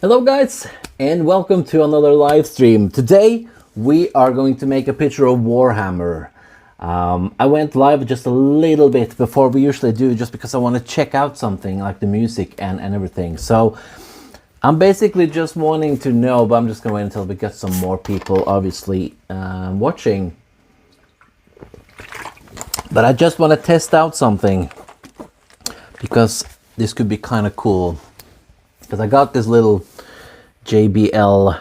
Hello guys, and welcome to another live stream. Today we are going to make a picture of Warhammer. I went live just a little bit before we usually do, just because I want to check out something like the music and everything. So I'm basically just wanting to know, but I'm just going to wait until we get some more people obviously watching. But I just want to test out something, because this could be kind of cool. Because I got this little JBL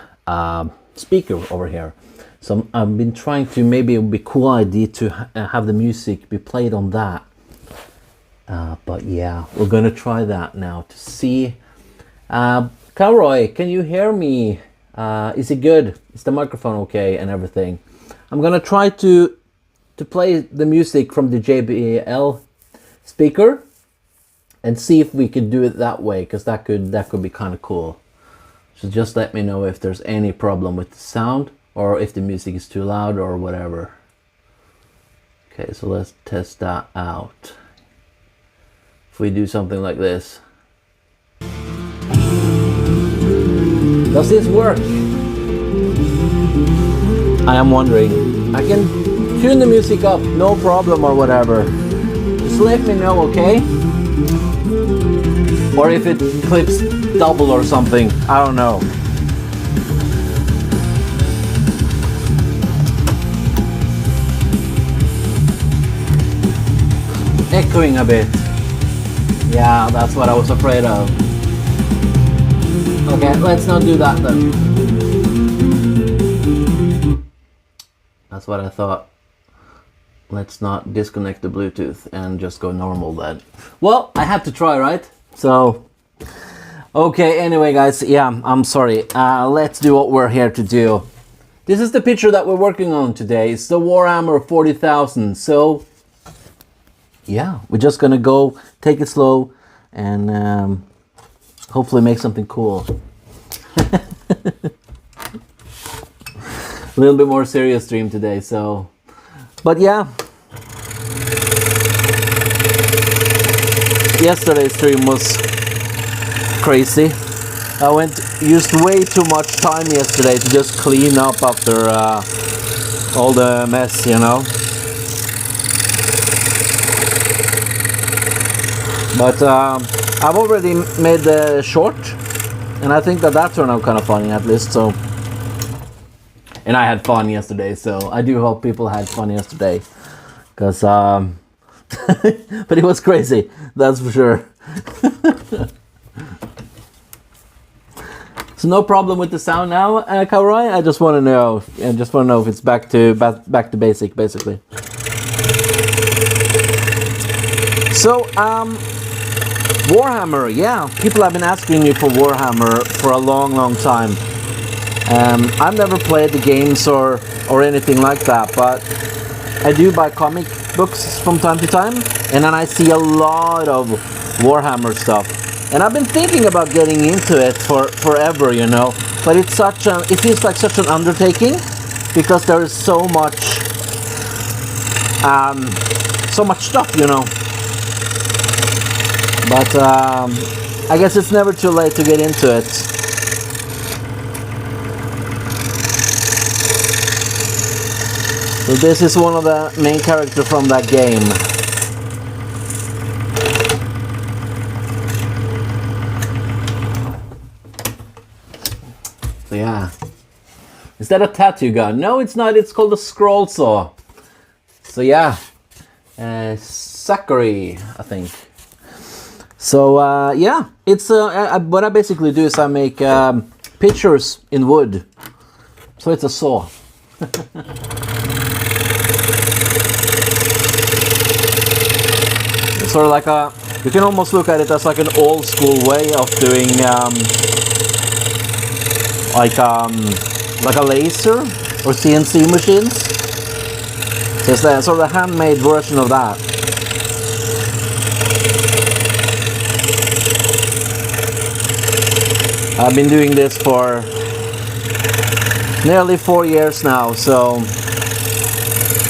speaker over here. So I've been trying to, maybe it would be a cool idea to have the music be played on that. But yeah, we're going to try that now to see. Calroy, can you hear me? Is it good? Is the microphone okay and everything? I'm going to try to play the music from the JBL speaker and see if we could do it that way, because that could be kind of cool. So just let me know if there's any problem with the sound, or if the music is too loud or whatever. Okay, so let's test that out. If we do something like this. Does this work? I am wondering. I can tune the music up, no problem or whatever. Just let me know, okay? Or if it clips double or something, I don't know. Echoing a bit. Yeah, that's what I was afraid of. Okay, let's not do that then. That's what I thought. Let's not disconnect the Bluetooth and just go normal then. Well, I had to try, right? So, okay, anyway guys, yeah, I'm sorry. Let's do what we're here to do. This is the picture that we're working on today. It's the Warhammer 40,000. So, yeah, we're just gonna go take it slow and hopefully make something cool. A little bit more serious stream today, so, but yeah. Yesterday's stream was crazy. I used way too much time yesterday to just clean up after all the mess, you know. But I've already made the short, and I think that turned out kind of funny at least. So, and I had fun yesterday, so I do hope people had fun yesterday, because but it was crazy, that's for sure. So no problem with the sound now, Kaurai? I just want to know. If it's back to basic, basically. So Warhammer, yeah, people have been asking me for Warhammer for a long time. I've never played the games or anything like that, but I do buy comic books from time to time, and then I see a lot of Warhammer stuff, and I've been thinking about getting into it for forever, you know, but it feels like such an undertaking, because there is so much stuff, you know. But I guess it's never too late to get into it. So this is one of the main characters from that game. So yeah. Is that a tattoo gun? No, it's not. It's called a scroll saw. So yeah. Zachary, I think. So yeah, it's what I basically do is I make pictures in wood. So it's a saw. It's sort of like you can almost look at it as like an old school way of doing like a laser or CNC machines. So it's sort of a handmade version of that. I've been doing this for nearly 4 years now, so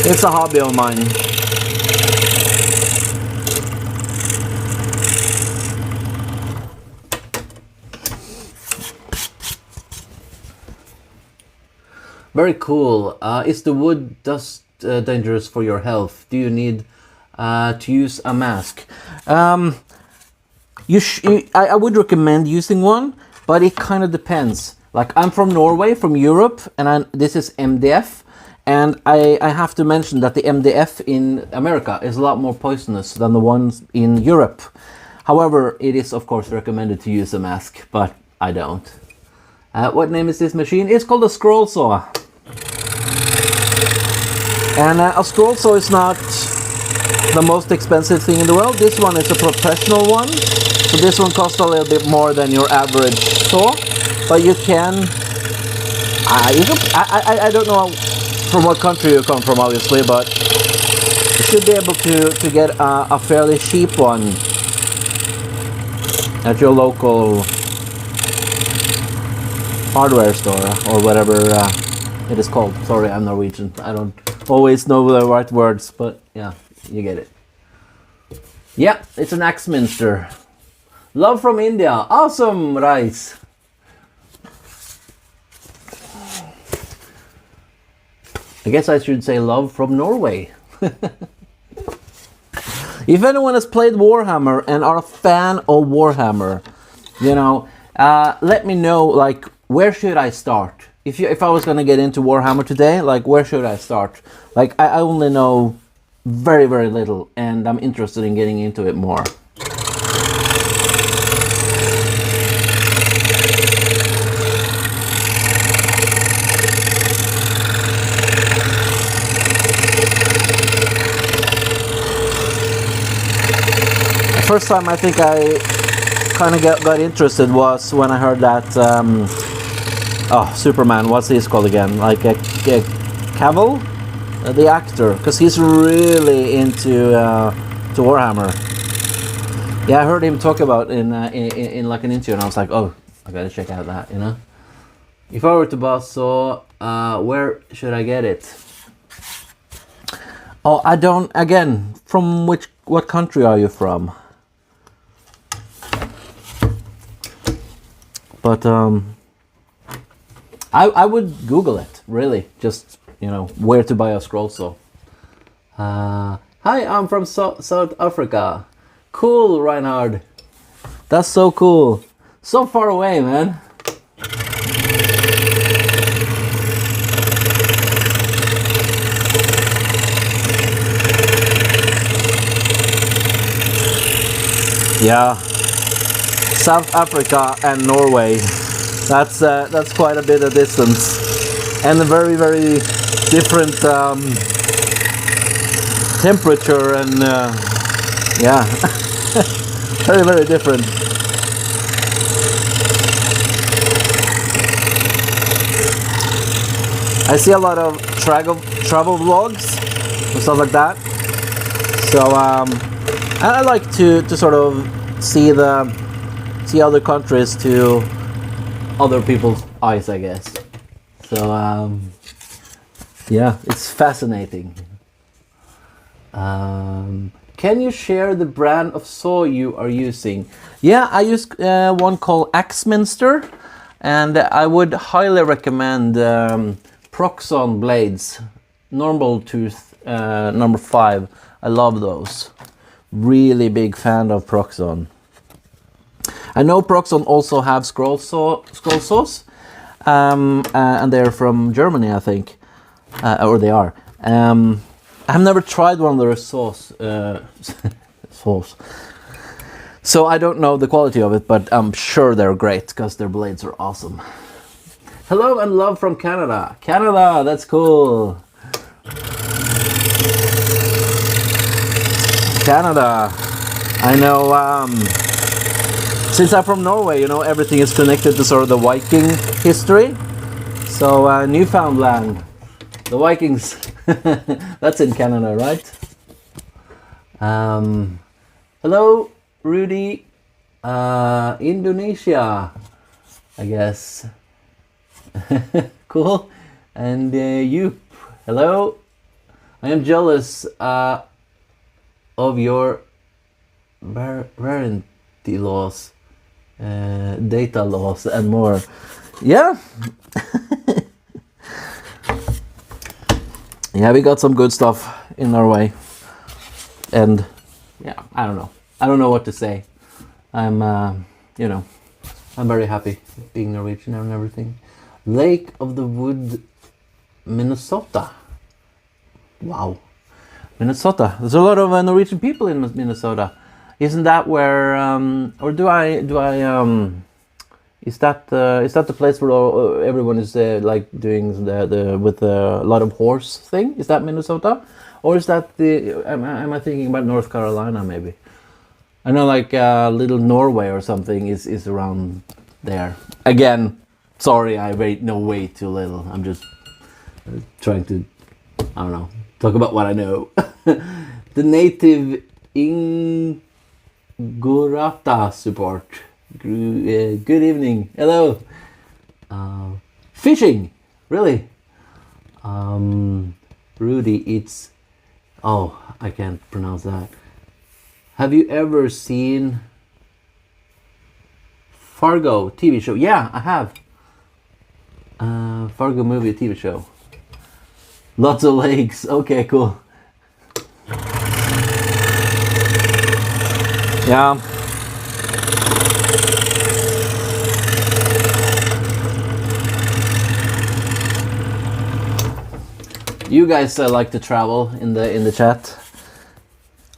it's a hobby of mine. Very cool. Is the wood dust dangerous for your health? Do you need to use a mask? I would recommend using one, but it kind of depends. Like, I'm from Norway, from Europe, and this is MDF. And I have to mention that the MDF in America is a lot more poisonous than the ones in Europe. However, it is of course recommended to use a mask, but I don't. What name is this machine? It's called a scroll saw. And a scroll saw is not the most expensive thing in the world. This one is a professional one. So this one costs a little bit more than your average saw. But you can... I don't know from what country you come from, obviously, but you should be able to get a fairly cheap one at your local hardware store or whatever it is called. Sorry, I'm Norwegian. I don't always know the right words, but yeah, you get it. Yeah, it's an Axminster. Love from India. Awesome, Rice. I guess I should say love from Norway. If anyone has played Warhammer and are a fan of Warhammer, you know, let me know, like, where should I start? If I was gonna get into Warhammer today, like, where should I start? Like, I only know very, very little, and I'm interested in getting into it more. First time I think I kind of got interested was when I heard that Superman, what's he called again? Like Cavill, the actor, because he's really into to Warhammer. Yeah, I heard him talk about in like an interview, and I was like, oh, I gotta check out that, you know. If I were to buy saw, where should I get it? Oh, I don't. Again, from what country are you from? But I would Google it, really, just, you know, where to buy a scroll saw. Hi, I'm from South Africa. Cool, Reinhard. That's so cool. So far away, man. Yeah. South Africa and Norway, that's quite a bit of distance, and a very, very different temperature, and yeah, very, very different. I see a lot of travel vlogs and stuff like that, so I like to sort of see other countries to other people's eyes, I guess. So yeah, it's fascinating. Can you share the brand of saw you are using? Yeah, I use one called Axminster, and I would highly recommend Proxon blades, normal tooth number 5. I love those. Really big fan of Proxon. I know Proxon also have scroll saws, and they're from Germany, I think, or they are. I've never tried one of their saws, so I don't know the quality of it, but I'm sure they're great because their blades are awesome. Hello and love from Canada. Canada, that's cool. Canada, I know. Since I'm from Norway, you know, everything is connected to sort of the Viking history. So Newfoundland, the Vikings, that's in Canada, right? Hello, Rudy, Indonesia, I guess. Cool. And you, hello. I am jealous of your warranty laws. Data loss and more. Yeah. Yeah, we got some good stuff in Norway, and yeah, I don't know what to say. I'm you know, I'm very happy being Norwegian and everything. Lake of the Wood, Minnesota. Wow, Minnesota. There's a lot of Norwegian people in Minnesota. Isn't that where or is that the place where everyone is like doing the with a lot of horse thing? Is that Minnesota, or is that am I thinking about North Carolina maybe? I know like little Norway or something is around there. Again, sorry, I know way too little. I'm just trying to, I don't know, talk about what I know. The native Ingurata support. Good evening. Hello. Fishing, really? Rudy, it's... Oh, I can't pronounce that. Have you ever seen Fargo TV show? Yeah, I have. Fargo movie TV show. Lots of lakes. Okay, cool. Yeah. You guys like to travel in the chat.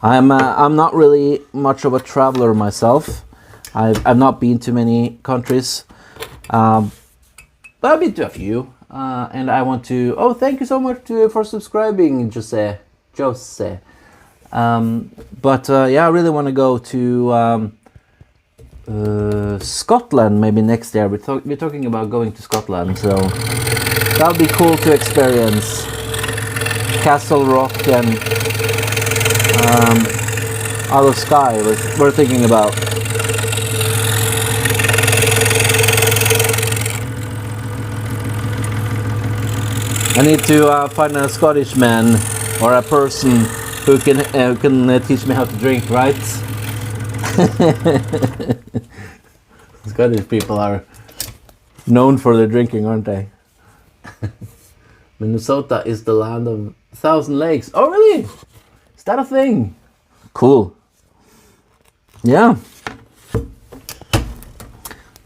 I'm not really much of a traveler myself. I've not been to many countries, but I've been to a few. And I want to. Oh, thank you so much for subscribing, Jose. But yeah, I really want to go to Scotland maybe next year. We're talking about going to Scotland, so that would be cool to experience. Castle Rock and Isle of Skye we're thinking about. I need to find a Scottish man or a person who can teach me how to drink, right? Scottish people are known for their drinking, aren't they? Minnesota is the land of 1,000 lakes. Oh, really? Is that a thing? Cool. Yeah. The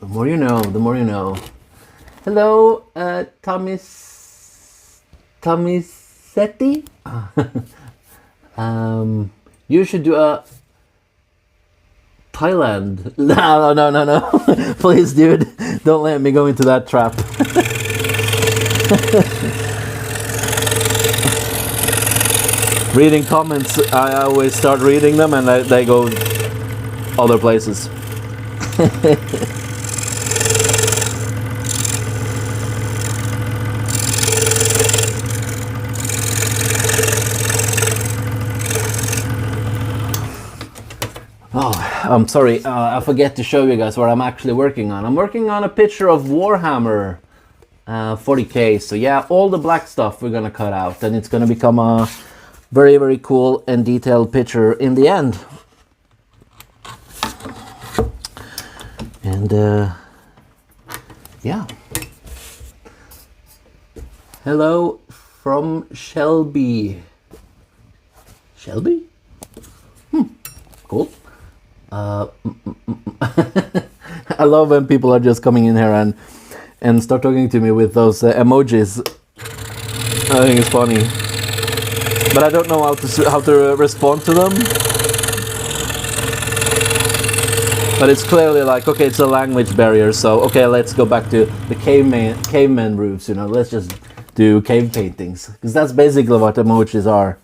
more you know, the more you know. Hello, Tomisetti. You should do a Thailand. No. Please, dude, don't let me go into that trap. Reading comments, I always start reading them and they go other places. Oh, I'm sorry, I forget to show you guys what I'm actually working on. I'm working on a picture of Warhammer 40K. So yeah, all the black stuff we're gonna cut out, and it's gonna become a very, very cool and detailed picture in the end. And yeah. Hello from Shelby. Shelby? Cool. I love when people are just coming in here and start talking to me with those emojis. I think it's funny, but I don't know how to respond to them. But it's clearly like, okay, it's a language barrier, so okay, let's go back to the caveman roots. You know, let's just do cave paintings, because that's basically what emojis are.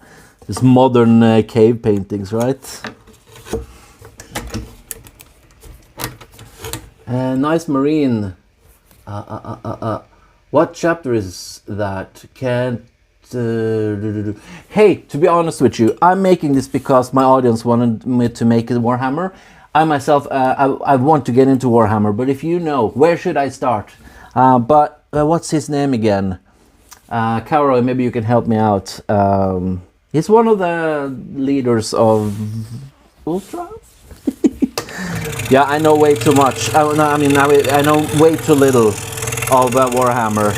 It's modern cave paintings, right? Nice marine. What chapter is that? Can't. Hey, to be honest with you, I'm making this because my audience wanted me to make a Warhammer. I myself, I want to get into Warhammer, but if you know, where should I start? But what's his name again? Caro, maybe you can help me out. He's one of the leaders of Ultra. Yeah, I know way too much. I know way too little of Warhammer.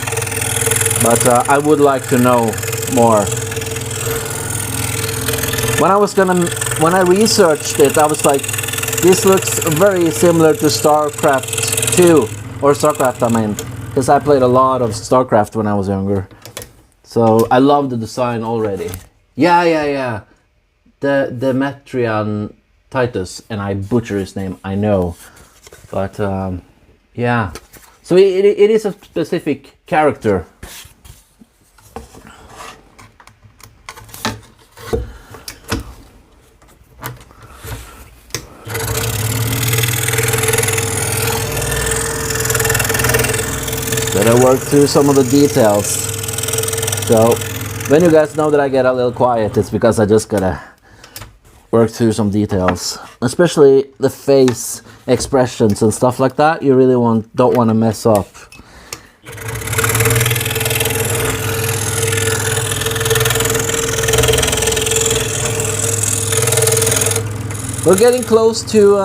But I would like to know more. When I researched it, I was like, this looks very similar to StarCraft 2, or StarCraft I mean, because I played a lot of StarCraft when I was younger. So I love the design already. Yeah. The Demetrian Titus, and I butcher his name, I know. But yeah. So it is a specific character. Gotta work through some of the details. So when you guys know that I get a little quiet, it's because I just gotta work through some details, especially the face expressions and stuff like that. You really don't want to mess up. We're getting close to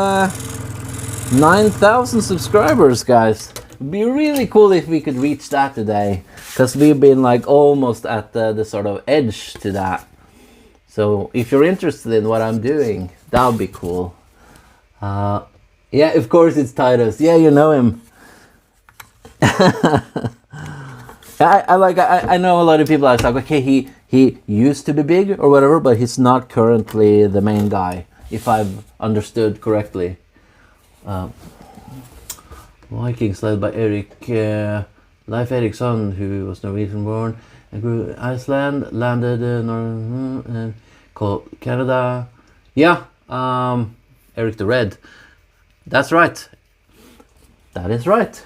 9,000 subscribers, guys. It'd be really cool if we could reach that today, because we've been like almost at the sort of edge to that. So if you're interested in what I'm doing, that would be cool. Yeah, of course it's Titus. Yeah, you know him. I know a lot of people are like, okay, he used to be big or whatever, but he's not currently the main guy, if I've understood correctly. Vikings led by Leif Eriksson, who was Norwegian born and grew in Iceland, landed in Canada. Yeah, Eric the Red. That's right. That is right.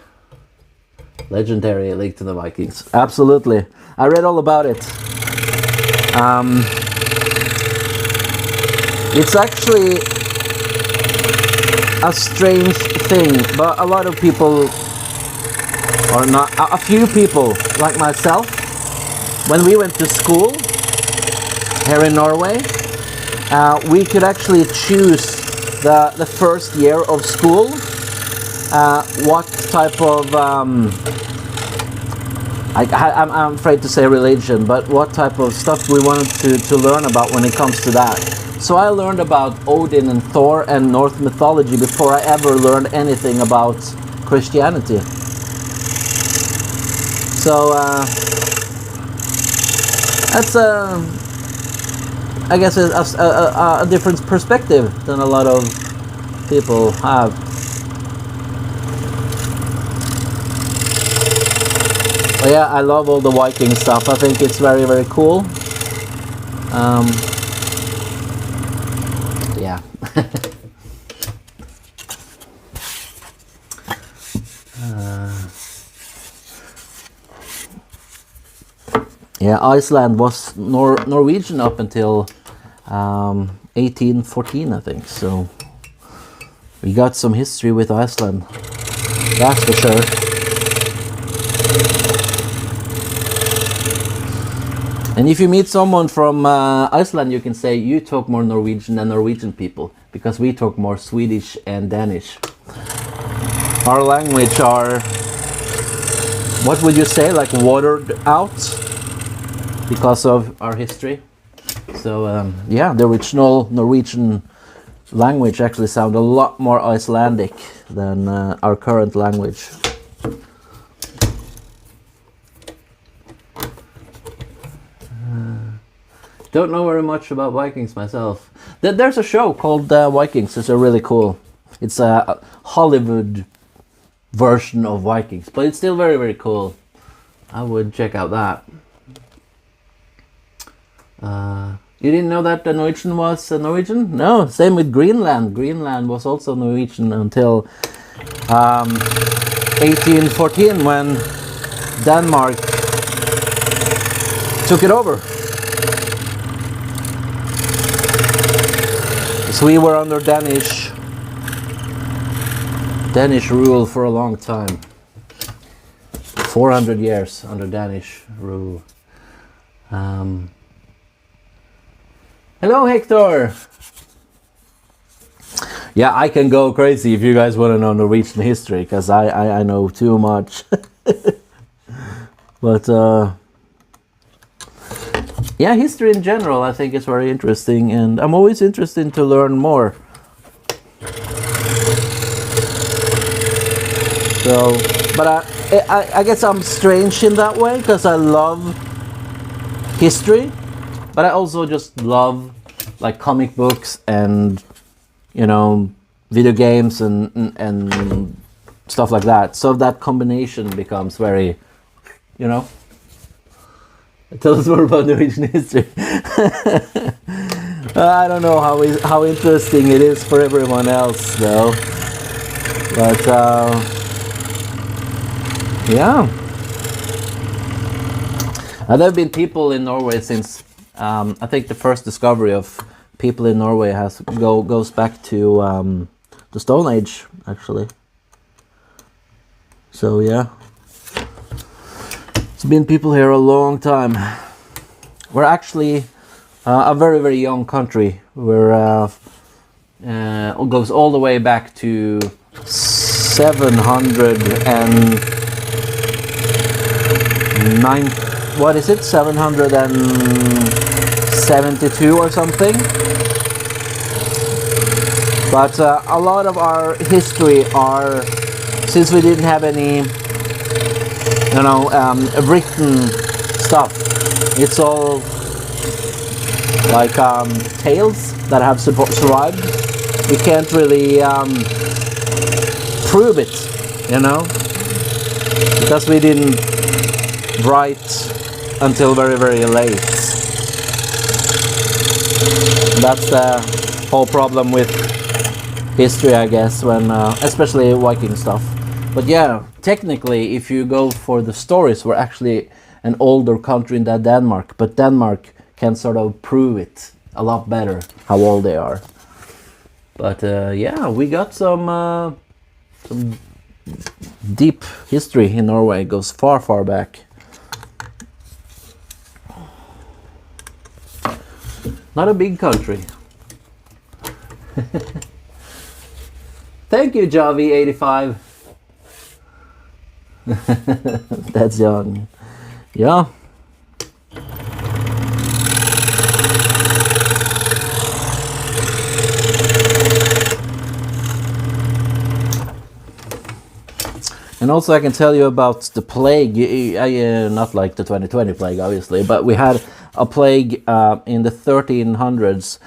Legendary link to the Vikings. Absolutely. I read all about it. It's actually a strange thing, but a lot of people, or not, a few people like myself, when we went to school here in Norway, we could actually choose the first year of school, what type of I'm afraid to say religion, but what type of stuff we wanted to learn about when it comes to that. So I learned about Odin and Thor and Norse mythology before I ever learned anything about Christianity. So that's I guess a different perspective than a lot of people have. But yeah, I love all the Viking stuff. I think it's very, very cool. Yeah. Yeah, Iceland was Norwegian up until 1814, I think. So we got some history with Iceland. That's for sure. And if you meet someone from Iceland, you can say you talk more Norwegian than Norwegian people, because we talk more Swedish and Danish. Our language are, what would you say, like watered out because of our history. So yeah, the original Norwegian language actually sounds a lot more Icelandic than our current language. Don't know very much about Vikings myself. There's a show called Vikings. It's really cool. It's a Hollywood version of Vikings, but it's still very, very cool. I would check out that. You didn't know that the Norwegian was Norwegian? No, same with Greenland. Greenland was also Norwegian until 1814, when Denmark took it over. So we were under Danish rule for a long time. 400 years under Danish rule. Hello, Hector! Yeah, I can go crazy if you guys want to know Norwegian history, because I know too much. But yeah, history in general, I think is very interesting, and I'm always interested to learn more. So, but I guess I'm strange in that way because I love history, but I also just love like comic books and, you know, video games and stuff like that. So that combination becomes very, you know. Tell us more about Norwegian history. I don't know how interesting it is for everyone else, though. But yeah, there have been people in Norway since I think the first discovery of people in Norway goes back to the Stone Age, actually. So yeah. It's been people here a long time. We're actually a very, very young country. It goes all the way back to 709. What is it? 772 or something. But a lot of our history since we didn't have any, you know, written stuff. It's all like tales that have survived. We can't really prove it, you know, because we didn't write until very, very late. That's the whole problem with history, I guess, when especially Viking stuff. But yeah, technically, if you go for the stories, we're actually an older country than Denmark, but Denmark can sort of prove it a lot better how old they are. But yeah, we got some deep history in Norway. It goes far, far back. Not a big country. Thank you, Javi85. That's young. Yeah. And also I can tell you about the plague. Not like the 2020 plague, obviously, but we had a plague in the 1300s,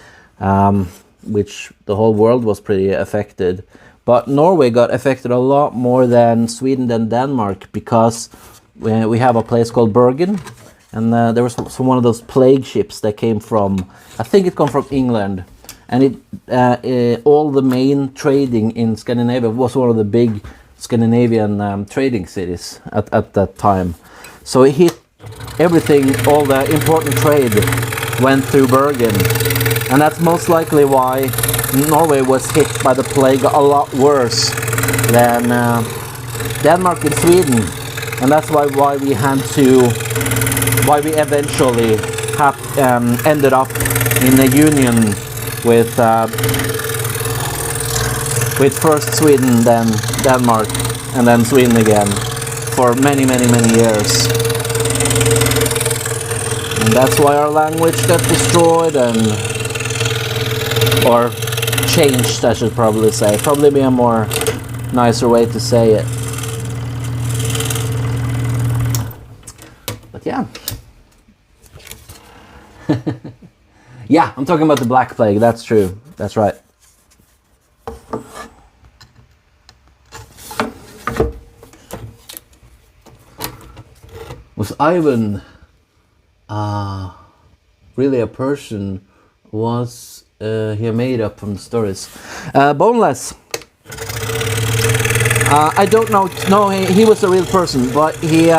which the whole world was pretty affected. But Norway got affected a lot more than Sweden and Denmark because we have a place called Bergen, and there was one of those plague ships that came from, I think it came from England, and all the main trading in Scandinavia was one of the big Scandinavian trading cities at that time. So it hit everything, all the important trade went through Bergen, and that's most likely why Norway was hit by the plague a lot worse than Denmark and Sweden, and that's why we eventually ended up in a union with first Sweden, then Denmark, and then Sweden again for many, many, many years. And that's why our language got destroyed or changed, I should probably say. Probably be a more nicer way to say it. But yeah. Yeah, I'm talking about the Black Plague, that's true. That's right. Was Ivan really a person? Was he made up from the stories? Boneless. I don't know. No, he was a real person, but he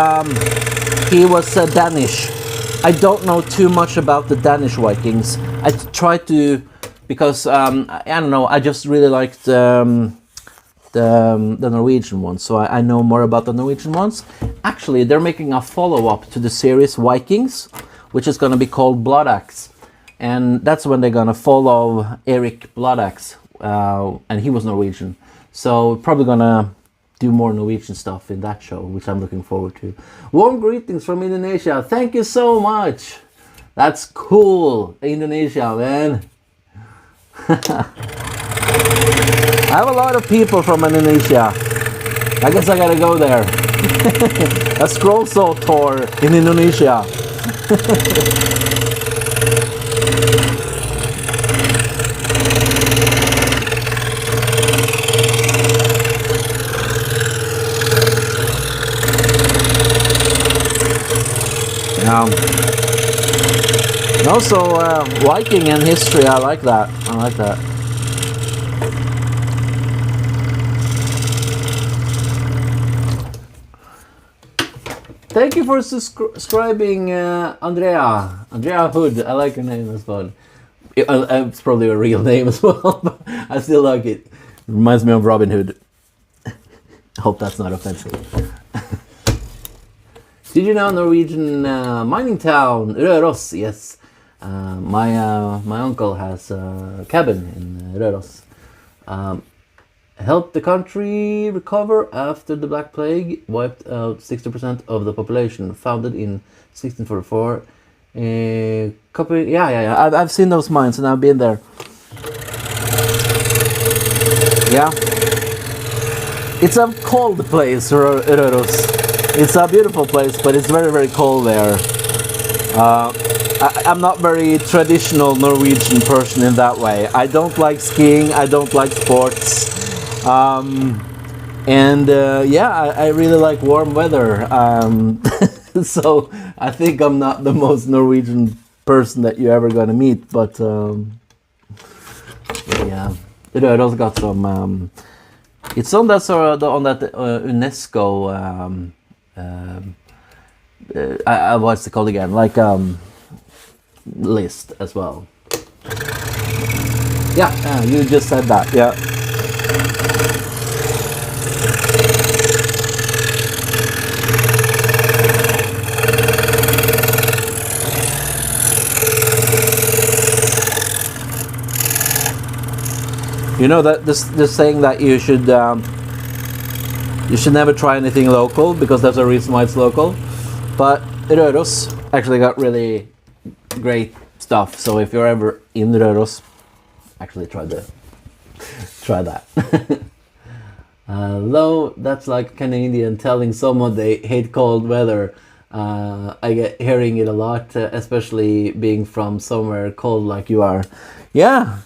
was Danish. I don't know too much about the Danish Vikings. I tried to, because I don't know. I just really liked the Norwegian ones, so I know more about the Norwegian ones. Actually, they're making a follow-up to the series Vikings, which is going to be called Blood Axe, and that's when they're going to follow Eric Blood Axe, and he was Norwegian, so probably going to do more Norwegian stuff in that show, which I'm looking forward to. Warm greetings from Indonesia. Thank you so much. That's cool. Indonesia, man. I have a lot of people from Indonesia. I guess I gotta go there. A scroll saw tour in Indonesia. And also Viking and history, I like that. I like that. Thank you for subscribing, Andrea. Andrea Hood. I like your name as well. It's probably a real name as well, but I still like it. Reminds me of Robin Hood. I hope that's not offensive. Did you know Norwegian mining town Røros? Yes, my uncle has a cabin in Røros. Helped the country recover after the Black Plague wiped out 60% of the population. Founded in 1644. Yeah. I've seen those mines and I've been there. Yeah, it's a cold place, Røros. It's a beautiful place, but it's very, very cold there. I'm not very traditional Norwegian person in that way. I don't like skiing, I don't like sports. I really like warm weather. So I think I'm not the most Norwegian person that you're ever gonna meet, but yeah. It also got some. It's on that UNESCO. What's it called again? Like list as well. Yeah, you just said that. Yeah. You know that this saying that you should never try anything local because there's a reason why it's local. But Røros actually got really great stuff. So if you're ever in Røros, actually try that. Though that's like Canadian telling someone they hate cold weather. I get hearing it a lot, especially being from somewhere cold like you are. Yeah.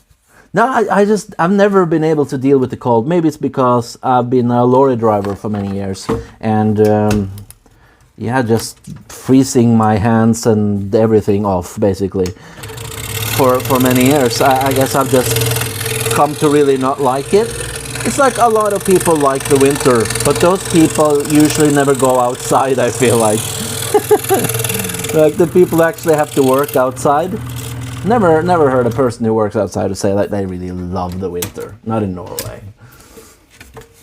No, I've never been able to deal with the cold. Maybe it's because I've been a lorry driver for many years, and just freezing my hands and everything off basically for many years. I guess I've just come to really not like it. It's like a lot of people like the winter, but those people usually never go outside, I feel like. Like the people actually have to work outside. Never heard a person who works outside to say like they really love the winter. Not in Norway.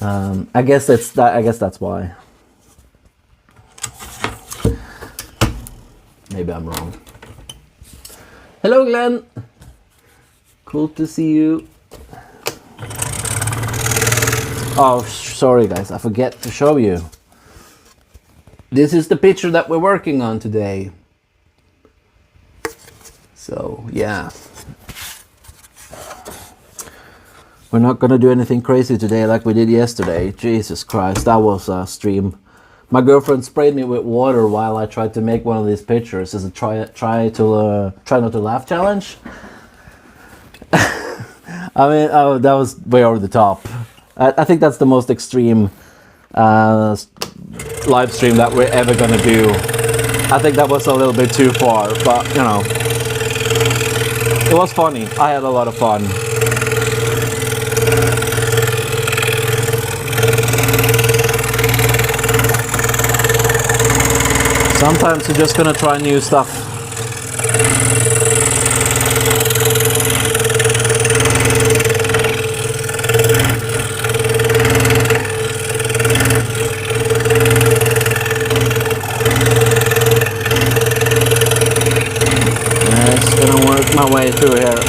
I guess that's why. Maybe I'm wrong. Hello, Glenn. Cool to see you. Oh, sorry guys, I forget to show you. This is the picture that we're working on today. So, yeah. We're not gonna do anything crazy today like we did yesterday. Jesus Christ, that was a stream. My girlfriend sprayed me with water while I tried to make one of these pictures as a try not to laugh challenge. I mean, oh, that was way over the top. I think that's the most extreme live stream that we're ever gonna do. I think that was a little bit too far, but you know. It was funny. I had a lot of fun. Sometimes you're just gonna try new stuff. My way through here.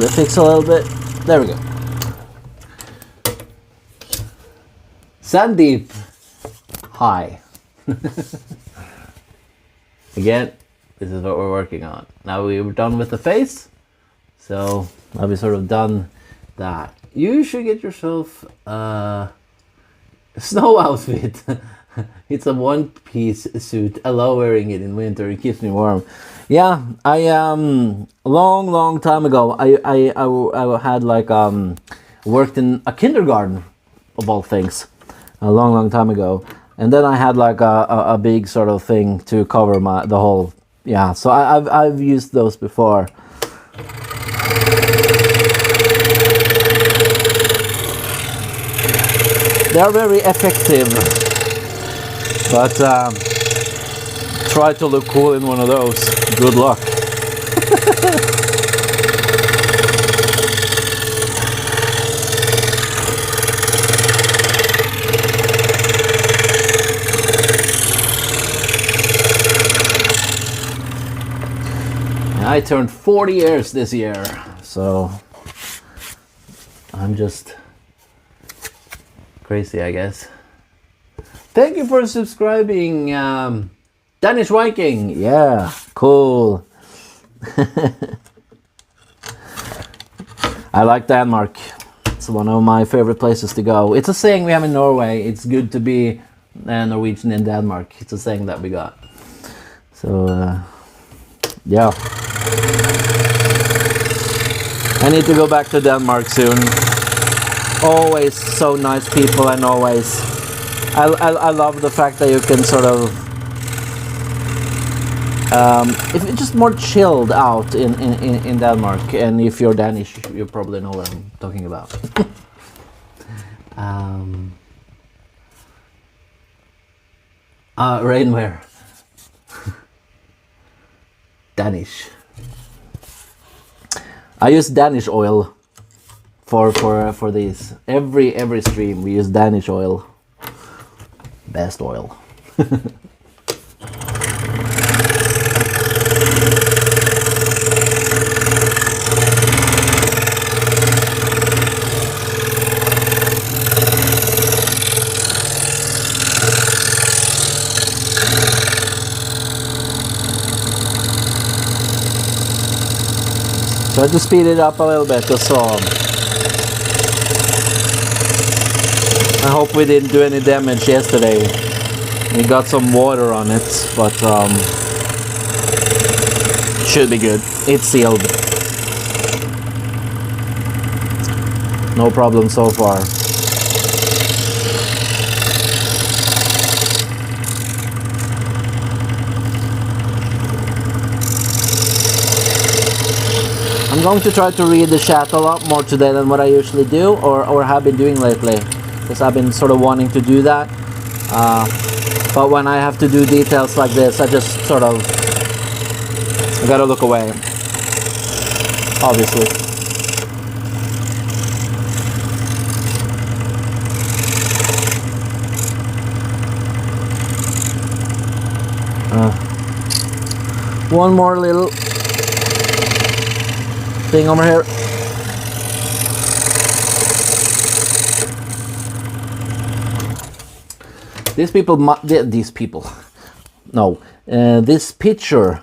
to fix a little bit. There we go. Sandeep, hi. Again, this is what we're working on. Now we're done with the face, so now we've sort of done that. You should get yourself a snow outfit. It's a one-piece suit. I love wearing it in winter. It keeps me warm. Yeah, I long time ago, I had like worked in a kindergarten of all things, a long time ago, and then I had like a big sort of thing to cover the whole. Yeah, so I've used those before. They are very effective, but try to look cool in one of those. Good luck. I turned 40 years this year, so I'm just crazy, I guess. Thank you for subscribing, Danish Viking. Yeah, cool. I like Denmark. It's one of my favorite places to go. It's a saying we have in Norway. It's good to be Norwegian in Denmark. It's a saying that we got. So, yeah. I need to go back to Denmark soon. Always so nice people, and always I love the fact that you can sort of if it's just more chilled out in Denmark, and if you're Danish you probably know what I'm talking about. Rainwear. Danish. I use Danish oil for these. Every stream we use Danish oil. Best oil. Try to speed it up a little bit, so I hope we didn't do any damage yesterday. We got some water on it, but should be good. It's sealed. No problem so far. I'm going to try to read the chat a lot more today than what I usually do, or have been doing lately, because I've been sort of wanting to do that. But when I have to do details like this, I just sort of gotta look away, obviously. One more little thing over here. This picture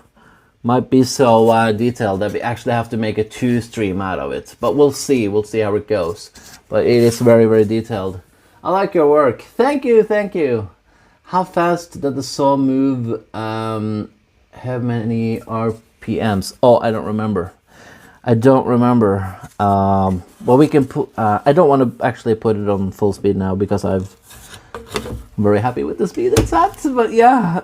might be so detailed that we actually have to make a 2-stream out of it. But we'll see how it goes. But it is very detailed. I like your work. Thank you. How fast does the saw move? How many RPMs? Oh, I don't remember. Well, we can put. I don't want to actually put it on full speed now because I'm very happy with the speed it's at. But yeah,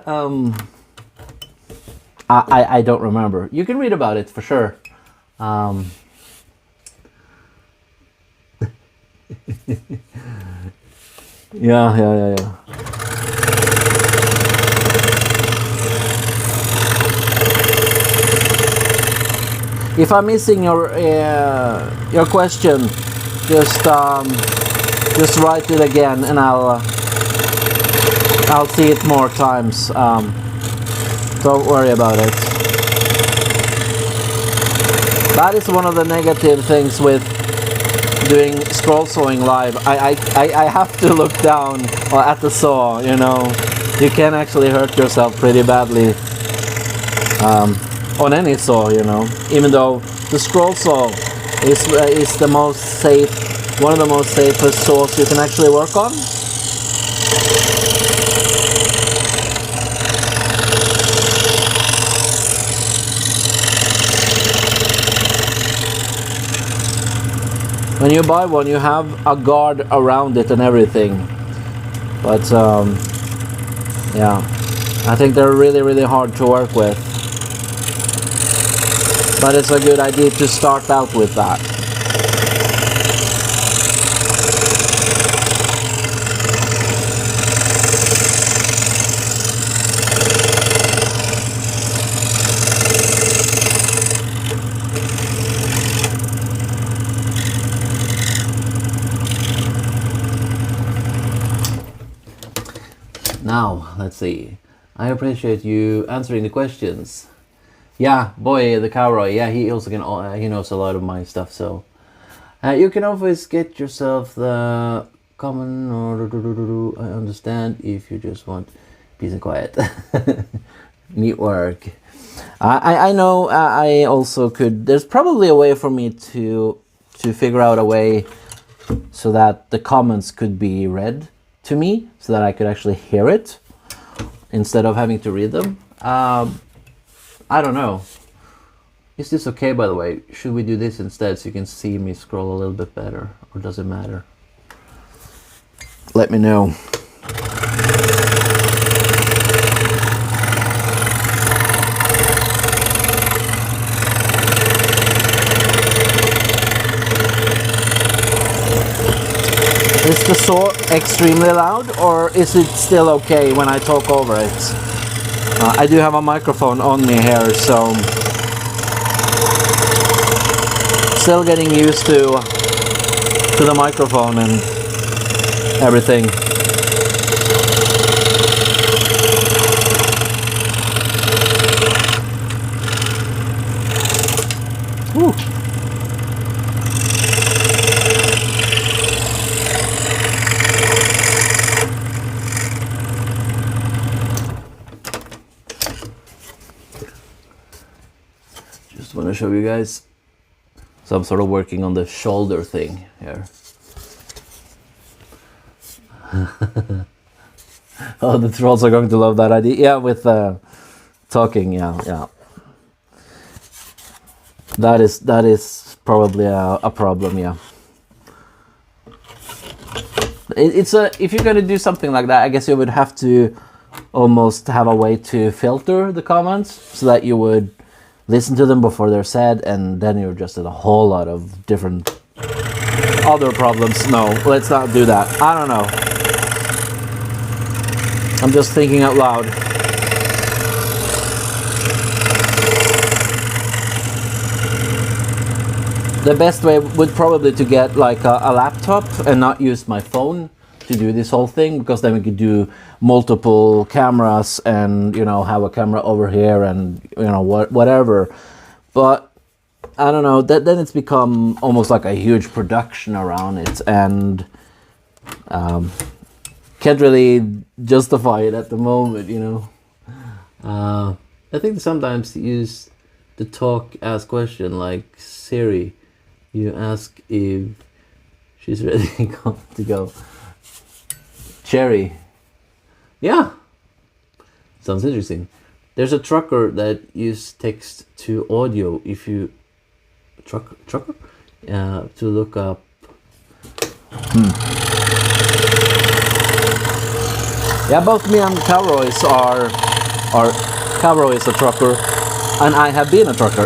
I don't remember. You can read about it for sure. Yeah. If I'm missing your question, just write it again, and I'll see it more times. Don't worry about it. That is one of the negative things with doing scroll sawing live. I have to look down at the saw, you know. You can actually hurt yourself pretty badly on any saw, you know. Even though the scroll saw is the most safe, one of the most safest saws you can actually work on. When you buy one, you have a guard around it and everything. But yeah, I think they're really hard to work with. But it's a good idea to start out with that. Now, let's see. I appreciate you answering the questions. Yeah, boy, the cowroy. Yeah, he also can. He knows a lot of my stuff. So you can always get yourself the common or I understand if you just want peace and quiet. Neat work. I know. I also could. There's probably a way for me to figure out a way so that the comments could be read to me, so that I could actually hear it instead of having to read them. I don't know. Is this okay, by the way? Should we do this instead so you can see me scroll a little bit better? Or does it matter? Let me know. Is the saw extremely loud, or is it still okay when I talk over it? I do have a microphone on me here, so still getting used to the microphone and everything. Woo. Want to show you guys. So I'm sort of working on the shoulder thing here. Oh, the trolls are going to love that idea. Yeah, with talking. Yeah. That is probably a problem. Yeah. It's if you're going to do something like that, I guess you would have to almost have a way to filter the comments so that you would listen to them before they're said, and then you're just in a whole lot of different other problems. No, let's not do that. I don't know. I'm just thinking out loud. The best way would probably to get like a laptop and not use my phone to do this whole thing, because then we could do multiple cameras and, you know, have a camera over here and, you know, whatever. But I don't know, then it's become almost like a huge production around it, and can't really justify it at the moment, you know. I think sometimes use the talk ask question, like Siri. You ask if she's ready to go. Cherry. Yeah. Sounds interesting. There's a trucker that uses text to audio if you... Trucker? To look up... Yeah, both me and Cowroys are... Cowroy is a trucker, and I have been a trucker.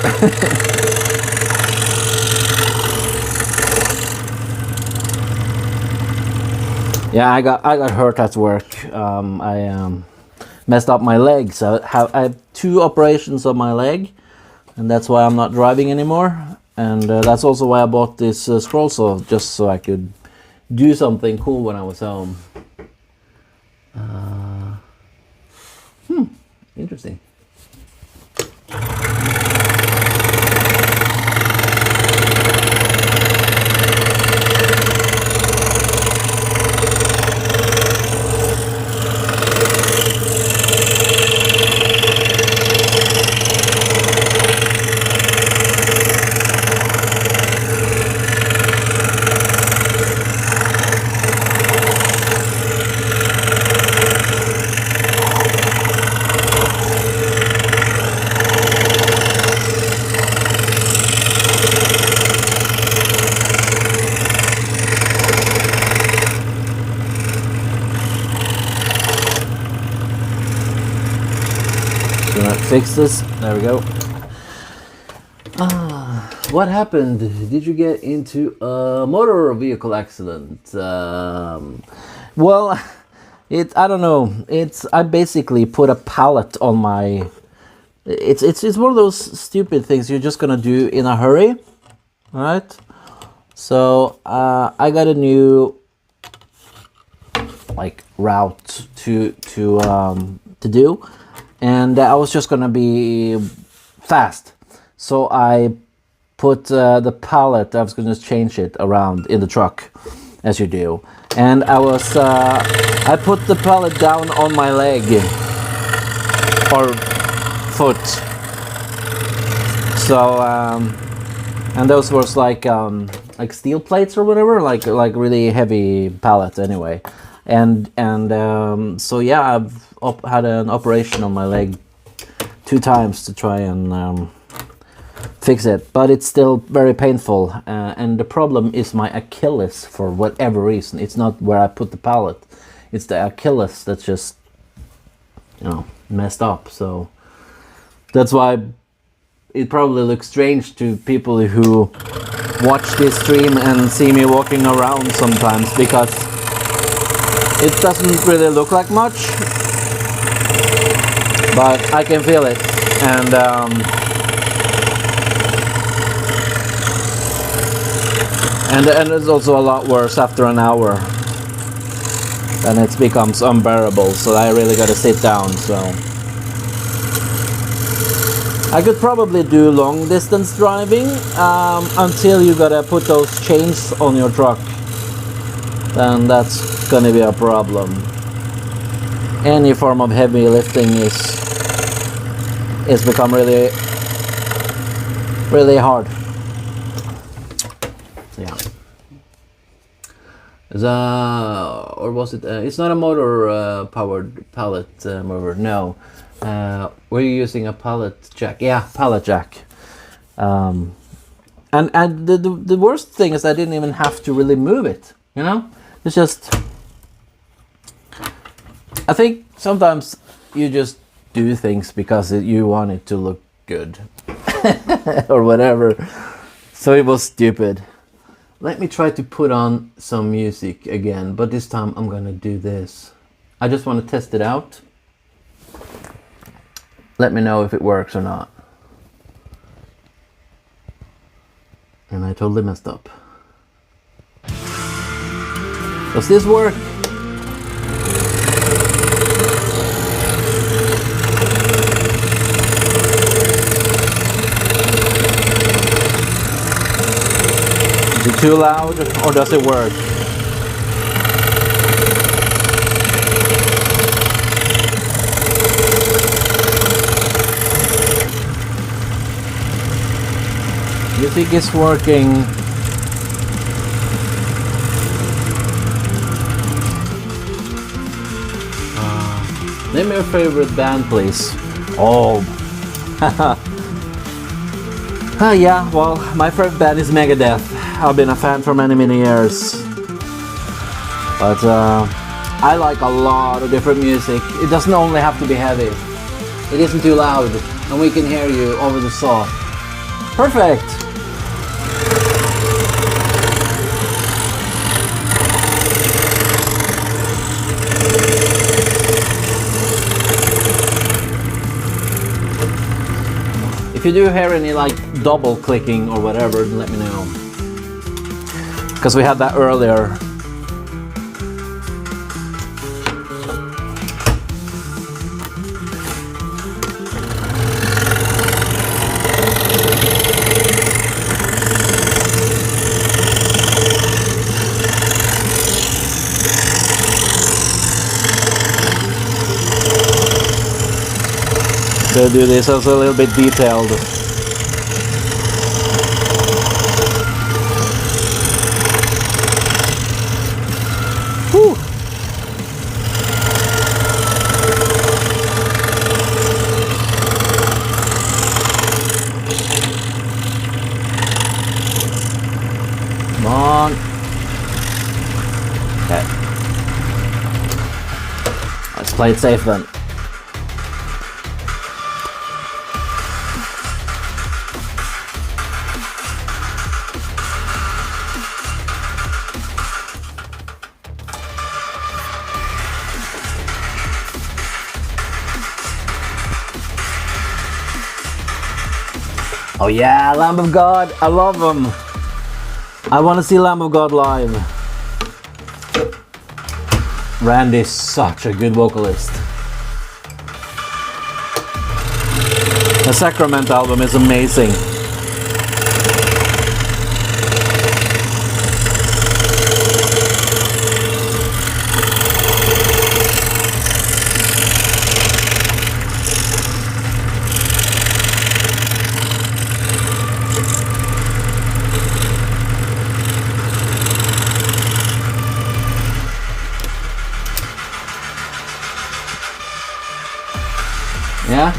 Yeah, I got hurt at work. I messed up my leg, so I have 2 operations on my leg, and that's why I'm not driving anymore. And that's also why I bought this scroll saw, just so I could do something cool when I was home. Interesting. gonna fix this. There we go. What happened? Did you get into a motor vehicle accident? Well, I don't know. I basically put a pallet on my. It's one of those stupid things you're just gonna do in a hurry, right? So I got a new like route to do, and I was just gonna be fast. So I put the pallet. I was gonna change it around in the truck, as you do, and I put the pallet down on my leg or foot. So and those was like steel plates or whatever, like really heavy pallet anyway. And so yeah, I've had an operation on my leg 2 times to try and fix it, but it's still very painful. And the problem is my Achilles for whatever reason. It's not where I put the pallet; it's the Achilles that's just, you know, messed up. So that's why it probably looks strange to people who watch this stream and see me walking around sometimes, because it doesn't really look like much, but I can feel it. And and it's also a lot worse after an hour. Then it becomes unbearable, so I really gotta sit down. So I could probably do long distance driving until you gotta put those chains on your truck. Then that's gonna be a problem. Any form of heavy lifting is become really hard. So yeah. Or was it? It's not a motor powered pallet mover. No. Were you using a pallet jack? Yeah, pallet jack. And the worst thing is I didn't even have to really move it. You know, it's just. I think sometimes you just do things because you want it to look good or whatever. So it was stupid. Let me try to put on some music again, but this time I'm gonna do this. I just want to test it out. Let me know if it works or not. And I totally messed up. Does this work? Is it too loud, or does it work? You think it's working? Name your favorite band, please. Oh. Yeah, well, my favorite band is Megadeth. I've been a fan for many years. But I like a lot of different music. It doesn't only have to be heavy. It isn't too loud, and we can hear you over the saw. Perfect! If you do hear any like double clicking or whatever, let me know. Because we had that earlier. So do this also a little bit detailed. Whew. Come on. Okay. Let's play it safe then. Oh yeah, Lamb of God, I love them. I want to see Lamb of God live. Randy's such a good vocalist. The Sacrament album is amazing. Yeah.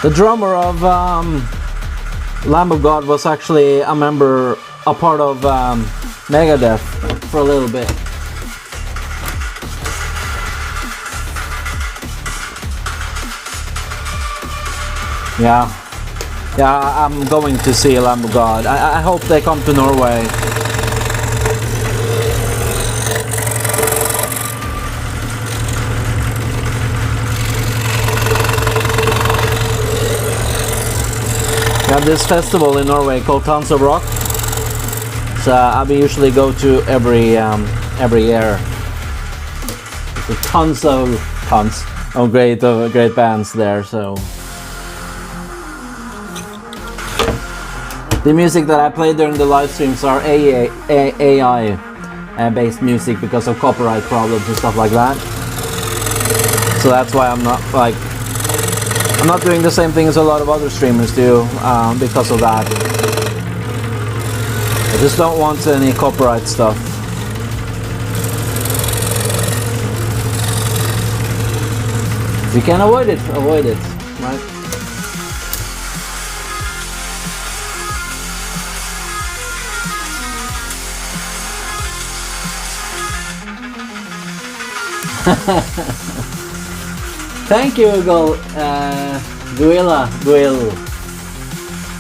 The drummer of Lamb of God was actually a part of Megadeth for a little bit. Yeah. Yeah, I'm going to see Lamb of God. I hope they come to Norway. We have this festival in Norway called Tons of Rock. So I usually go to every year. There's tons of great bands there. So the music that I play during the live streams are AI based music because of copyright problems and stuff like that. So that's why I'm not doing the same thing as a lot of other streamers do because of that. I just don't want any copyright stuff. If you can avoid it, right? Thank you, Guil.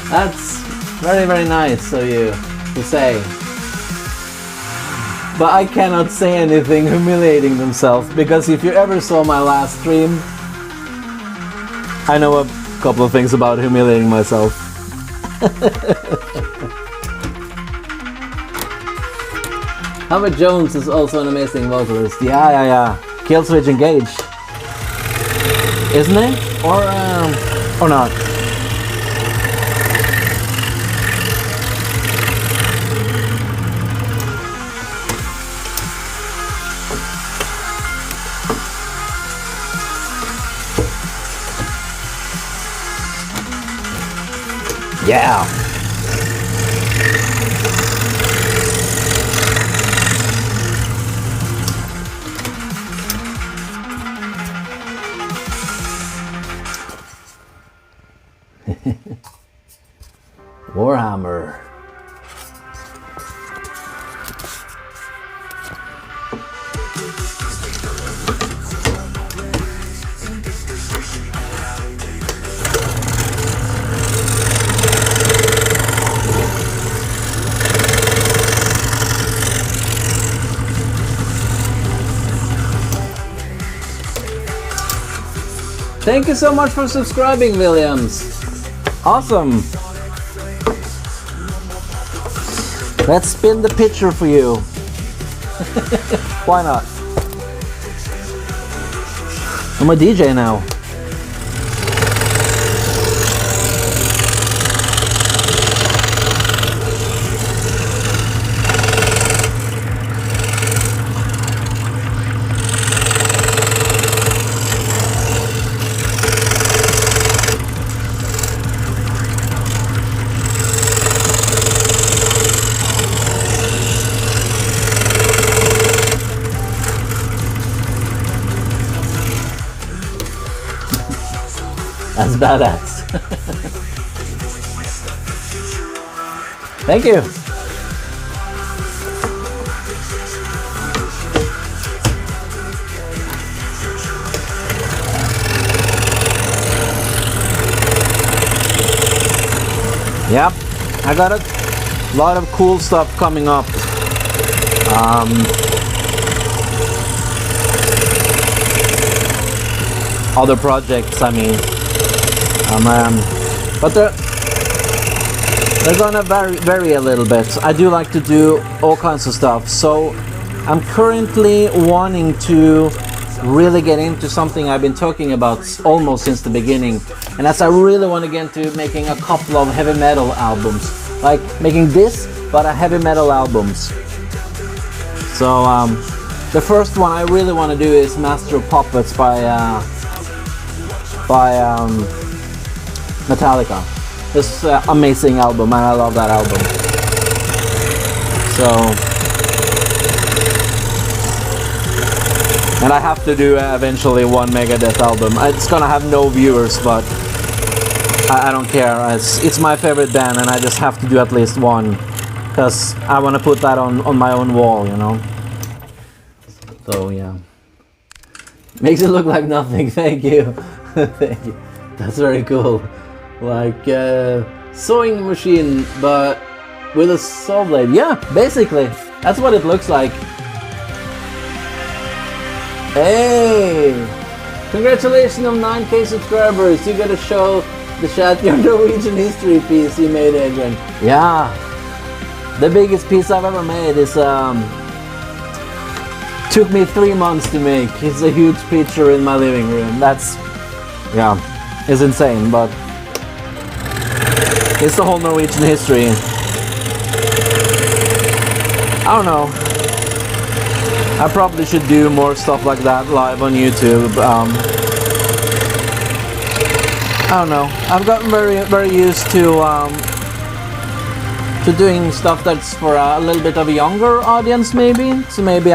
That's very, very nice of you to say. But I cannot say anything humiliating themselves, because if you ever saw my last stream, I know a couple of things about humiliating myself. Howard Jones is also an amazing vocalist. Yeah. Killswitch Engage. Isn't it? Or not? Yeah. Warhammer. Thank you so much for subscribing, Williams. Awesome. Let's spin the picture for you. Why not? I'm a DJ now. That's badass. Thank you. Yep, I got a lot of cool stuff coming up. Other projects, I mean. But they're gonna vary a little bit. I do like to do all kinds of stuff, so I'm currently wanting to really get into something I've been talking about almost since the beginning, and that's I really want to get into making a couple of heavy metal albums, like making this but a heavy metal albums. So the first one I really want to do is Master of Puppets by Metallica. This amazing album, and I love that album. So, and I have to do eventually one Megadeth album. It's gonna have no viewers, but I don't care. It's my favorite band, and I just have to do at least one, because I want to put that on my own wall, you know. So yeah, makes it look like nothing. Thank you. Thank you. That's very cool. Like sewing machine, but with a saw blade. Yeah, basically, that's what it looks like. Hey, congratulations on 9K subscribers. You gotta show the chat your Norwegian history piece you made, Adrian. Yeah, the biggest piece I've ever made is took me 3 months to make. It's a huge picture in my living room. That's, yeah, it's insane, but it's the whole Norwegian history. I don't know. I probably should do more stuff like that live on YouTube. I don't know. I've gotten very used to doing stuff that's for a little bit of a younger audience, maybe. So maybe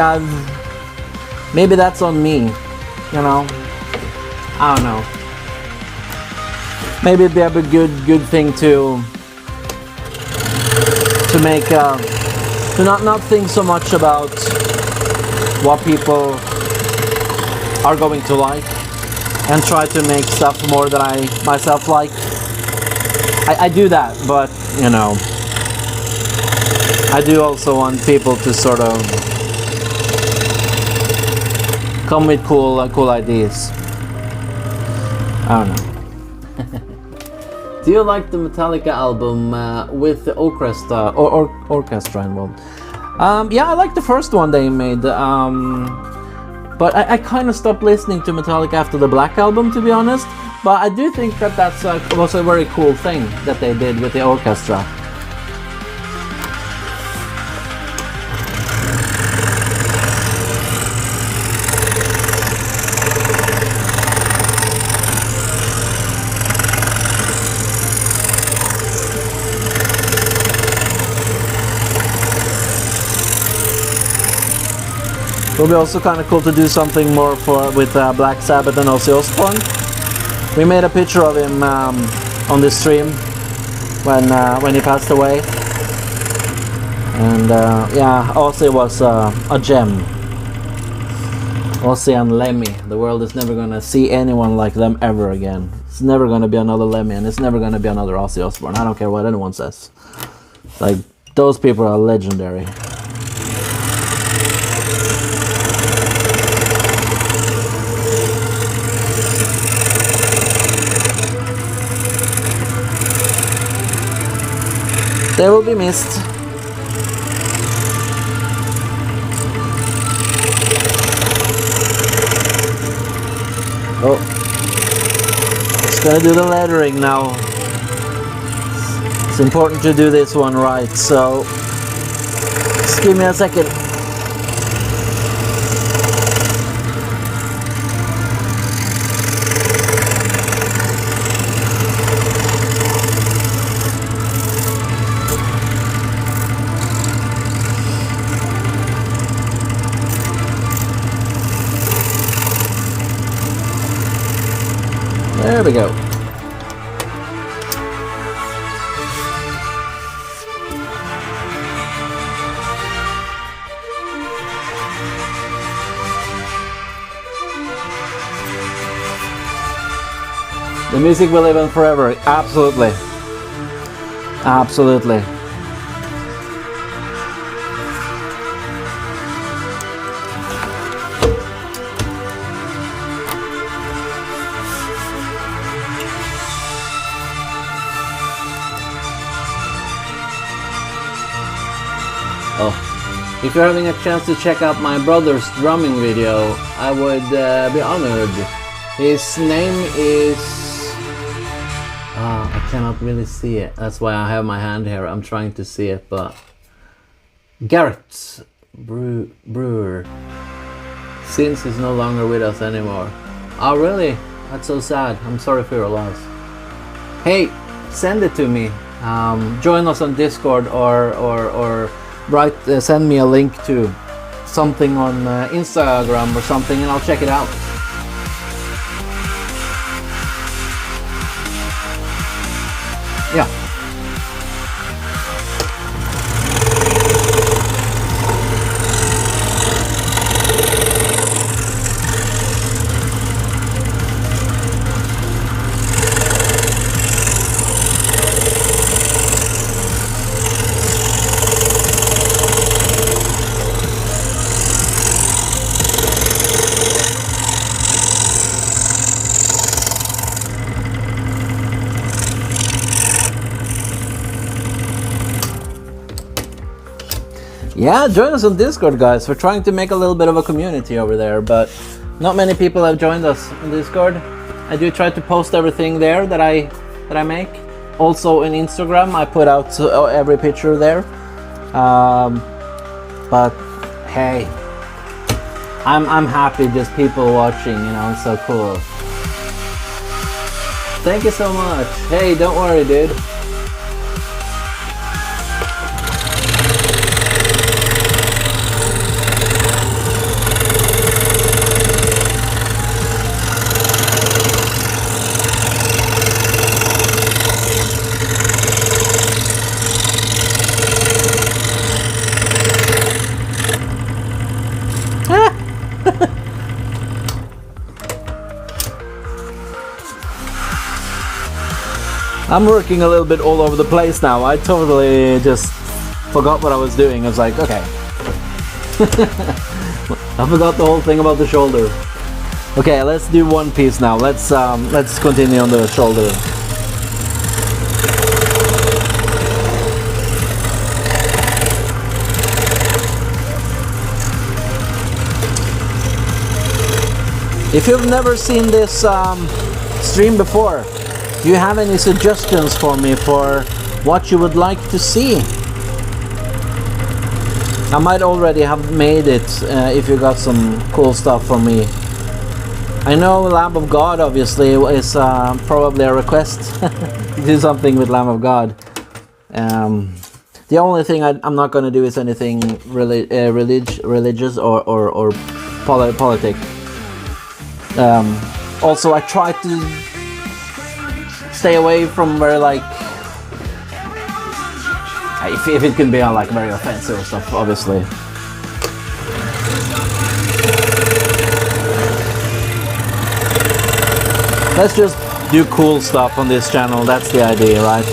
that's on me, you know. I don't know. Maybe it'd be a good thing to make to not think so much about what people are going to like, and try to make stuff more that I myself like. I do that, but you know, I do also want people to sort of come with cool ideas. I don't know. Do you like the Metallica album with the orchestra or orchestra involved? Yeah, I like the first one they made, but I kind of stopped listening to Metallica after the Black album, to be honest. But I do think that was a very cool thing that they did with the orchestra. It will be also kind of cool to do something more with Black Sabbath and Ozzy Osbourne. We made a picture of him on this stream when he passed away, and yeah, Ozzy was a gem. Ozzy and Lemmy. The world is never gonna see anyone like them ever again. It's never gonna be another Lemmy, and it's never gonna be another Ozzy Osbourne. I don't care what anyone says. Like, those people are legendary. They will be missed. Oh, it's gonna do the lettering now. It's important to do this one right, so just give me a second. There we go. The music will live on forever. Absolutely. Absolutely. If you're having a chance to check out my brother's drumming video, I would be honored. His name is... I cannot really see it. That's why I have my hand here. I'm trying to see it, but... Garrett Brewer. Since he's no longer with us anymore. Oh, really? That's so sad. I'm sorry for your loss. Hey, send it to me. Join us on Discord or send me a link to something on Instagram or something, and I'll check it out. Yeah. Yeah, join us on Discord, guys. We're trying to make a little bit of a community over there, but not many people have joined us on Discord. I do try to post everything there that I make. Also on Instagram, I put out every picture there. But hey, I'm happy just people watching. You know, it's so cool. Thank you so much. Hey, don't worry, dude. I'm working a little bit all over the place now. I totally just forgot what I was doing. I was like, okay. I forgot the whole thing about the shoulder. Okay, let's do one piece now. Let's continue on the shoulder. If you've never seen this stream before, do you have any suggestions for me for what you would like to see? I might already have made it if you got some cool stuff for me. I know Lamb of God obviously is probably a request to do something with Lamb of God. The only thing I'm not going to do is anything religious or politic. Also, I try to stay away from where like if it can be like very offensive stuff, obviously. Let's just do cool stuff on this channel. That's the idea, right?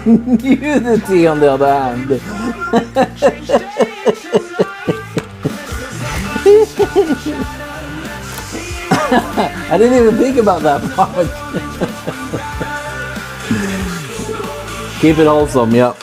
Nudity on the other hand. I didn't even think about that part. Keep it wholesome, yep.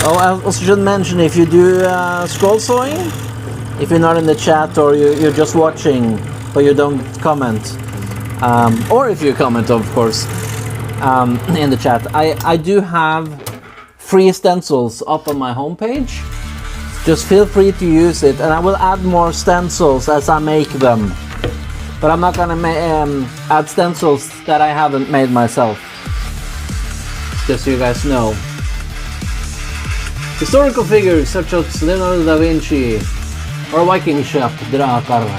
Oh, I also should mention, if you do scroll sawing, if you're not in the chat or you're just watching but you don't comment, or if you comment, of course, in the chat, I do have free stencils up on my homepage. Just feel free to use it, and I will add more stencils as I make them. But I'm not gonna add stencils that I haven't made myself. Just so you guys know. Historical figures such as Leonardo da Vinci or Viking ship drakar.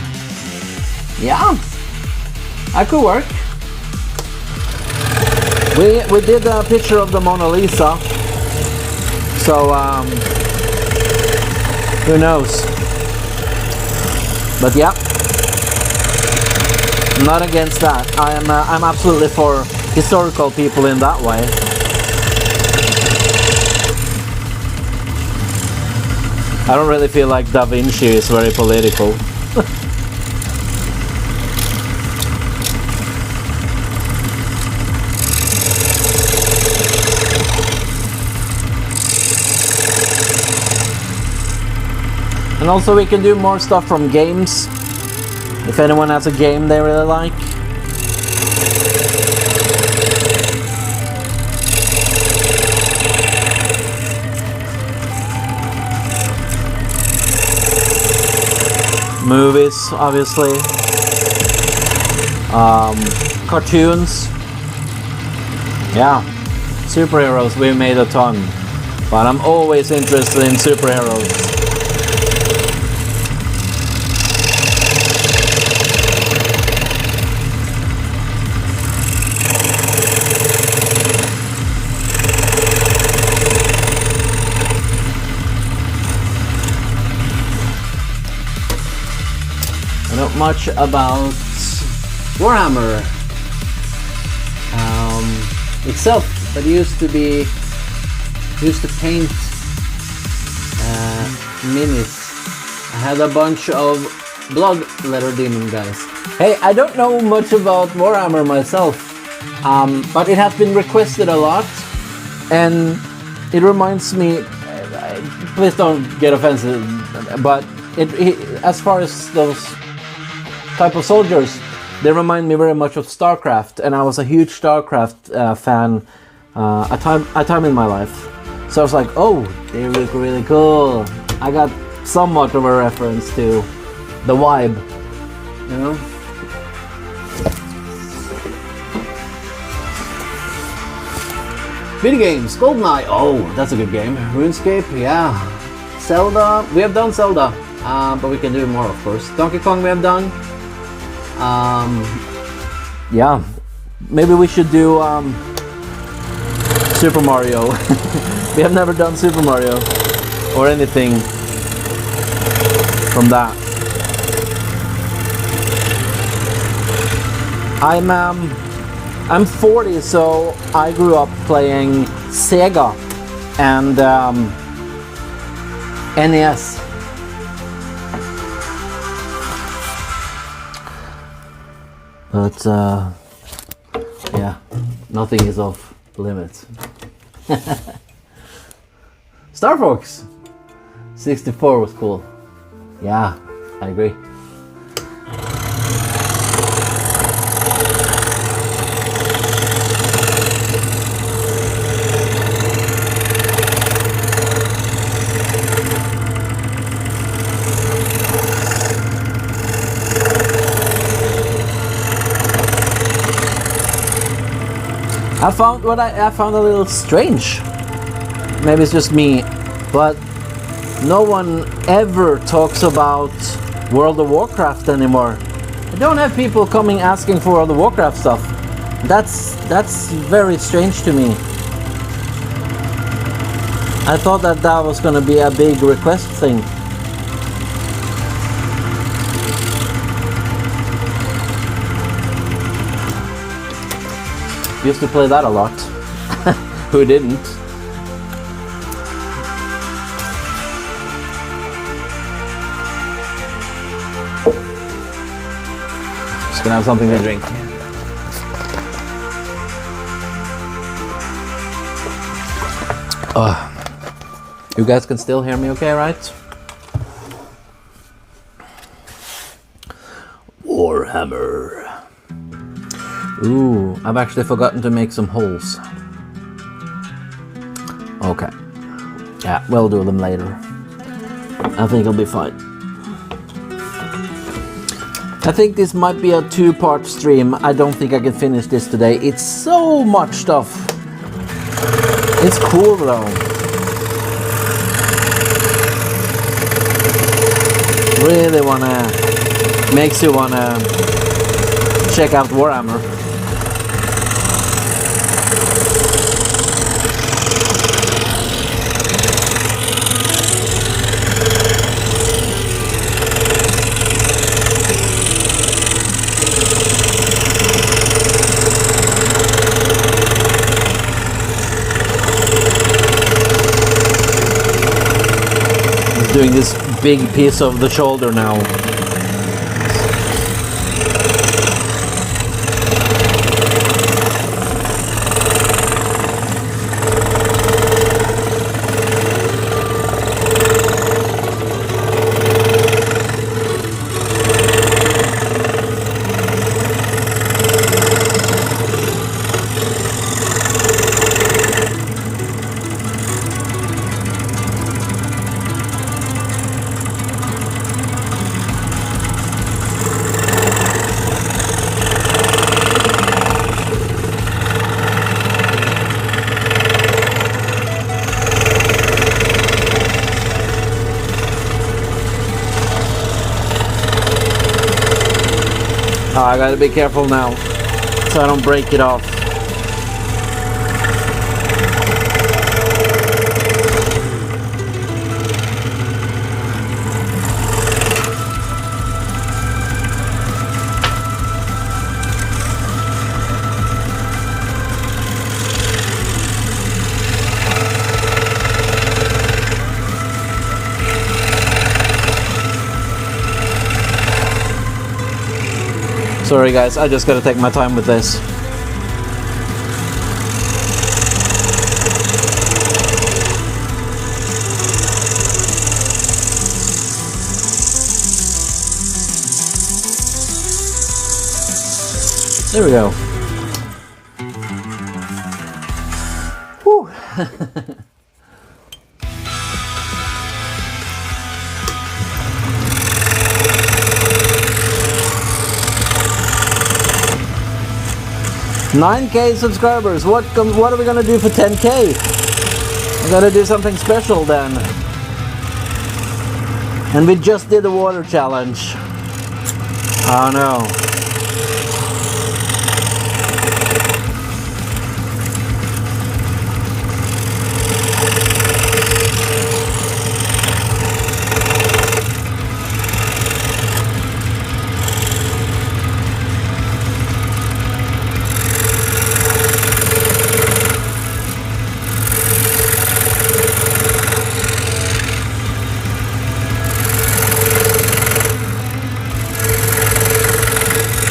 Yeah, that could work. We did a picture of the Mona Lisa, so who knows? But yeah, I'm not against that. I'm absolutely for historical people in that way. I don't really feel like Da Vinci is very political. And also we can do more stuff from games, if anyone has a game they really like. Movies, obviously. Cartoons. Yeah, superheroes, we made a ton. But I'm always interested in superheroes. Not much about Warhammer itself, but used to paint minis. I had a bunch of blood letter demon guys. Hey, I don't know much about Warhammer myself, but it has been requested a lot, and it reminds me. Please don't get offensive, but as far as those type of soldiers, they remind me very much of StarCraft, and I was a huge StarCraft fan a time in my life. So I was like, oh, they look really cool. I got somewhat of a reference to the vibe, you know. Video games, GoldenEye, oh, that's a good game. RuneScape, yeah. Zelda, we have done Zelda, but we can do more, of course. Donkey Kong we have done. Yeah, maybe we should do Super Mario. We have never done Super Mario or anything from that. I'm 40, so I grew up playing Sega and NES. But yeah, nothing is off limits. Star Fox 64 was cool. Yeah, I agree. I found a little strange. Maybe it's just me, but no one ever talks about World of Warcraft anymore. I don't have people coming asking for World of Warcraft stuff. That's very strange to me. I thought that was gonna be a big request thing. Used to play that a lot. Who didn't? Just gonna have something to drink. You guys can still hear me okay, right? Warhammer. Ooh, I've actually forgotten to make some holes. Okay. Yeah, we'll do them later. I think it'll be fine. I think this might be a 2-part stream. I don't think I can finish this today. It's so much stuff. It's cool though. Really makes you wanna check out Warhammer. Doing this big piece of the shoulder now. I gotta be careful now so I don't break it off. Sorry guys, I just gotta take my time with this. There we go. Whew. 9K subscribers. What are we gonna do for 10K? We gotta do something special then. And we just did a water challenge. Oh no.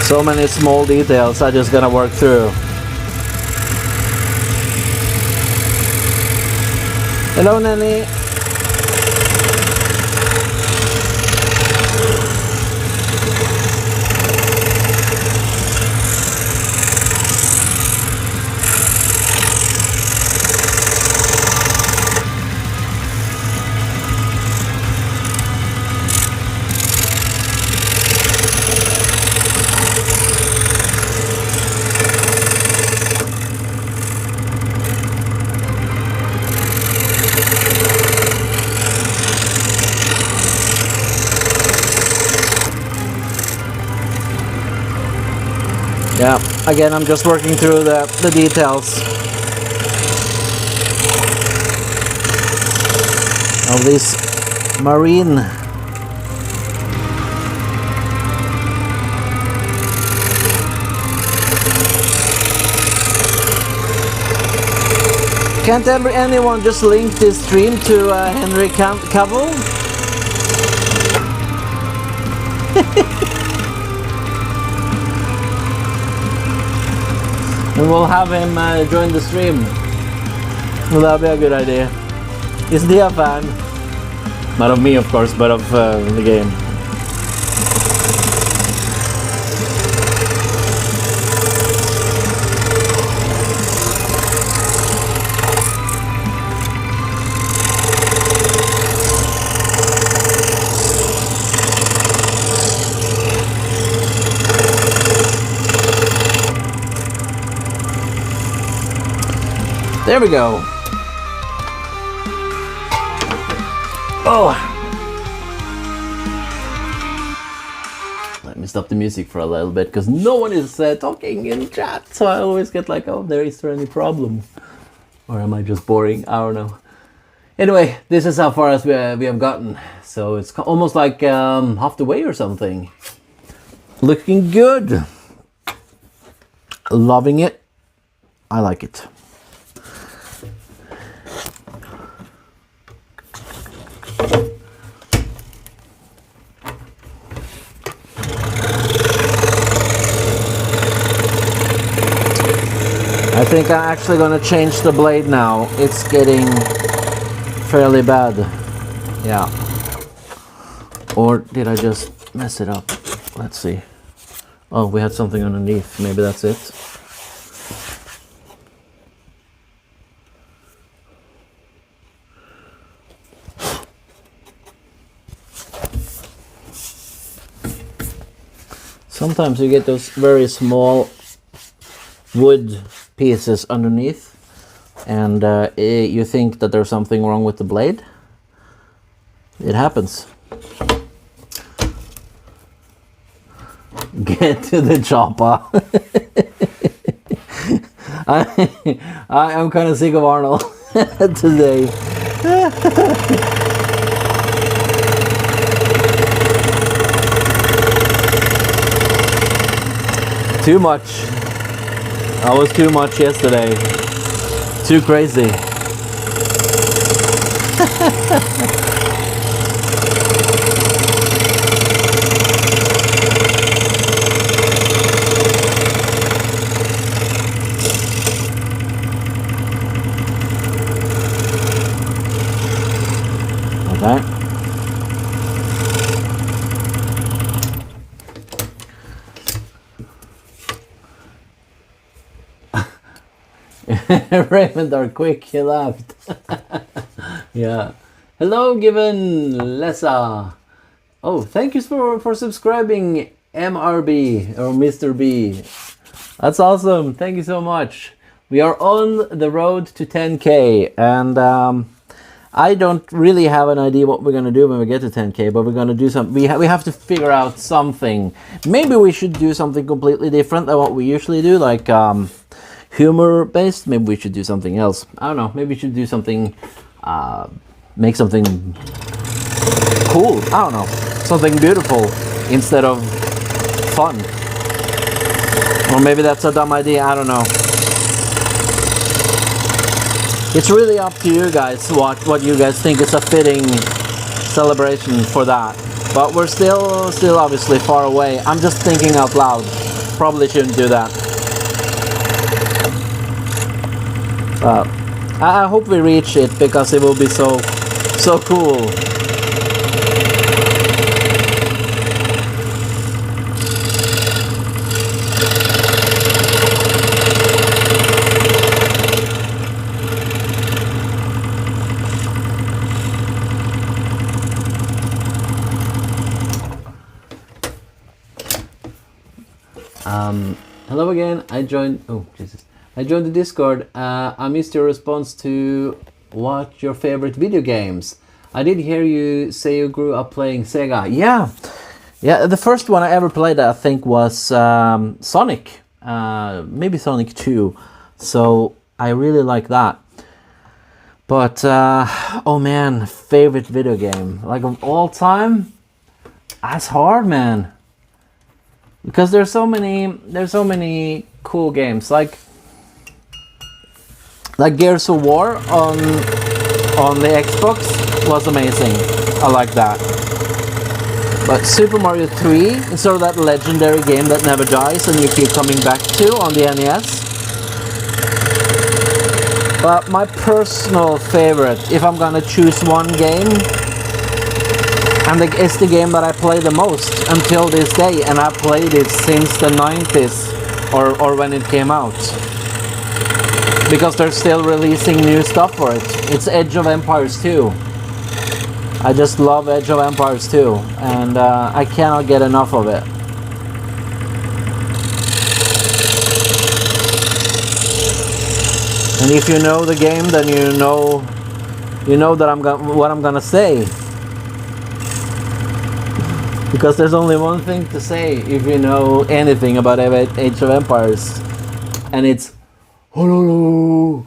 So many small details I just gonna work through. Hello, Nanny. Yeah, again, I'm just working through the details of this marine. Can't anyone just link this stream to Henry Cavill? And we'll have him join the stream. Well, that'll be a good idea. Isn't he a fan? Not of me, of course, but of the game. There we go. Oh. Let me stop the music for a little bit because no one is talking in chat, so I always get like, oh, is there any problem? Or am I just boring? I don't know. Anyway, this is how far as we have gotten. So it's almost like half the way or something. Looking good. Loving it. I like it. I think I'm actually gonna change the blade now. It's getting fairly bad. Yeah. Or did I just mess it up? Let's see. Oh, we had something underneath. Maybe that's it. Sometimes you get those very small wood pieces underneath and you think that there's something wrong with the blade. It happens. Get to the chopper. I'm kind of sick of Arnold today. Too much. I was too much yesterday. Too crazy. Okay. Raymond are quick, he laughed. Yeah. Hello, given Lessa. Oh, thank you for subscribing, MRB or Mr. B. That's awesome. Thank you so much. We are on the road to 10K, and I don't really have an idea what we're gonna do when we get to 10K, but we're gonna do some. We have to figure out something. Maybe we should do something completely different than what we usually do, like humor based. Maybe we should do something else. I don't know. Maybe we should do something, make something cool. I don't know, something beautiful instead of fun. Or maybe that's a dumb idea. I don't know. It's really up to you guys what you guys think is a fitting celebration for that. But we're still obviously far away. I'm just thinking out loud. Probably shouldn't do that. I hope we reach it because it will be so cool. Hello again. I joined the Discord. I missed your response to what your favorite video games. I did hear you say you grew up playing Sega. Yeah, the first one I ever played I think was Sonic, maybe Sonic 2. So I really like that. But oh man, favorite video game like of all time? That's hard, man. Because there's so many cool games like Gears of War on the Xbox was amazing. I like that. But Super Mario 3 is sort of that legendary game that never dies and you keep coming back to on the NES. But my personal favorite, if I'm gonna choose one game, and it's the game that I play the most until this day, and I've played it since the 90s or when it came out, because they're still releasing new stuff for it. It's Age of Empires 2. I just love Age of Empires 2, and I cannot get enough of it. And if you know the game, then you know that what I'm gonna say. Because there's only one thing to say if you know anything about Age of Empires, and it's hello.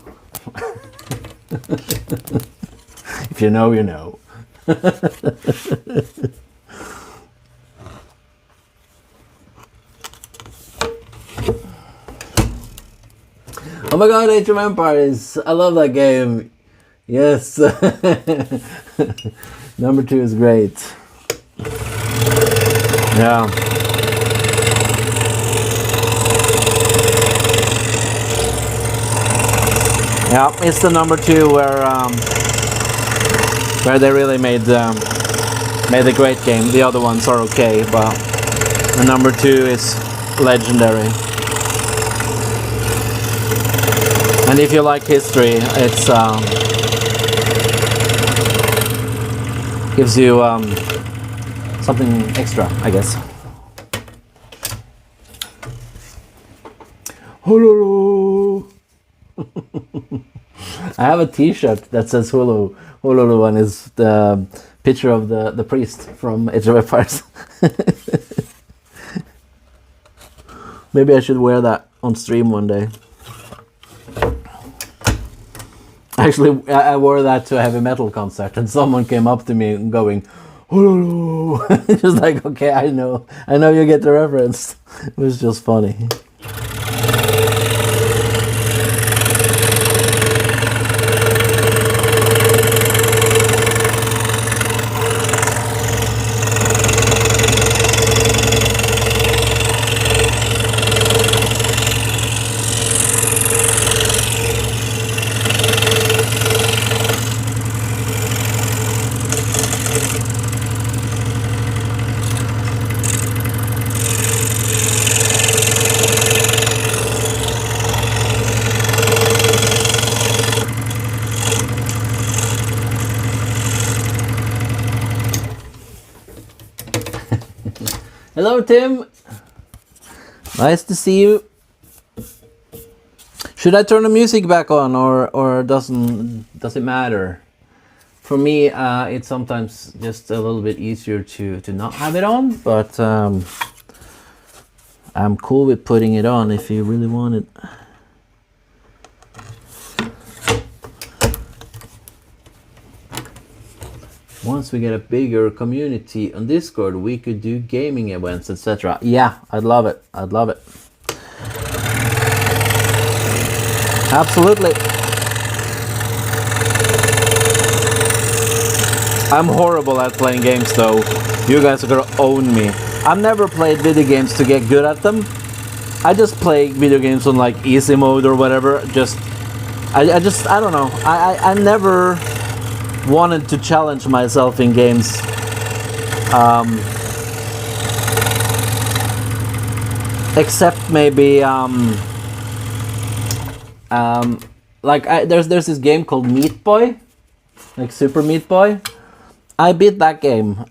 If you know, you know. Oh my god, Age of Empires! I love that game. Yes. Number 2 is great. Yeah. Yeah, it's the number 2 where they really made a great game. The other ones are okay, but the number 2 is legendary. And if you like history, it's gives you something extra, I guess. Hululu. I have a T-shirt that says Hulu. Hululu, and is the picture of the priest from Age of Empires. Maybe I should wear that on stream one day. Actually, I wore that to a heavy metal concert, and someone came up to me going, "Hululu." Just like, okay, I know you get the reference. It was just funny. Hello, Tim. Nice to see you. Should I turn the music back on, or does it matter? For me, it's sometimes just a little bit easier to not have it on, but I'm cool with putting it on if you really want it. Once we get a bigger community on Discord, we could do gaming events, etc. Yeah, I'd love it. I'd love it. Absolutely. I'm horrible at playing games though. You guys are gonna own me. I've never played video games to get good at them. I just play video games on like easy mode or whatever. I don't know. I never wanted to challenge myself in games. Except maybe like there's this game called Meat Boy, like Super Meat Boy. I beat that game.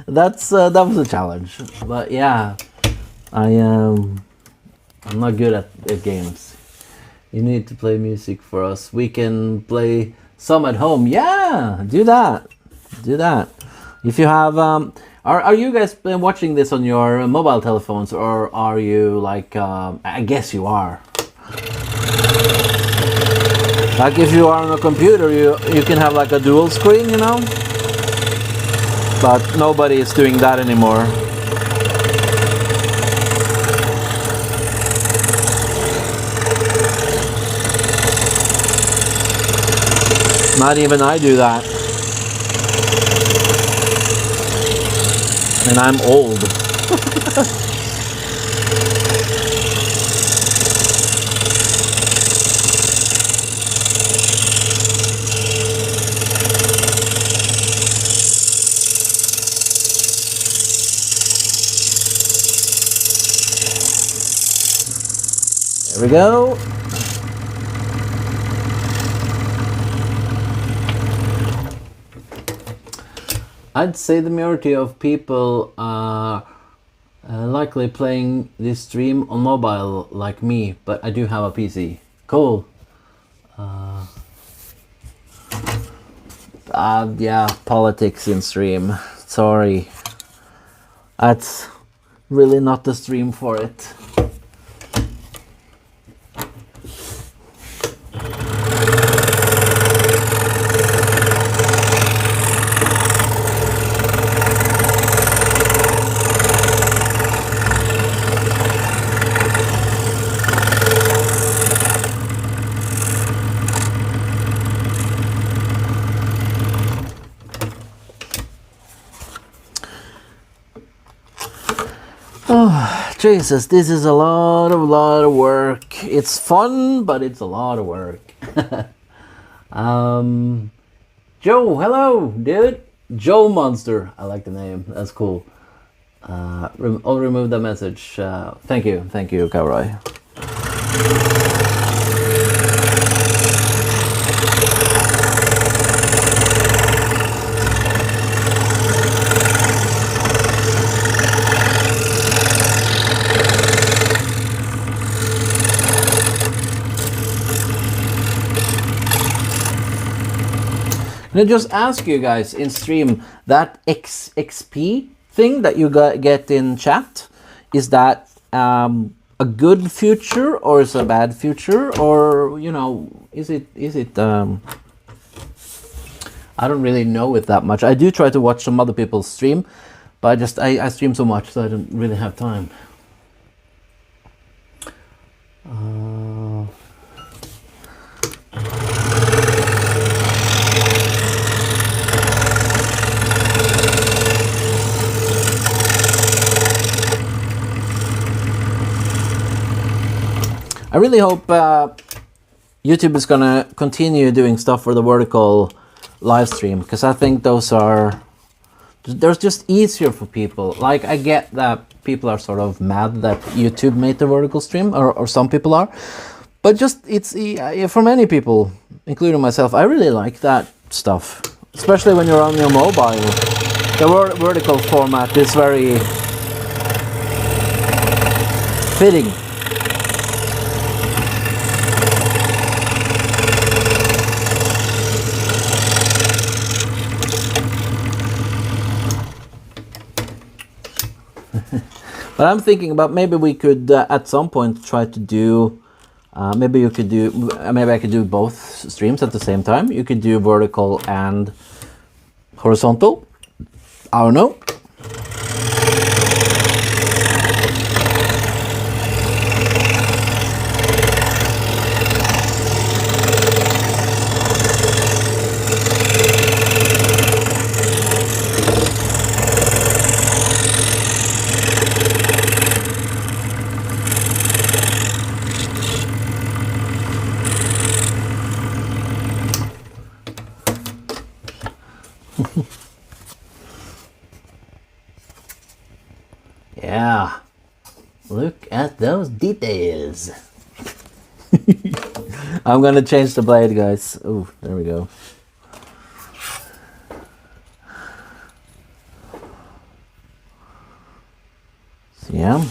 That was a challenge. But yeah, I'm not good at games. You need to play music for us. We can play some at home. Yeah, do that. Do that. If you have are you guys watching this on your mobile telephones, or are you like I guess you are. Like if you are on a computer, you can have like a dual screen, you know? But nobody is doing that anymore. Not even I do that. And I'm old. There we go. I'd say the majority of people are likely playing this stream on mobile like me, but I do have a PC. Cool. Yeah, politics in stream. Sorry. That's really not the stream for it. Oh, Jesus, this is a lot of work. It's fun, but it's a lot of work. Joe, hello, dude. Joe Monster. I like the name. That's cool. I'll remove the message. Thank you, Cowroy. Can I just ask you guys in stream, that XP thing that you get in chat, is that a good future or is a bad future, or you know, is it I don't really know it that much. I do try to watch some other people's stream, but I stream so much so I don't really have time. I really hope YouTube is gonna continue doing stuff for the vertical live stream, because I think they're just easier for people. Like, I get that people are sort of mad that YouTube made the vertical stream, or some people are, but just it's for many people, including myself, I really like that stuff, especially when you're on your mobile. The vertical format is very fitting. But I'm thinking about maybe we could at some point try to do, maybe I could do both streams at the same time. You could do vertical and horizontal. I don't know. Yeah, look at those details. I'm gonna change the blade, guys. Oh, there we go. So, yeah.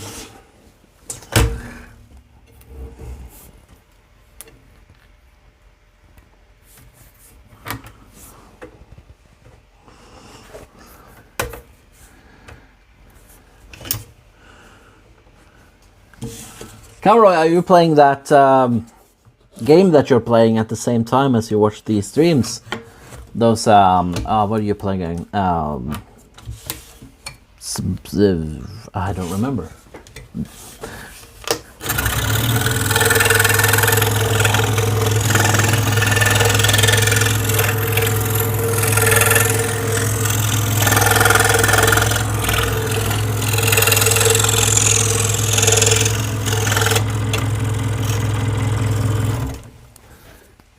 Cowroy, are you playing that game that you're playing at the same time as you watch these streams? Those, what are you playing? I don't remember.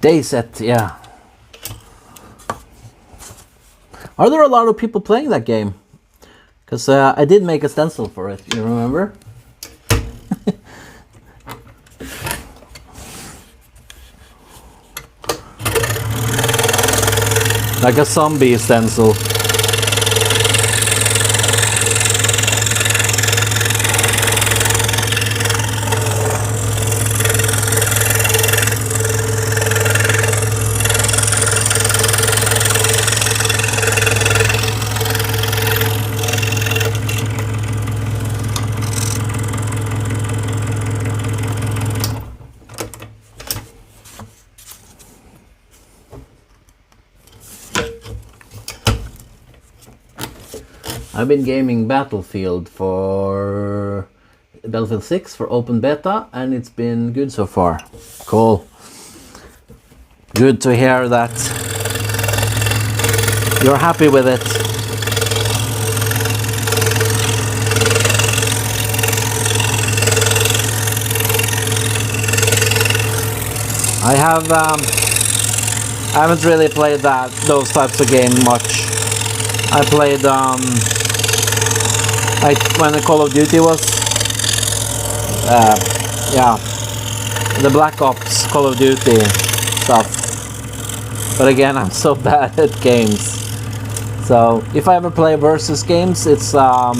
Day set, yeah. Are there a lot of people playing that game? Because I did make a stencil for it, you remember? Like a zombie stencil. I've been gaming Battlefield 6 for open beta, and it's been good so far. Cool. Good to hear that you're happy with it. I haven't really played those types of games much. I played when the Call of Duty was the Black Ops Call of Duty stuff. But again, I'm so bad at games. So if I ever play versus games, it's like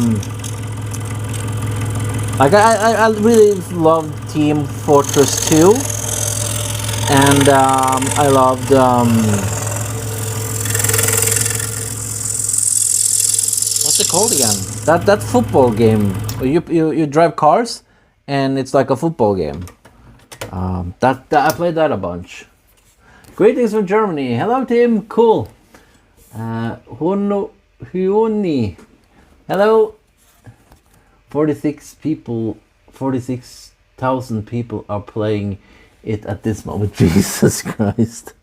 I really loved Team Fortress 2, and I loved what's it called again? That football game. You drive cars, and it's like a football game. That I played that a bunch. Greetings from Germany. Hello, Tim. Cool. Huoni. Hello. 46,000 people are playing it at this moment. Jesus Christ.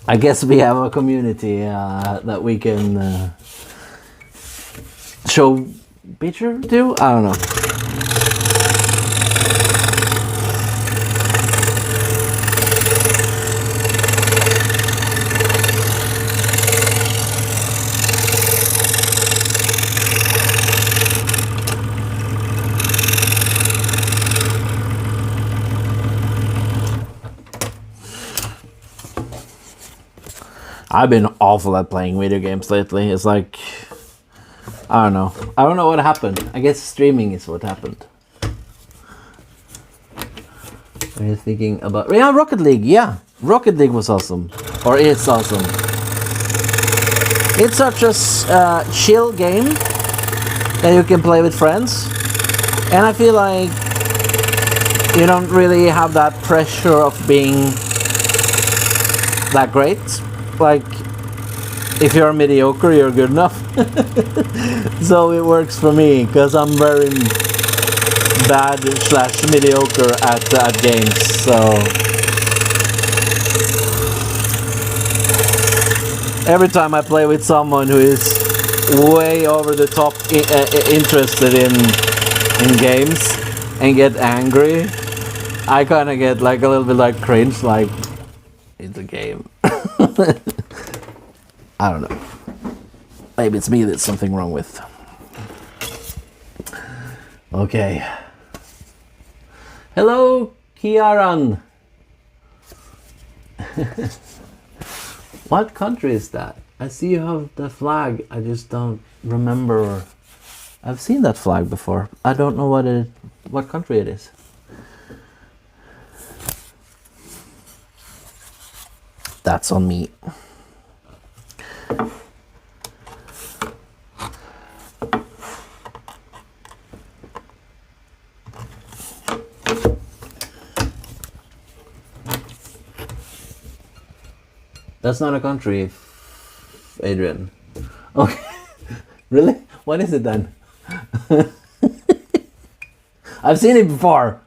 I guess we have a community that we can show picture to? I don't know. I've been awful at playing video games lately. It's like, I don't know. I don't know what happened. I guess streaming is what happened. Are you thinking about... Yeah, Rocket League. Yeah, Rocket League was awesome. Or it's awesome. It's such a chill game that you can play with friends. And I feel like you don't really have that pressure of being that great. Like, if you're mediocre, you're good enough. So it works for me, because I'm very bad / mediocre at games. So every time I play with someone who is way over the top interested in games and get angry, I kind of get like a little bit like cringe, like, it's a game. I don't know. Maybe it's me that's something wrong with. Okay. Hello, Kiaran. What country is that? I see you have the flag. I just don't remember. I've seen that flag before. I don't know what country it is. That's on me. That's not a country, Adrian. Okay. Really? What is it then? I've seen it before.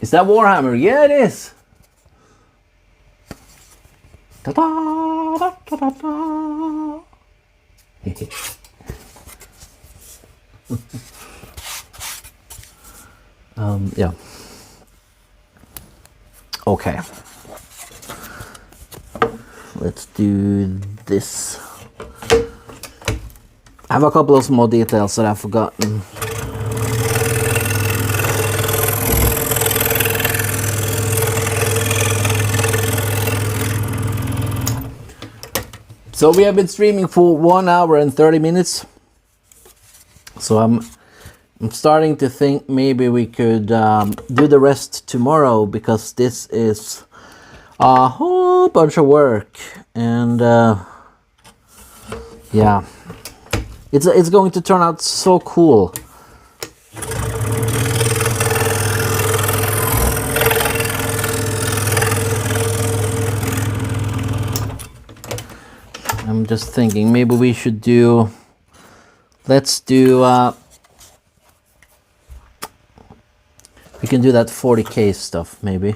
Is that Warhammer? Yeah, it is. Ta-da, da-da-da-da. Yeah. Okay. Let's do this. I have a couple of small details that I've forgotten. So we have been streaming for 1 hour and 30 minutes. So I'm starting to think maybe we could do the rest tomorrow, because this is a whole bunch of work, and yeah, it's going to turn out so cool. I'm just thinking maybe we should do, let's do we can do that 40K stuff maybe.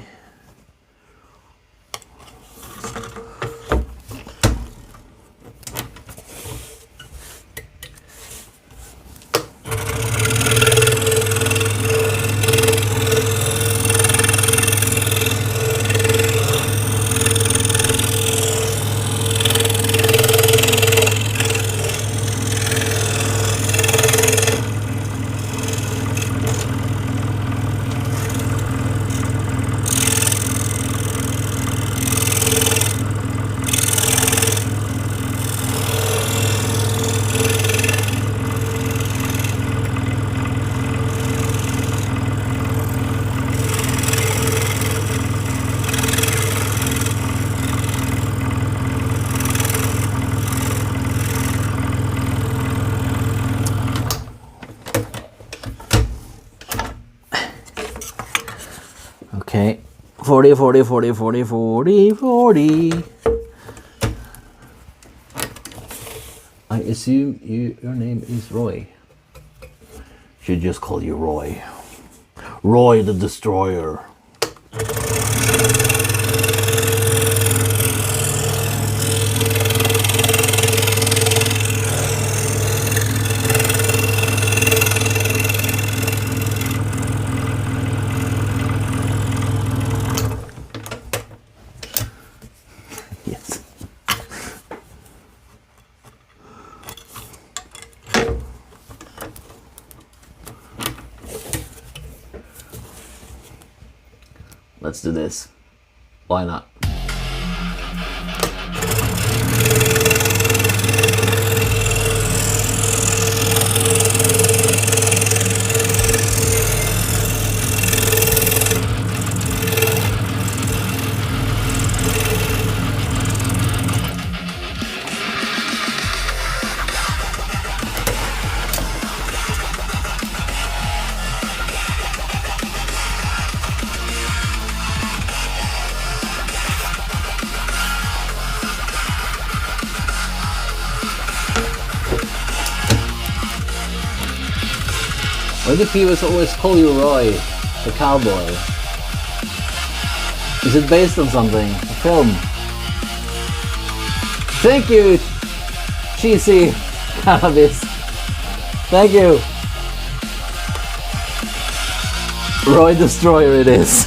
Okay, 40, 40, 40, 40, 40, 40. I assume your name is Roy. Should just call you Roy. Roy the Destroyer. Yes. Let's do this. Why not? Why do people always call you Roy, the cowboy? Is it based on something? A film? Thank you, cheesy cannabis. Thank you. Roy Destroyer it is.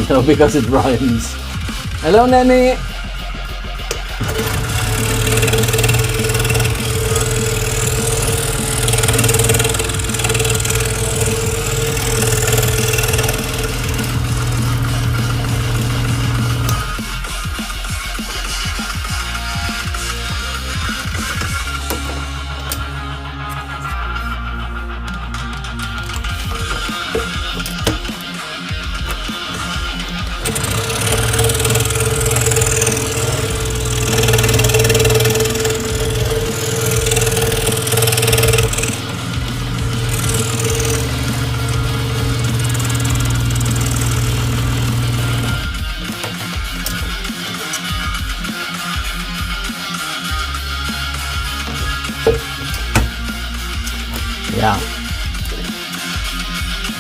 No, because it rhymes. Hello, Nanny!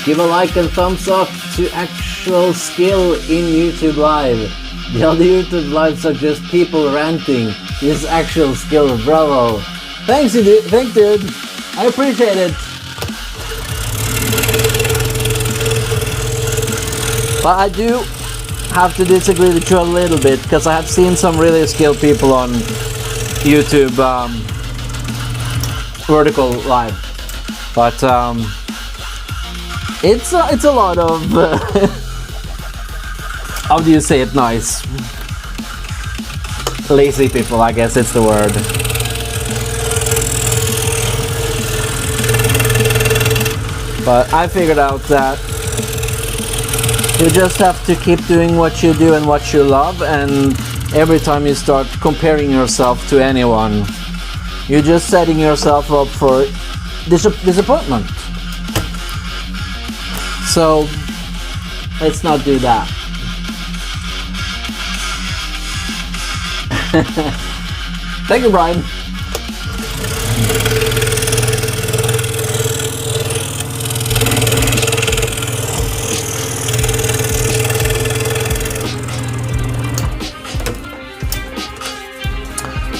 Give a like and thumbs up to actual skill in YouTube Live. The other YouTube Lives are just people ranting. This is actual skill, bravo. Thanks, dude. I appreciate it. But I do have to disagree with you a little bit, because I have seen some really skilled people on YouTube vertical live. But it's a lot of how do you say it nice? Lazy people, I guess it's the word. But I figured out that you just have to keep doing what you do and what you love, and every time you start comparing yourself to anyone, you're just setting yourself up for disappointment. So let's not do that. Thank you, Brian.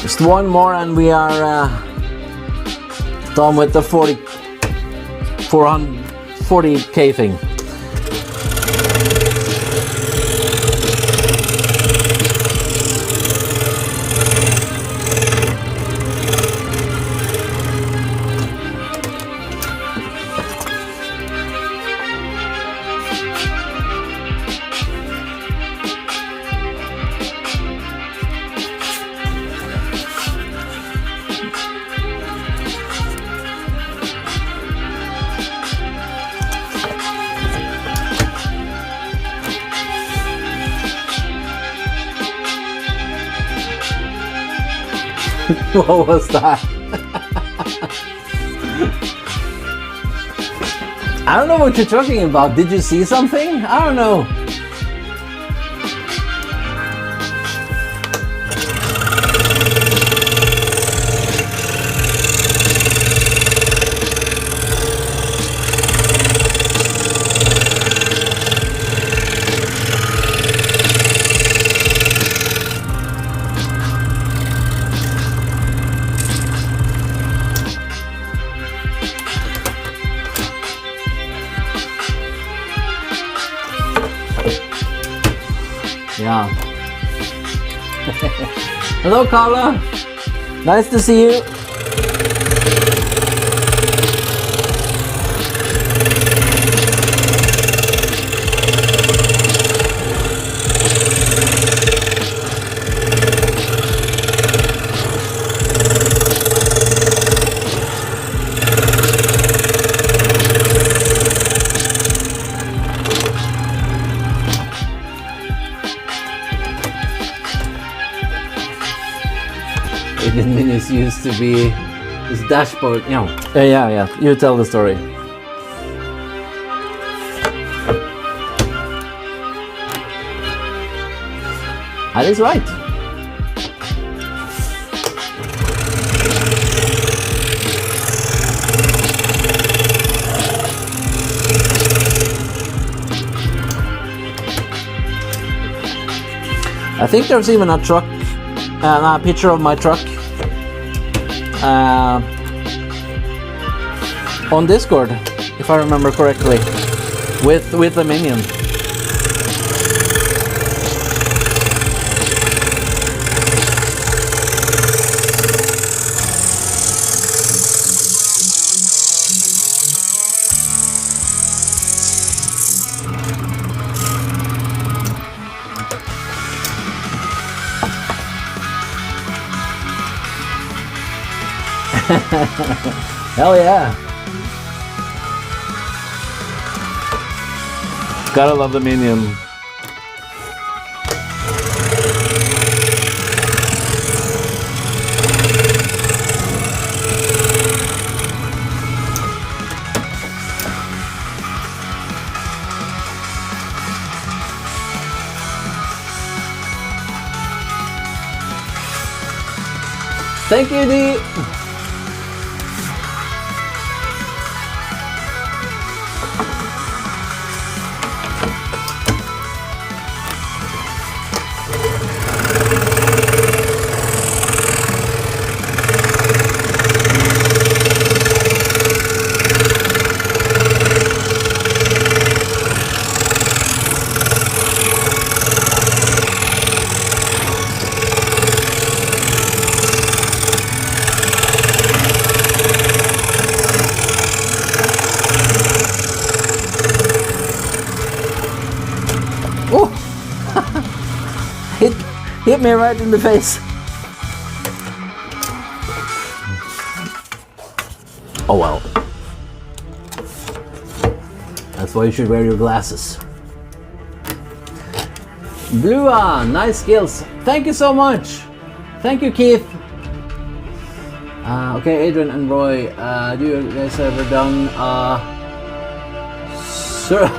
Just one more and we are done with the 40K thing. What was that? I don't know what you're talking about. Did you see something? I don't know. Yeah. Hello, Carla. Nice to see you. Minutes used to be this dashboard. Yeah. You tell the story. That is right. I think there's even a truck, a picture of my truck on Discord, if I remember correctly, with a minion. Hell yeah. Gotta love the minion. Thank you, Dee. Hit me right in the face. Oh well. That's why you should wear your glasses. Blua, nice skills. Thank you so much. Thank you, Keith. Okay, Adrian and Roy, do you guys ever done surström?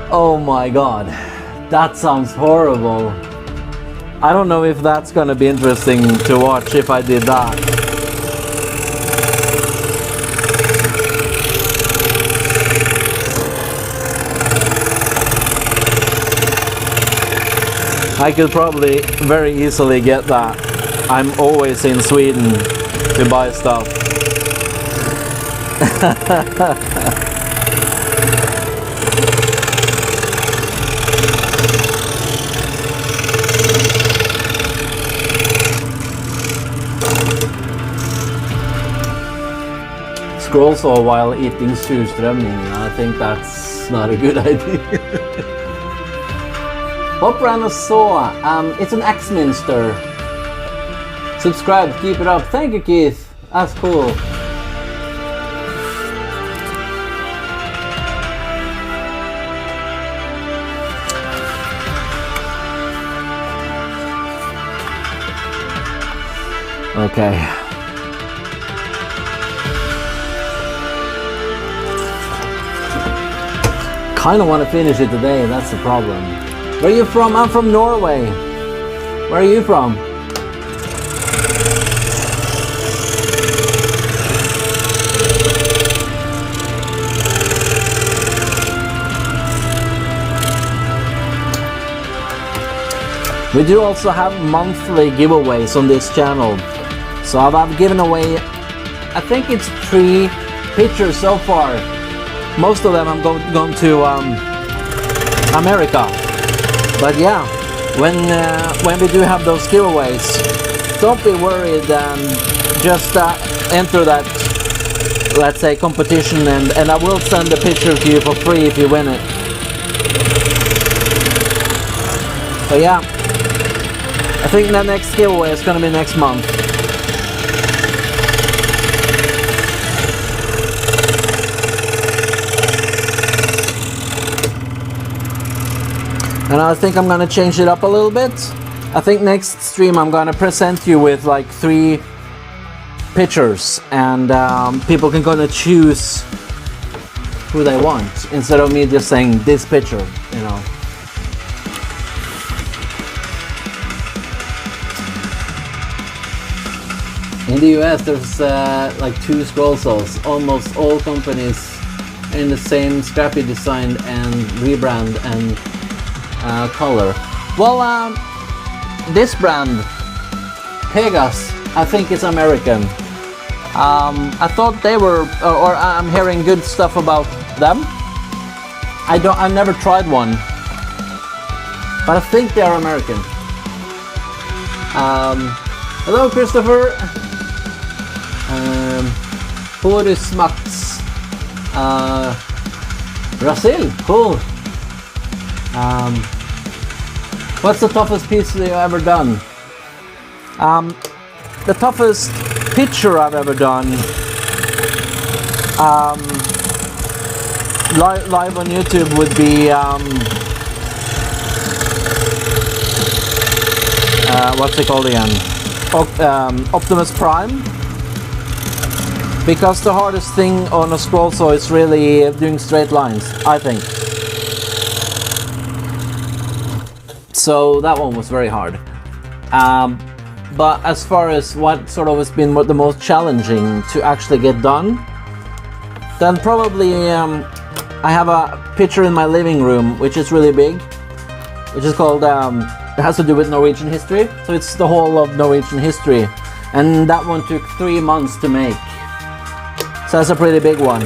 Oh my god, that sounds horrible. I don't know if that's gonna be interesting to watch if I did that. I could probably very easily get that. I'm always in Sweden to buy stuff. Scroll saw while eating surströmming. I think that's not a good idea. What brand of saw? It's an Axminster. Subscribe, keep it up. Thank you, Keith. That's cool. Okay. Kinda want to finish it today, that's the problem. Where are you from? I'm from Norway. Where are you from? We do also have monthly giveaways on this channel. So I've given away, I think it's 3 pictures so far. Most of them I'm going to America. But yeah, when we do have those giveaways, don't be worried and just enter that, let's say, competition, and I will send a picture to you for free if you win it. So yeah, I think the next giveaway is going to be next month. And I think I'm gonna change it up a little bit. I think next stream I'm gonna present you with like 3 pictures, and people can gonna choose who they want instead of me just saying this picture, you know. In the US there's like 2 scroll saws. Almost all companies in the same scrappy design and rebrand and color. Well, this brand, Pegas, I think it's American. I thought they were, or I'm hearing good stuff about them. I've never tried one, but I think they are American. Hello, Christopher. Horus Max. Brazil, cool. What's the toughest piece you've ever done? The toughest picture I've ever done, live on YouTube, would be what's it called again? Optimus Prime. Because the hardest thing on a scroll saw is really doing straight lines, I think. So that one was very hard. But as far as what sort of has been the most challenging to actually get done, then probably I have a picture in my living room which is really big, which is called, it has to do with Norwegian history. So it's the whole of Norwegian history, and that one took 3 months to make. So that's a pretty big one.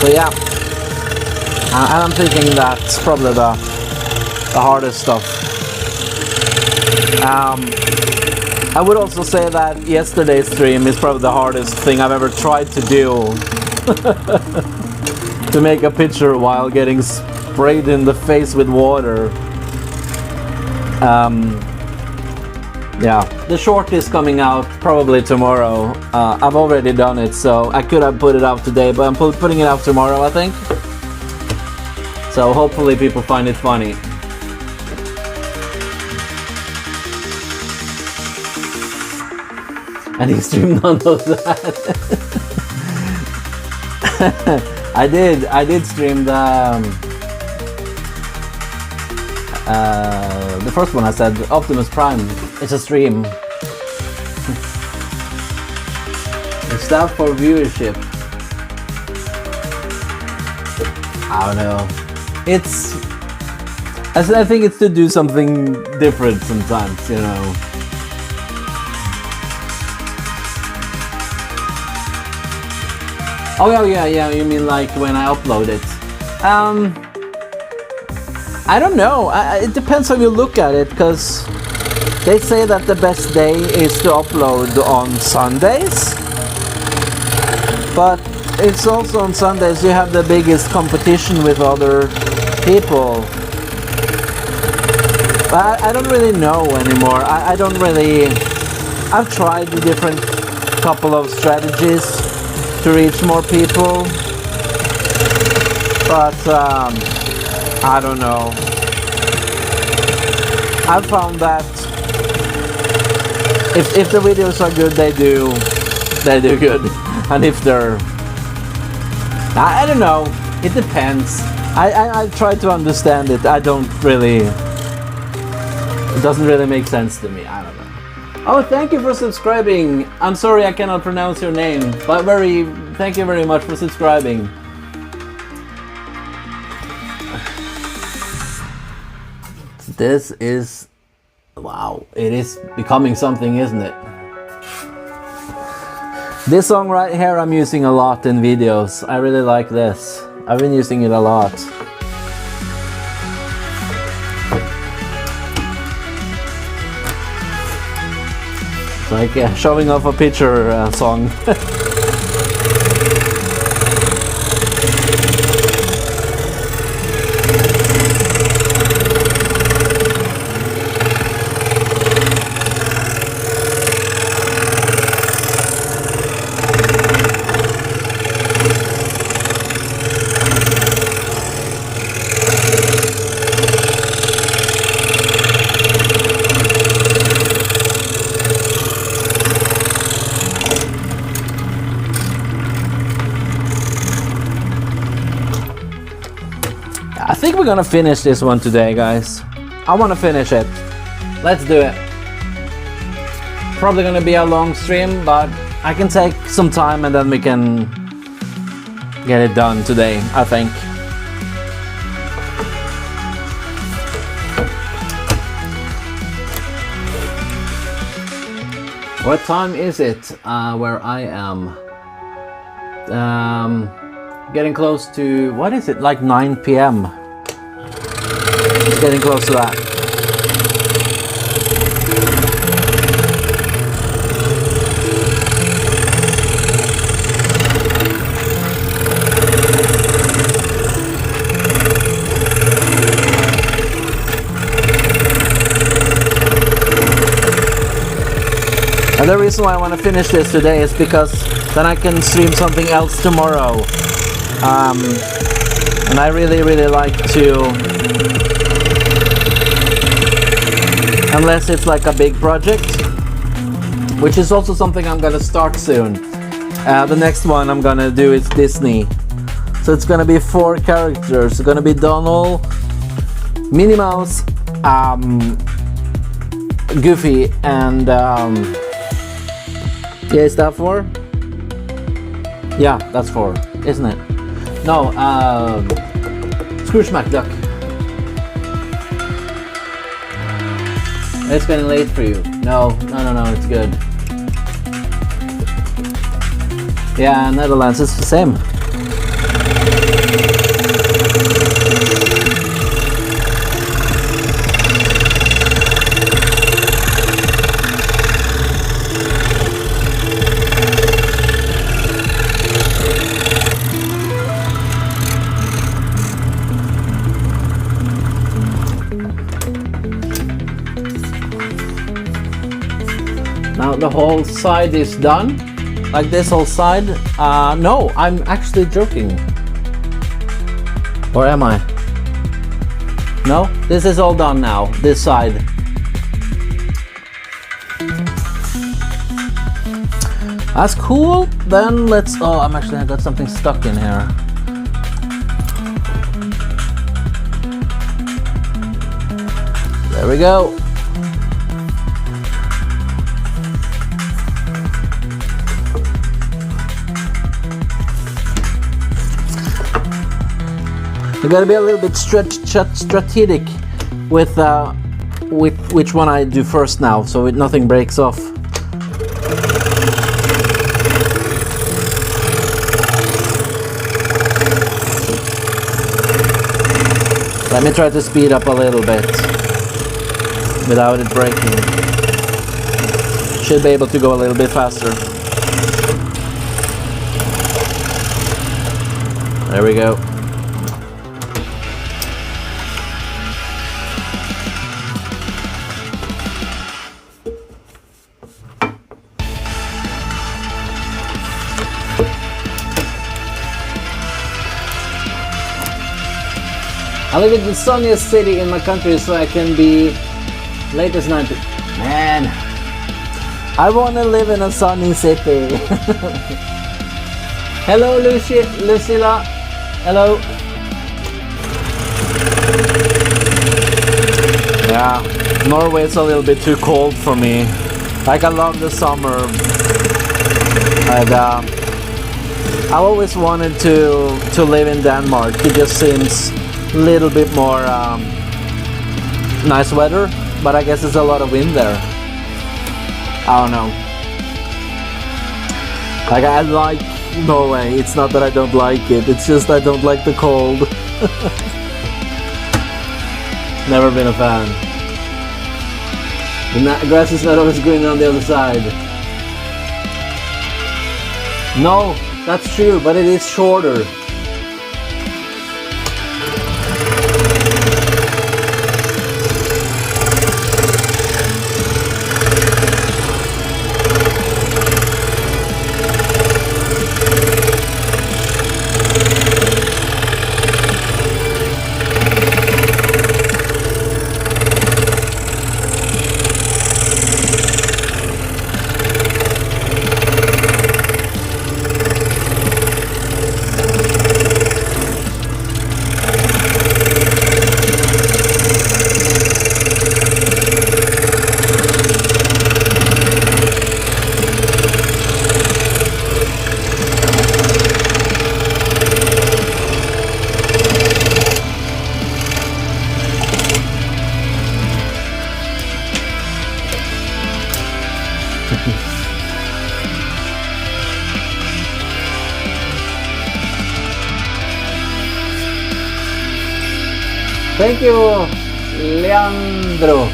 So yeah, and I'm thinking that's probably the hardest stuff. I would also say that yesterday's stream is probably the hardest thing I've ever tried to do. To make a picture while getting sprayed in the face with water. Yeah, the short is coming out probably tomorrow. I've already done it, so I could have put it out today, but I'm putting it out tomorrow, I think. So hopefully people find it funny. And he streamed none of that. I did stream the first one I said, Optimus Prime. It's a stream. It's that for viewership. I don't know. I think it's to do something different sometimes, you know. Oh yeah, you mean like when I upload it? I don't know, it depends how you look at it, because they say that the best day is to upload on Sundays, but it's also on Sundays you have the biggest competition with other people. But I don't really know anymore. I don't really... I've tried the different couple of strategies to reach more people, but I don't know. I've found that if the videos are good, they do good, and if they're... I don't know, it depends. I try to understand it. I don't really... It doesn't really make sense to me. I don't know. Oh, thank you for subscribing. I'm sorry I cannot pronounce your name, but thank you very much for subscribing. This is... Wow, it is becoming something, isn't it? This song right here I'm using a lot in videos. I really like this. I've been using it a lot. It's like showing off a picture song. I think we're gonna finish this one today, guys. I want to finish it. Let's do it. Probably gonna be a long stream, but I can take some time and then we can get it done today, I think. What time is it where I am? Getting close to, what is it, like 9 p.m. It's getting close to that. And the reason why I want to finish this today is because then I can stream something else tomorrow. And I really like to, unless it's like a big project, which is also something I'm gonna start soon. The next one I'm gonna do is Disney. So it's gonna be 4 characters. It's gonna be Donald, Minnie Mouse, Goofy, and yeah, is that 4? Yeah, that's 4, isn't it? No, Scrooge McDuck. It's getting late for you. No, it's good. Yeah, Netherlands is the same. the whole side is done, like this whole side. No, I'm actually joking. Or am I? No, this is all done now, this side. That's cool. Then let's, oh, I got something stuck in here. There we go. You gotta be a little bit strategic with which one I do first now, so nothing breaks off. Let me try to speed up a little bit without it breaking. Should be able to go a little bit faster. There we go. I live in the sunniest city in my country, so I can be late as night. Man, I want to live in a sunny city. Hello, Lucilla. Hello. Yeah, Norway is a little bit too cold for me. Like, I love the summer, and I always wanted to live in Denmark. It just seems little bit more nice weather, but I guess there's a lot of wind there. I don't know. Like, I like Norway. It's not that I don't like it, it's just I don't like the cold. Never been a fan. The grass is not always green on the other side. No, that's true, but it is shorter. Thank you, Leandro.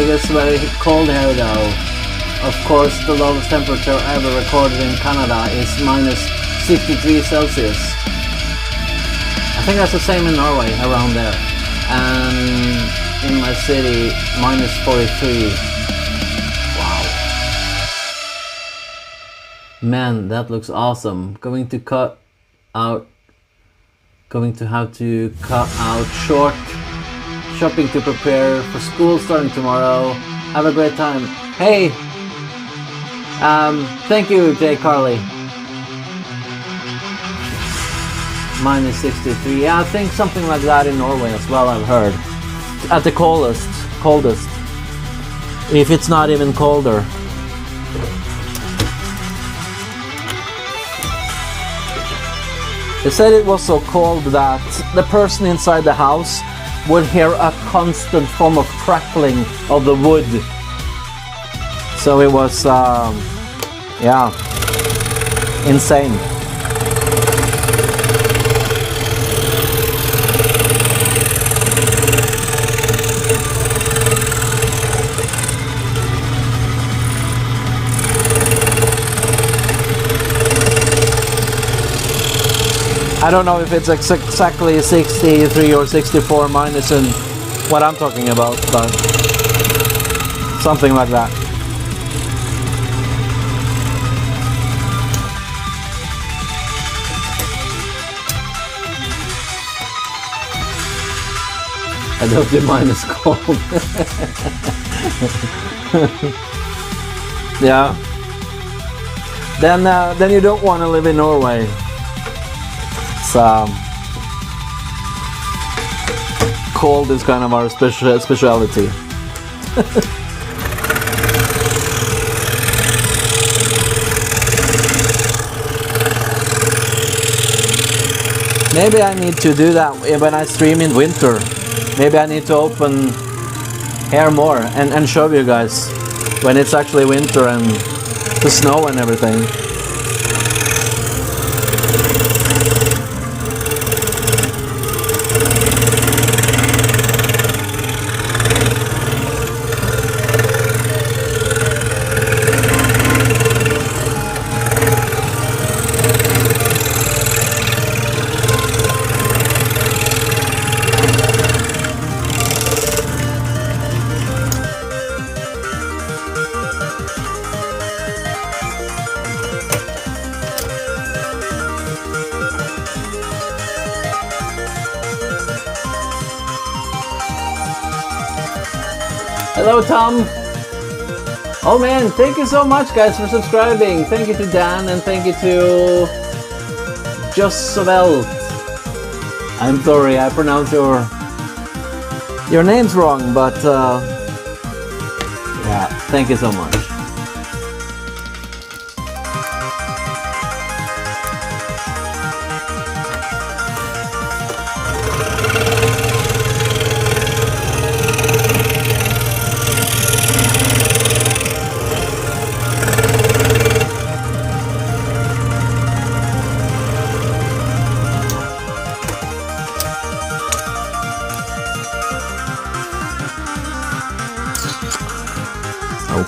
It's very cold here though. Of course, the lowest temperature ever recorded in Canada is minus 63 Celsius. I think that's the same in Norway, around there. And in my city, minus 43. Wow. Man, that looks awesome. Going to have to cut out short shopping to prepare for school starting tomorrow. Have a great time. Hey, thank you, Jay Carly. Minus 63. Yeah, I think something like that in Norway as well, I've heard. at the coldest. If it's not even colder. They said it was so cold that the person inside the house would hear a constant form of crackling of the wood. So it was, yeah, insane. I don't know if it's exactly 63 or 64 minus in what I'm talking about, but something like that. I love the minus cold. Yeah. Then you don't want to live in Norway. Cold is kind of our speciality. Maybe I need to do that when I stream in winter. Maybe I need to open here more and show you guys when it's actually winter and the snow and everything. Hello, Tom. Oh man, thank you so much, guys, for subscribing. Thank you to Dan and thank you to Just Sovelt. I'm sorry, I pronounced your names wrong, but yeah, thank you so much.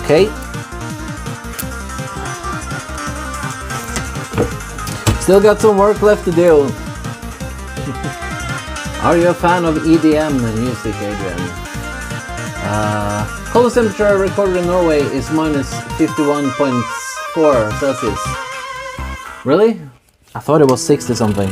Okay. Still got some work left to do. Are you a fan of EDM music, Adrian? Coldest temperature recorded in Norway is minus 51.4 Celsius. Really? I thought it was 60 something.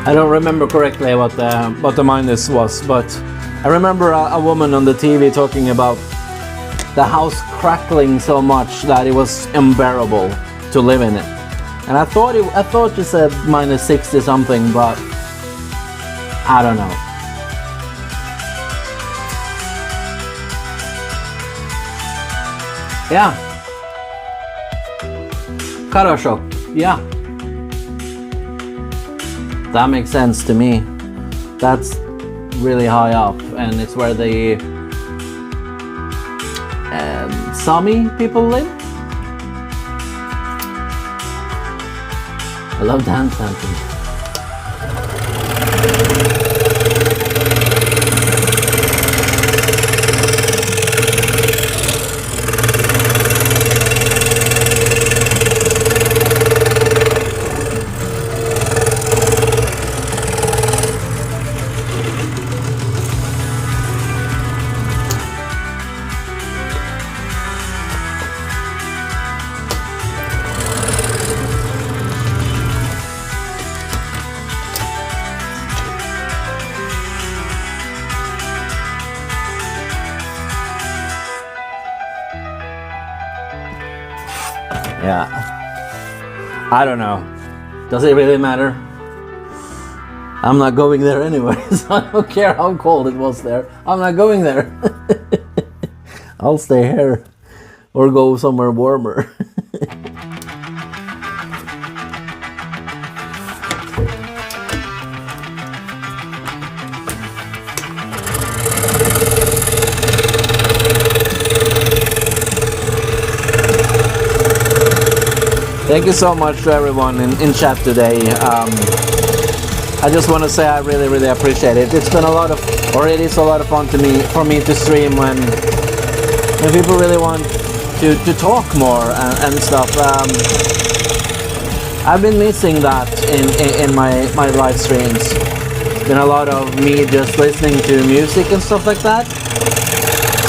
I don't remember correctly what the minus was, but I remember a woman on the TV talking about the house crackling so much that it was unbearable to live in it. And I thought you said minus 60 something, but I don't know. Yeah. Karasjok, yeah. That makes sense to me. That's really high up, and it's where the Sami people live. I love dance dancing. Yeah. I don't know. Does it really matter? I'm not going there anyways. I don't care how cold it was there. I'm not going there. I'll stay here or go somewhere warmer. Thank you so much to everyone in chat today. I just want to say I really appreciate it. It's been it is a lot of fun for me to stream when people really want to talk more and stuff. I've been missing that in my live streams. It's been a lot of me just listening to music and stuff like that.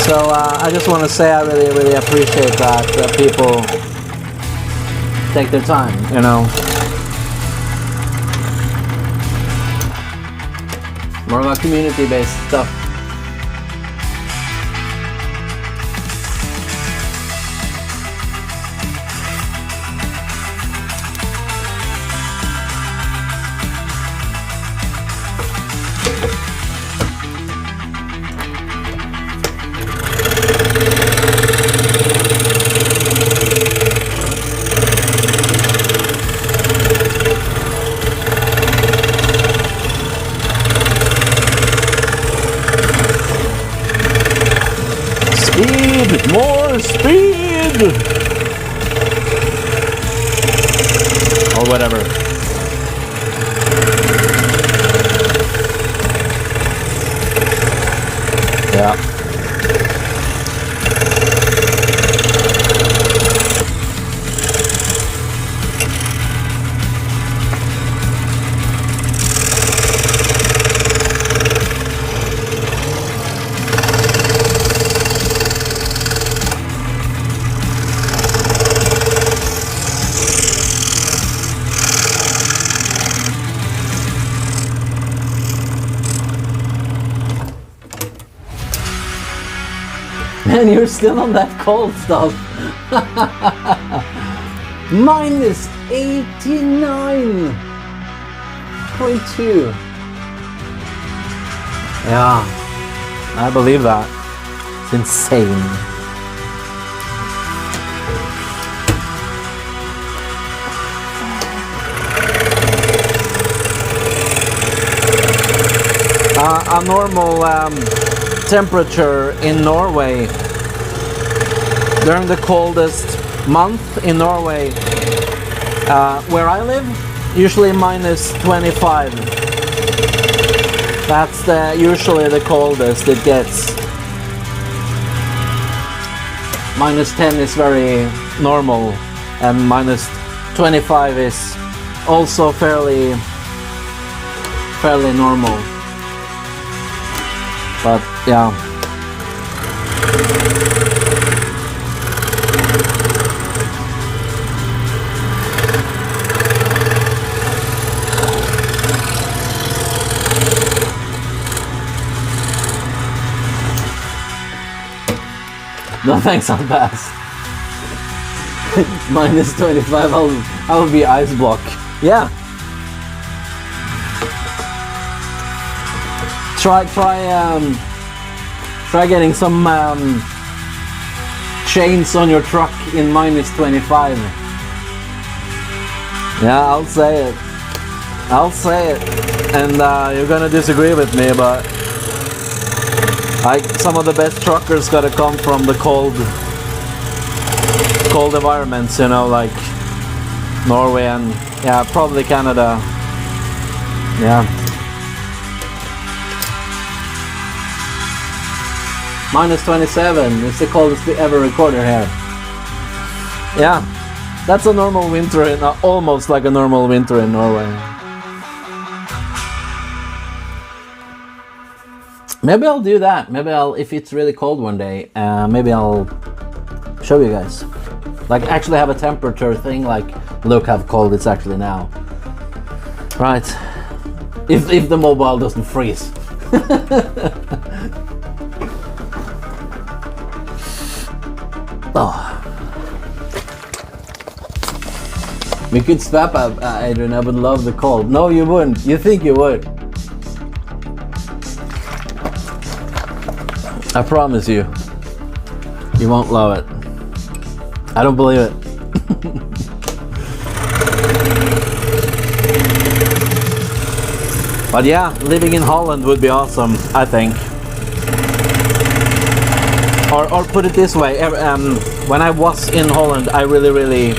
So I just want to say I really appreciate that people take their time, you know. More about community-based stuff. More speed! Or whatever. Yeah. Man, you're still on that cold stuff. Minus 89.2. Yeah, I believe that. It's insane. A normal temperature in Norway during the coldest month in Norway, where I live, usually minus 25. That's usually the coldest it gets. Minus 10 is very normal, and minus 25 is also fairly normal. But yeah. No thanks, I'll pass. Minus 25, I'll be ice block. Yeah. Try getting some chains on your truck in minus 25. Yeah, I'll say it. And you're gonna disagree with me, but some of the best truckers gotta come from the cold environments, you know, like Norway and yeah, probably Canada. Yeah. Minus 27 is the coldest we ever recorded here. Yeah, that's a normal winter, almost like a normal winter in Norway. Maybe I'll do that. Maybe if it's really cold one day, maybe I'll show you guys. Like actually have a temperature thing, like look how cold it's actually now. Right, if the mobile doesn't freeze. Oh. We could swap up, Adrian. I would love the cold. No, you wouldn't. You think you would. I promise you. You won't love it. I don't believe it. But yeah, living in Holland would be awesome, I think. Or put it this way, when I was in Holland, I really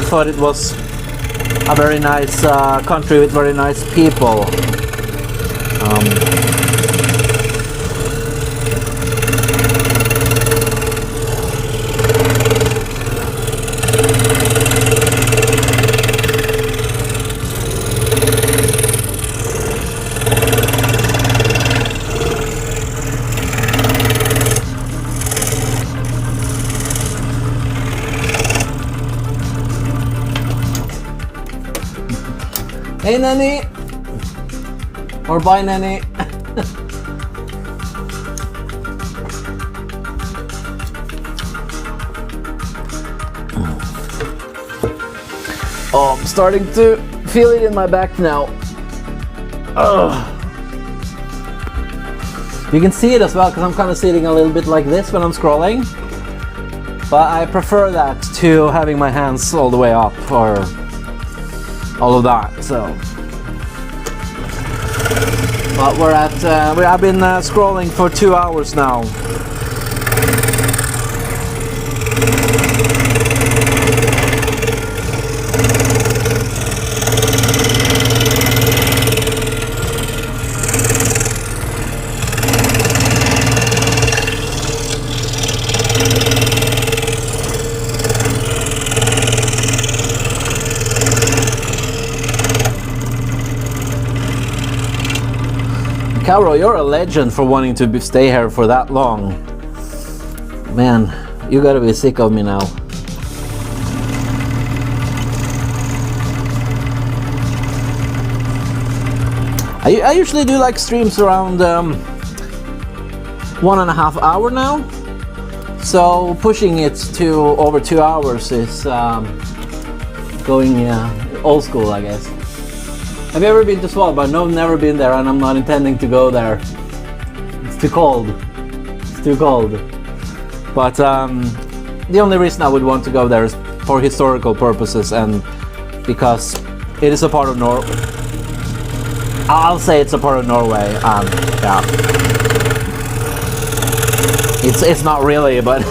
thought it was a very nice country with very nice people. Hey Nanny! Or bye Nanny! Oh, I'm starting to feel it in my back now. Ugh. You can see it as well because I'm kind of sitting a little bit like this when I'm scrolling. But I prefer that to having my hands all the way up or all of that, so. But we're at, I've been scrolling for 2 hours now. Carol, you're a legend for wanting to stay here for that long. Man, you gotta be sick of me now. I usually do like streams around 1.5 hours now. So pushing it to over 2 hours is going old school, I guess. Have you ever been to Svalbard? No, I've never been there, and I'm not intending to go there. It's too cold. It's too cold. But the only reason I would want to go there is for historical purposes and because it is a part of Norway. I'll say it's a part of Norway. Yeah. It's not really, but.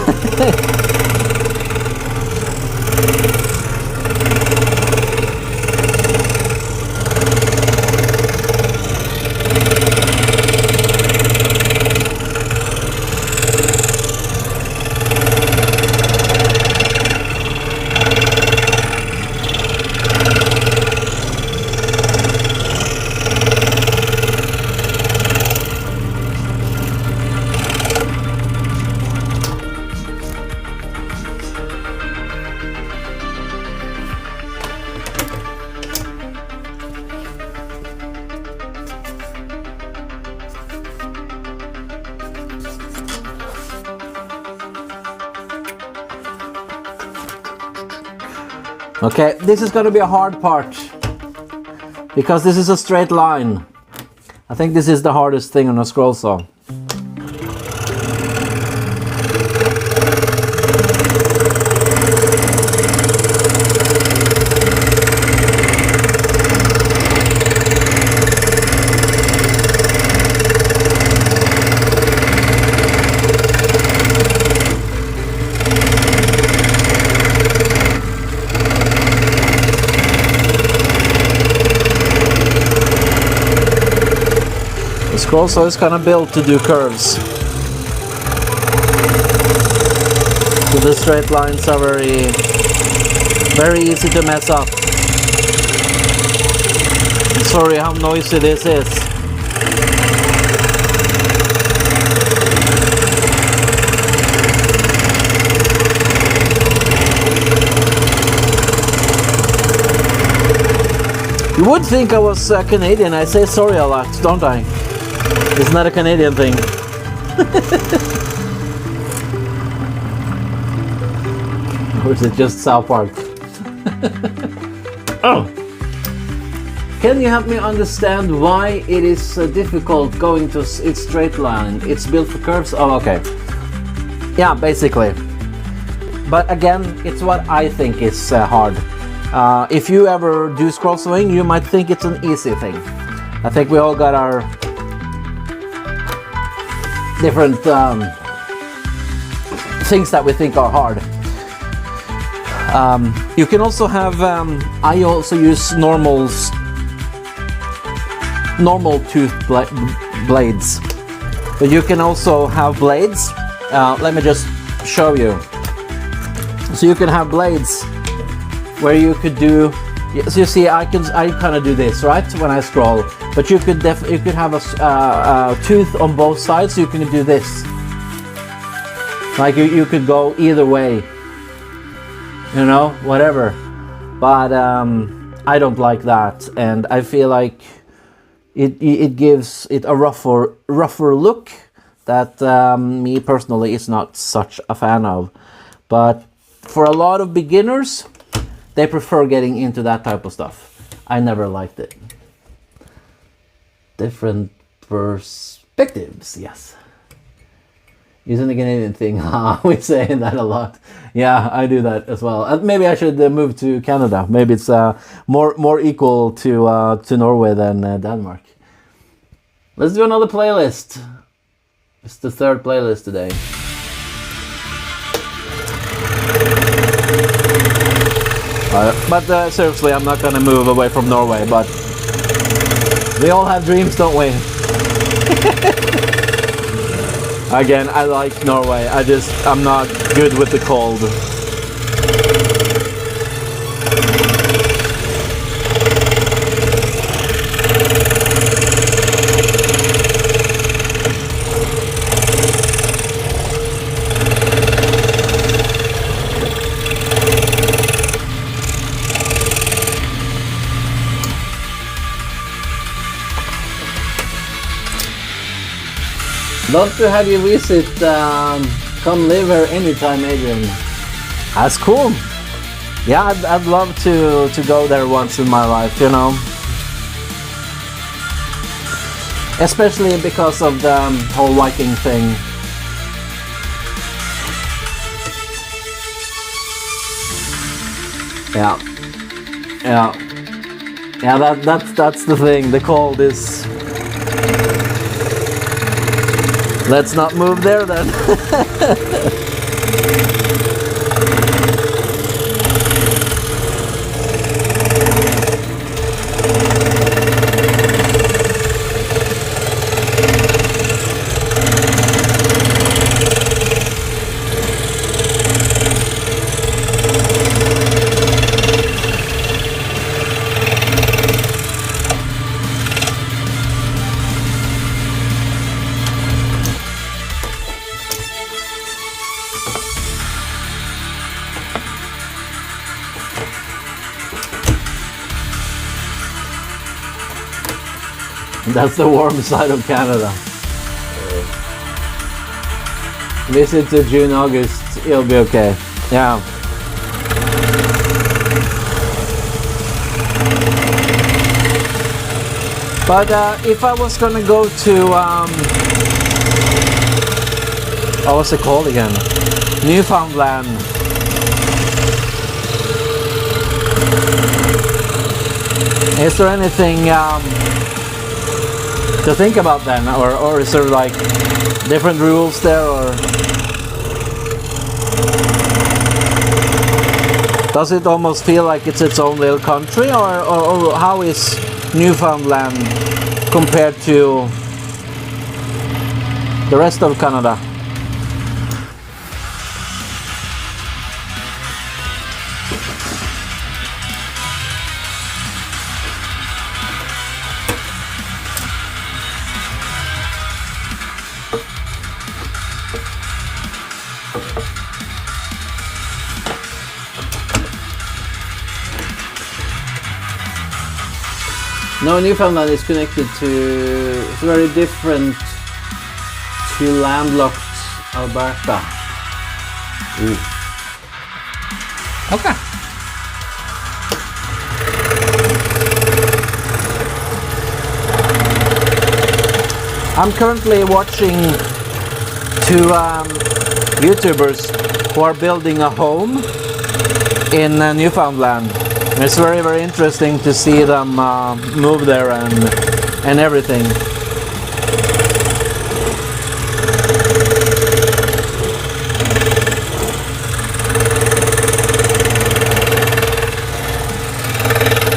Okay, this is going to be a hard part because this is a straight line. I think this is the hardest thing on a scroll saw. Scroll saw is kind of built to do curves. So the straight lines are very easy to mess up. I'm sorry how noisy this is. You would think I was Canadian. I say sorry a lot, don't I? It's not a Canadian thing. Or is it just South Park? Oh! Can you help me understand why it is so difficult going to its straight line? It's built for curves? Oh, okay. Yeah, basically. But again, it's what I think is hard. If you ever do scroll sawing, you might think it's an easy thing. I think we all got our different things that we think are hard. You can also have, I also use normal tooth blades, but you can also have blades. Let me just show you. So you can have blades where you could do. So you see, I kind of do this right when I scroll, but you could have a tooth on both sides. So you can do this. Like you could go either way. You know, whatever. But I don't like that, and I feel like it gives it a rougher look that me personally is not such a fan of. But for a lot of beginners, they prefer getting into that type of stuff. I never liked it. Different perspectives, yes. Using the Canadian thing, we say that a lot. Yeah, I do that as well. Maybe I should move to Canada. Maybe it's more equal to Norway than Denmark. Let's do another playlist. It's the third playlist today. But seriously, I'm not gonna move away from Norway, but we all have dreams, don't we? Again, I like Norway. I'm not good with the cold. Love to have you visit. Come live here anytime, Adrian. That's cool. Yeah, I'd love to go there once in my life, you know. Especially because of the whole Viking thing. Yeah. That's the thing. The cold is. Let's not move there then. That's the warm side of Canada. Visit to June, August, it'll be okay. Yeah. But if I was gonna go to, what was it called again? Newfoundland. Is there anything to think about then, or is there like different rules there, or does it almost feel like it's its own little country, or how is Newfoundland compared to the rest of Canada? No, Newfoundland is connected to, it's very different to landlocked Alberta. Ooh. Okay. I'm currently watching two YouTubers who are building a home in Newfoundland. It's very, very interesting to see them move there and everything.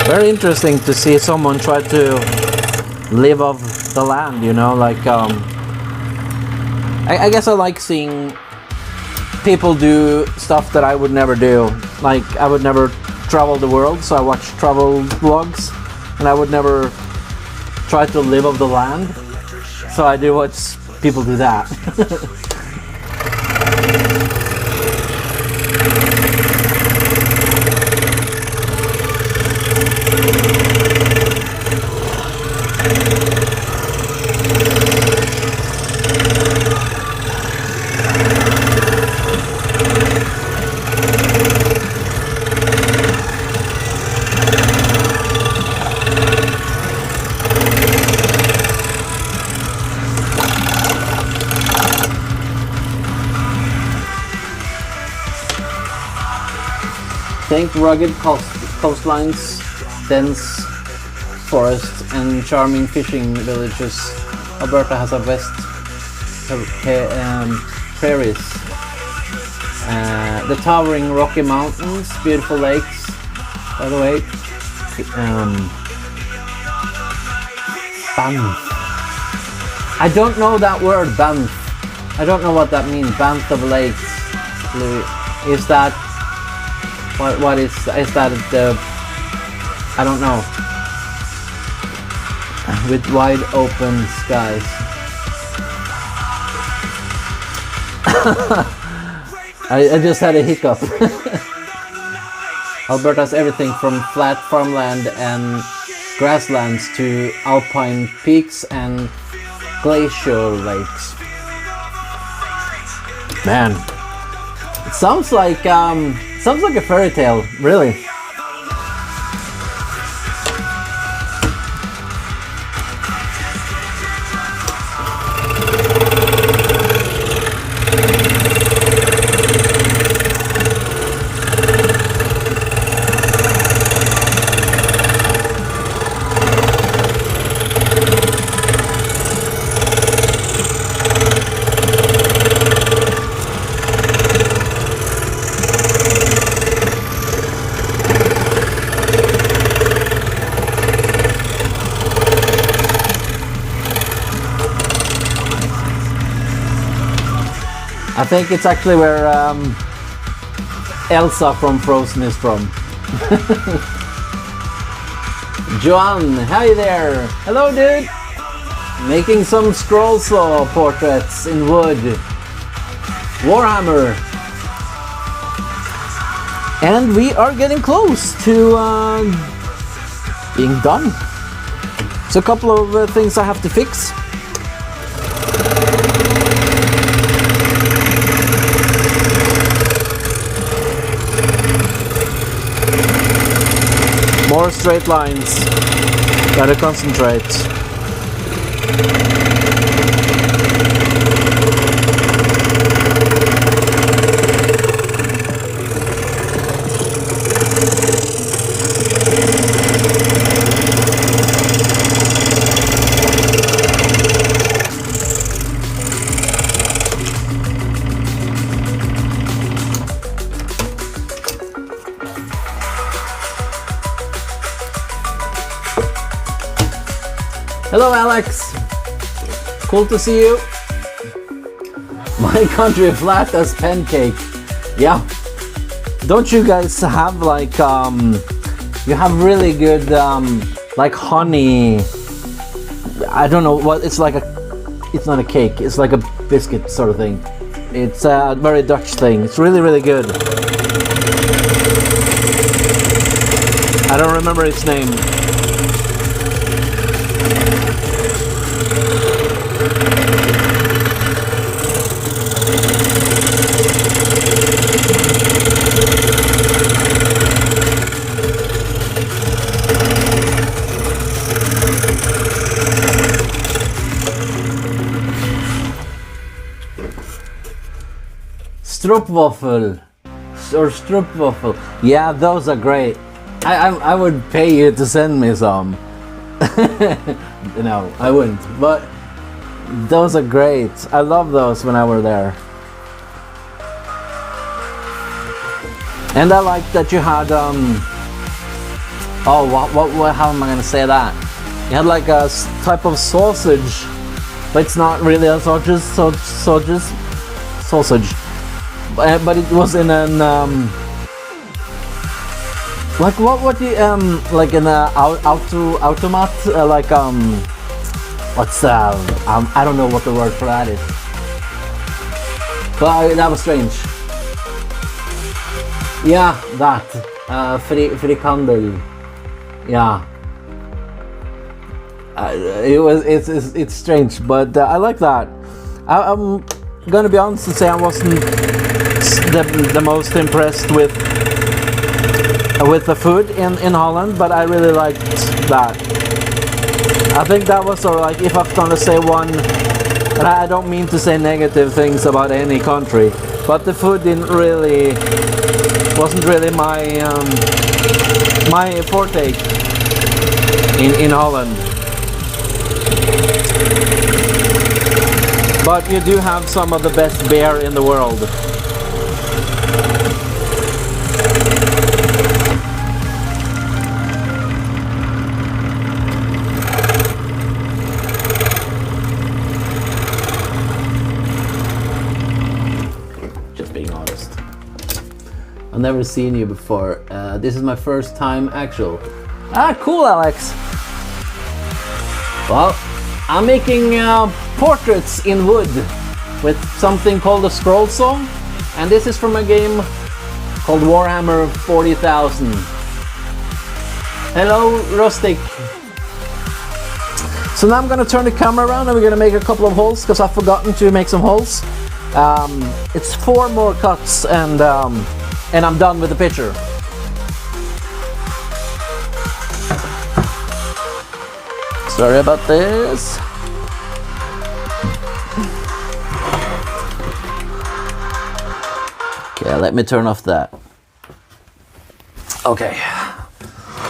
Very interesting to see someone try to live off the land, you know, like I guess I like seeing people do stuff that I would never do. Like, I would never travel the world, so I watch travel vlogs, and I would never try to live off the land, so I do watch people do that. Think rugged coastlines, dense forests, and charming fishing villages. Alberta has a vast prairies. The towering Rocky Mountains, beautiful lakes, by the way. Banff. I don't know that word, Banff. I don't know what that means, Banff of lakes. Is that... What is that? I don't know. With wide open skies. I just had a hiccup. Alberta has everything from flat farmland and grasslands to alpine peaks and glacial lakes. Man, it sounds like a fairy tale, really. I think it's actually where Elsa from Frozen is from. Joanne, hi there. Hello, dude. Making some scroll saw portraits in wood. Warhammer. And we are getting close to being done. So a couple of things I have to fix. More straight lines. Gotta concentrate. Hello, Alex. Cool to see you. My country flat as pancake. Yeah. Don't you guys have like you have really good like honey? I don't know what it's like. It's not a cake. It's like a biscuit sort of thing. It's a very Dutch thing. It's really, really good. I don't remember its name. stroopwafel or stroopwafel. Yeah, those are great. I would pay you to send me some. No, I wouldn't. But those are great. I love those when I were there. And I like that you had oh, what how am I gonna say that? You had like a type of sausage, but it's not really a sausage, but it was in an like what do you like in a automat like what's I don't know what the word for that is, but that was strange. Yeah, that frikandel. Yeah, it's strange, but I like that. I'm gonna be honest and say I wasn't the most impressed with the food in Holland, but I really liked that. I think that was sort of like, if I'm gonna say one, and I don't mean to say negative things about any country, but the food wasn't really my forte in Holland. But you do have some of the best beer in the world. Just being honest. I've never seen you before. This is my first time actual. Ah, cool, Alex. Well, I'm making portraits in wood with something called a scroll saw, and this is from a game called Warhammer 40,000. Hello, Rustic. So now I'm gonna turn the camera around and we're gonna make a couple of holes because I've forgotten to make some holes. It's 4 more cuts and I'm done with the picture. Sorry about this. Okay, let me turn off that. Okay,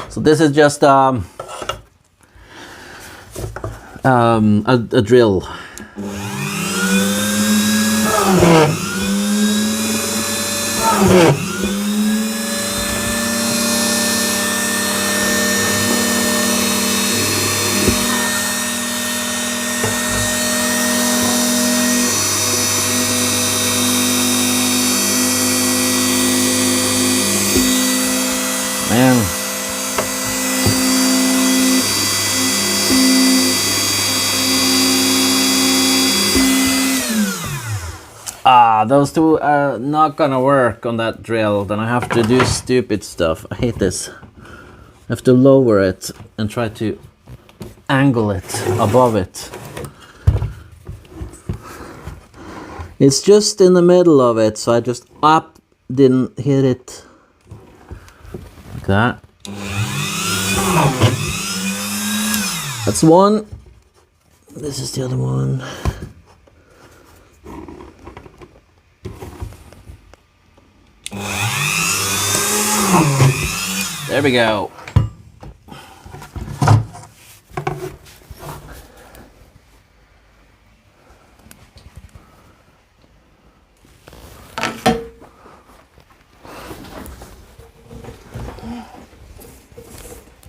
so this is just a drill. Man. Those two are not gonna work on that drill. Then I have to do stupid stuff. I hate this. I have to lower it and try to angle it above it. It's just in the middle of it, so I just didn't hit it. Like that. That's one. This is the other one. There we go.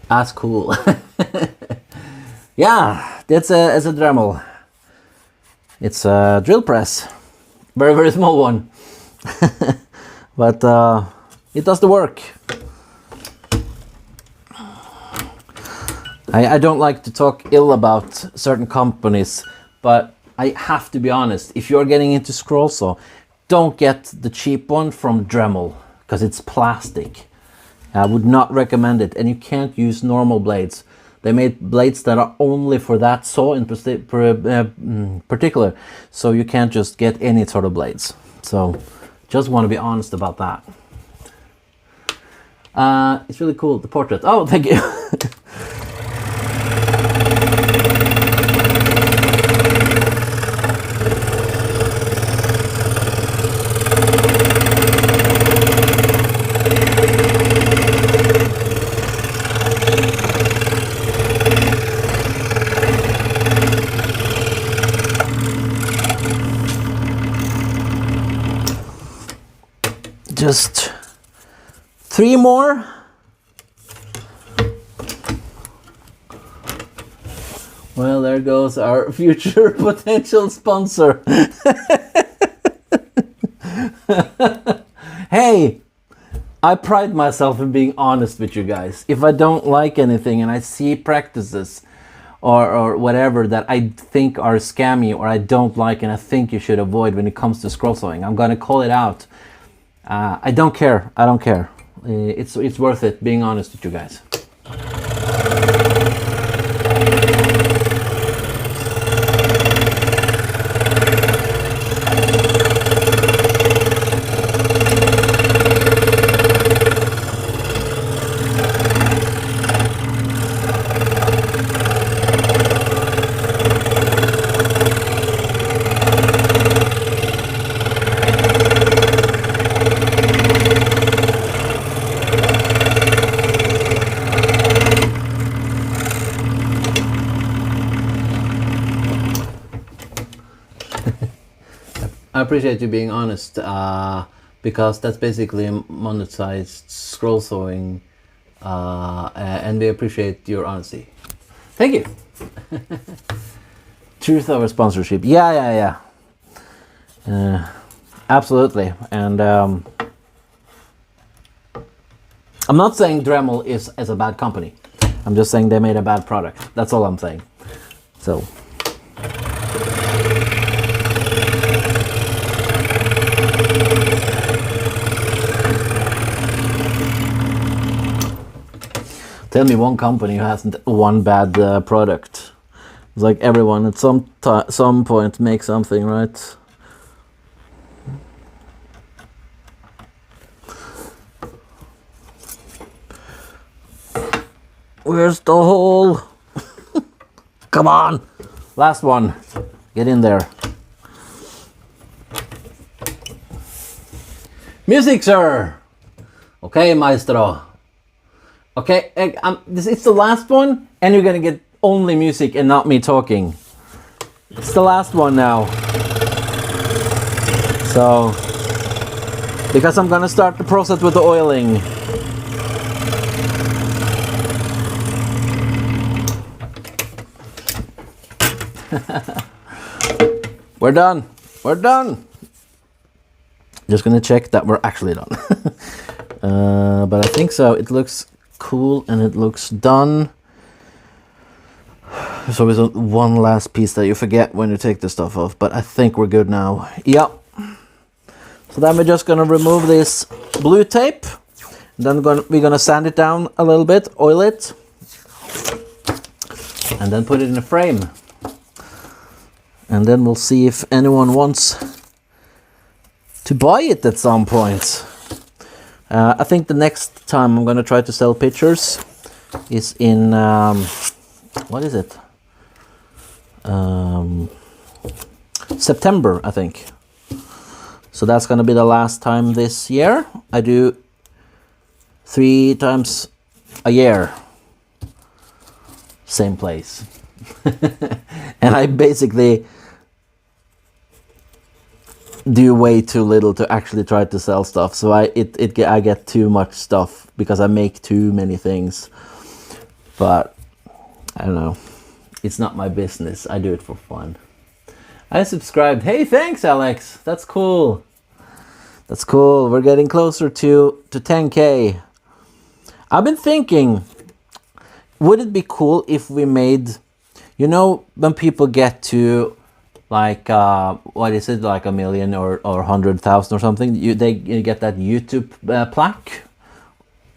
That's cool. Yeah, it's a Dremel. It's a drill press. Very, very small one. But it does the work. I don't like to talk ill about certain companies, but I have to be honest. If you're getting into scroll saw, don't get the cheap one from Dremel because it's plastic. I would not recommend it, and you can't use normal blades. They made blades that are only for that saw in particular, so you can't just get any sort of blades. So just want to be honest about that. It's really cool, the portrait. Oh, thank you. just 3 more. Well, there goes our future potential sponsor. Hey, I pride myself in being honest with you guys. If I don't like anything and I see practices or whatever that I think are scammy or I don't like and I think you should avoid when it comes to scroll sawing, I'm gonna call it out. I don't care. I don't care. It's worth it being honest with you guys. I appreciate you being honest, because that's basically monetized scroll sawing, and we appreciate your honesty. Thank you. Truth over sponsorship. Yeah. Absolutely. And I'm not saying Dremel is a bad company. I'm just saying they made a bad product. That's all I'm saying. So. Tell me one company who hasn't one bad product. It's like everyone at some point makes something, right? Where's the hole? Come on! Last one. Get in there. Music, sir! Okay, maestro. Okay, it's the last one, and you're gonna get only music and not me talking. It's the last one now. So, because I'm gonna start the process with the oiling. We're done. We're done. Just gonna check that we're actually done. But I think so. It looks cool and it looks done. There's always one last piece that you forget when you take the stuff off, but I think we're good now. Yep. So then we're just gonna remove this blue tape. Then we're gonna sand it down a little bit, oil it, and then put it in a frame. And then we'll see if anyone wants to buy it at some point. I think the next time I'm gonna try to sell pictures is in what is it? September, I think. So that's gonna be the last time this year. I do 3 times a year, same place. And I basically do way too little to actually try to sell stuff, so I get too much stuff because I make too many things. But I don't know, it's not my business. I do it for fun. I subscribed. Hey, thanks, Alex. That's cool. That's cool. We're getting closer to 10K. I've been thinking, would it be cool if we made, you know, when people get to like what is it, like 1 million or 100,000 or something, you get that YouTube plaque.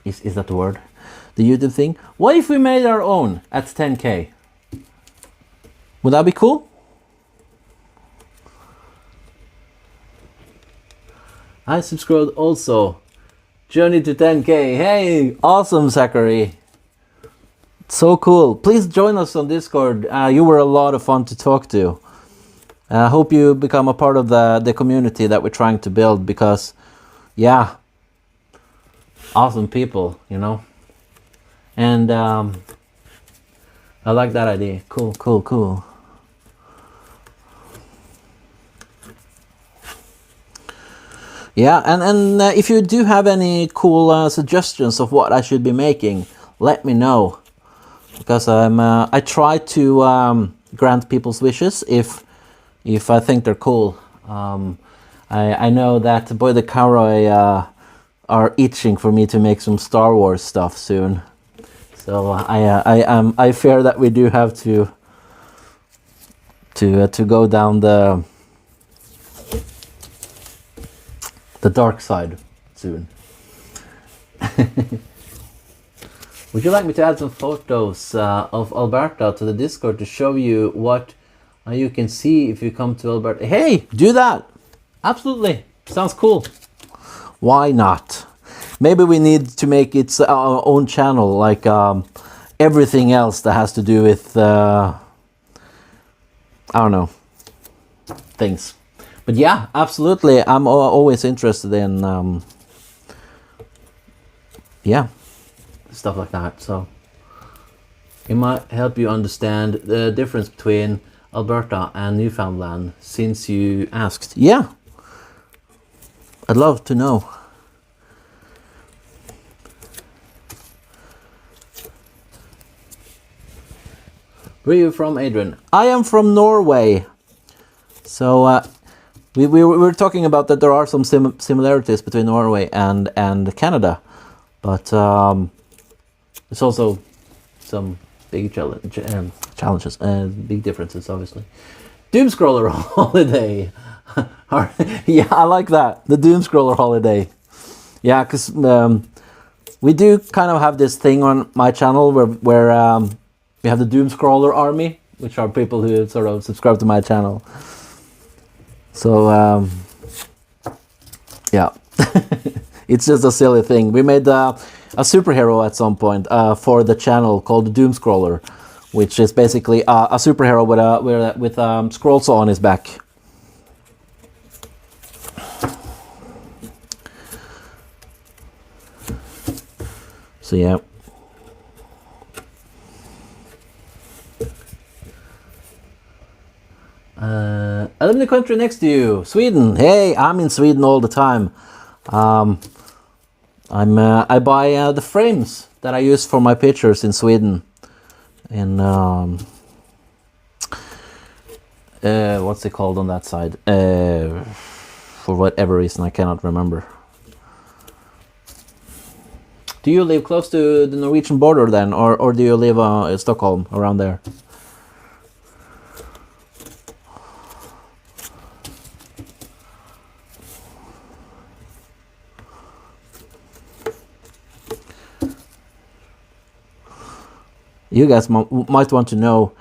Is that the word? The YouTube thing. What if we made our own at 10K? Would that be cool? I subscribed also. Journey to 10K. Hey, awesome, Zachary. So cool. Please join us on Discord. You were a lot of fun to talk to. I hope you become a part of the community that we're trying to build, because, yeah, awesome people, you know. And I like that idea. Cool, cool, cool. Yeah, and if you do have any cool suggestions of what I should be making, let me know, because I try to grant people's wishes if I think they're cool. I know that Boy the Cowroy are itching for me to make some Star Wars stuff soon, so I fear that we do have to go down the dark side soon. Would you like me to add some photos of Alberta to the Discord to show you what you can see if you come to Alberta? Hey, do that! Absolutely, sounds cool. Why not? Maybe we need to make its our own channel, like everything else that has to do with I don't know, things. But yeah, absolutely, I'm always interested in yeah, stuff like that. So it might help you understand the difference between Alberta and Newfoundland, since you asked. Yeah, I'd love to know. Where are you from, Adrian? I am from Norway. So we were talking about that there are some similarities between Norway and Canada, but there's also some big challenges and big differences, obviously. Doomscroller holiday. Yeah, I like that. The Doomscroller holiday. Yeah, because we do kind of have this thing on my channel where we have the Doomscroller army, which are people who sort of subscribe to my channel. So yeah, it's just a silly thing. We made a superhero at some point for the channel called the Doomscroller, which is basically a superhero with scroll saw on his back. So yeah. I live in the country next to you, Sweden. Hey, I'm in Sweden all the time. I buy the frames that I use for my pictures in Sweden. In what's it called on that side? For whatever reason, I cannot remember. Do you live close to the Norwegian border then, or do you live in Stockholm, around there? You guys might want to know,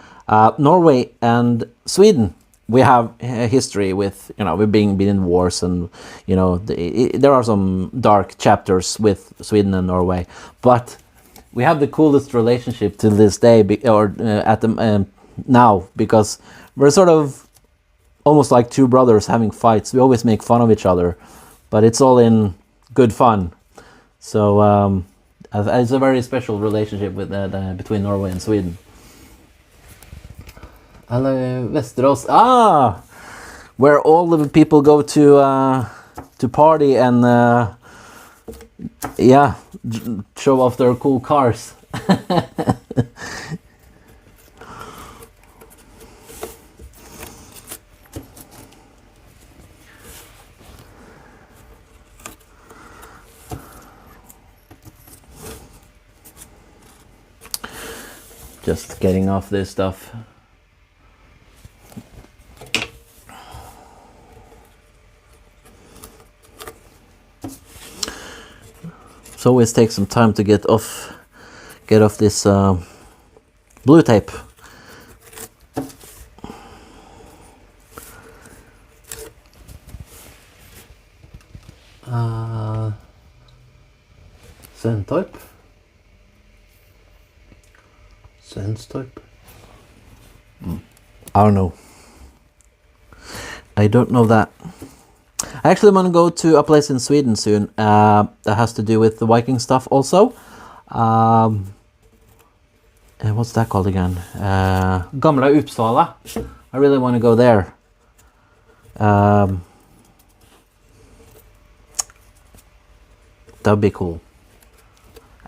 Norway and Sweden, we have a history with, we've been in wars, and there are some dark chapters with Sweden and Norway, but we have the coolest relationship to this day, now, because we're sort of almost like two brothers having fights. We always make fun of each other, but it's all in good fun. So it's a very special relationship with between Norway and Sweden. Västerås, where all the people go to party and yeah, show off their cool cars. Just getting off this stuff. So always takes some time to get off this blue tape. Sentype. Senstype. I don't know. I don't know that. I actually want to go to a place in Sweden soon that has to do with the Viking stuff also. And what's that called again? Gamla Uppsala. I really want to go there. That'd be cool.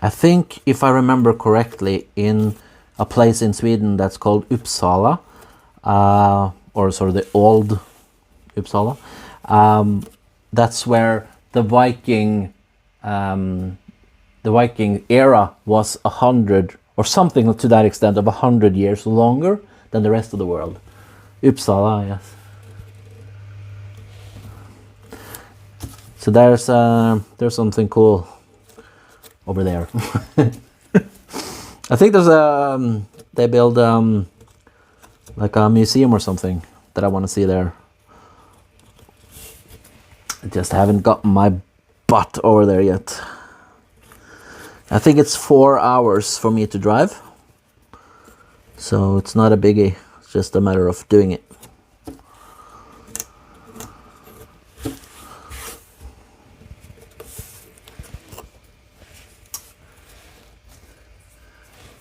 I think, if I remember correctly, in a place in Sweden that's called Uppsala, or sort of the old Uppsala, that's where the Viking era was 100 or something to that extent of 100 years longer than the rest of the world. Uppsala, yes. So there's something cool over there. I think there's they build like a museum or something that I want to see there. I just haven't gotten my butt over there yet. I think it's 4 hours for me to drive, so it's not a biggie. It's just a matter of doing it.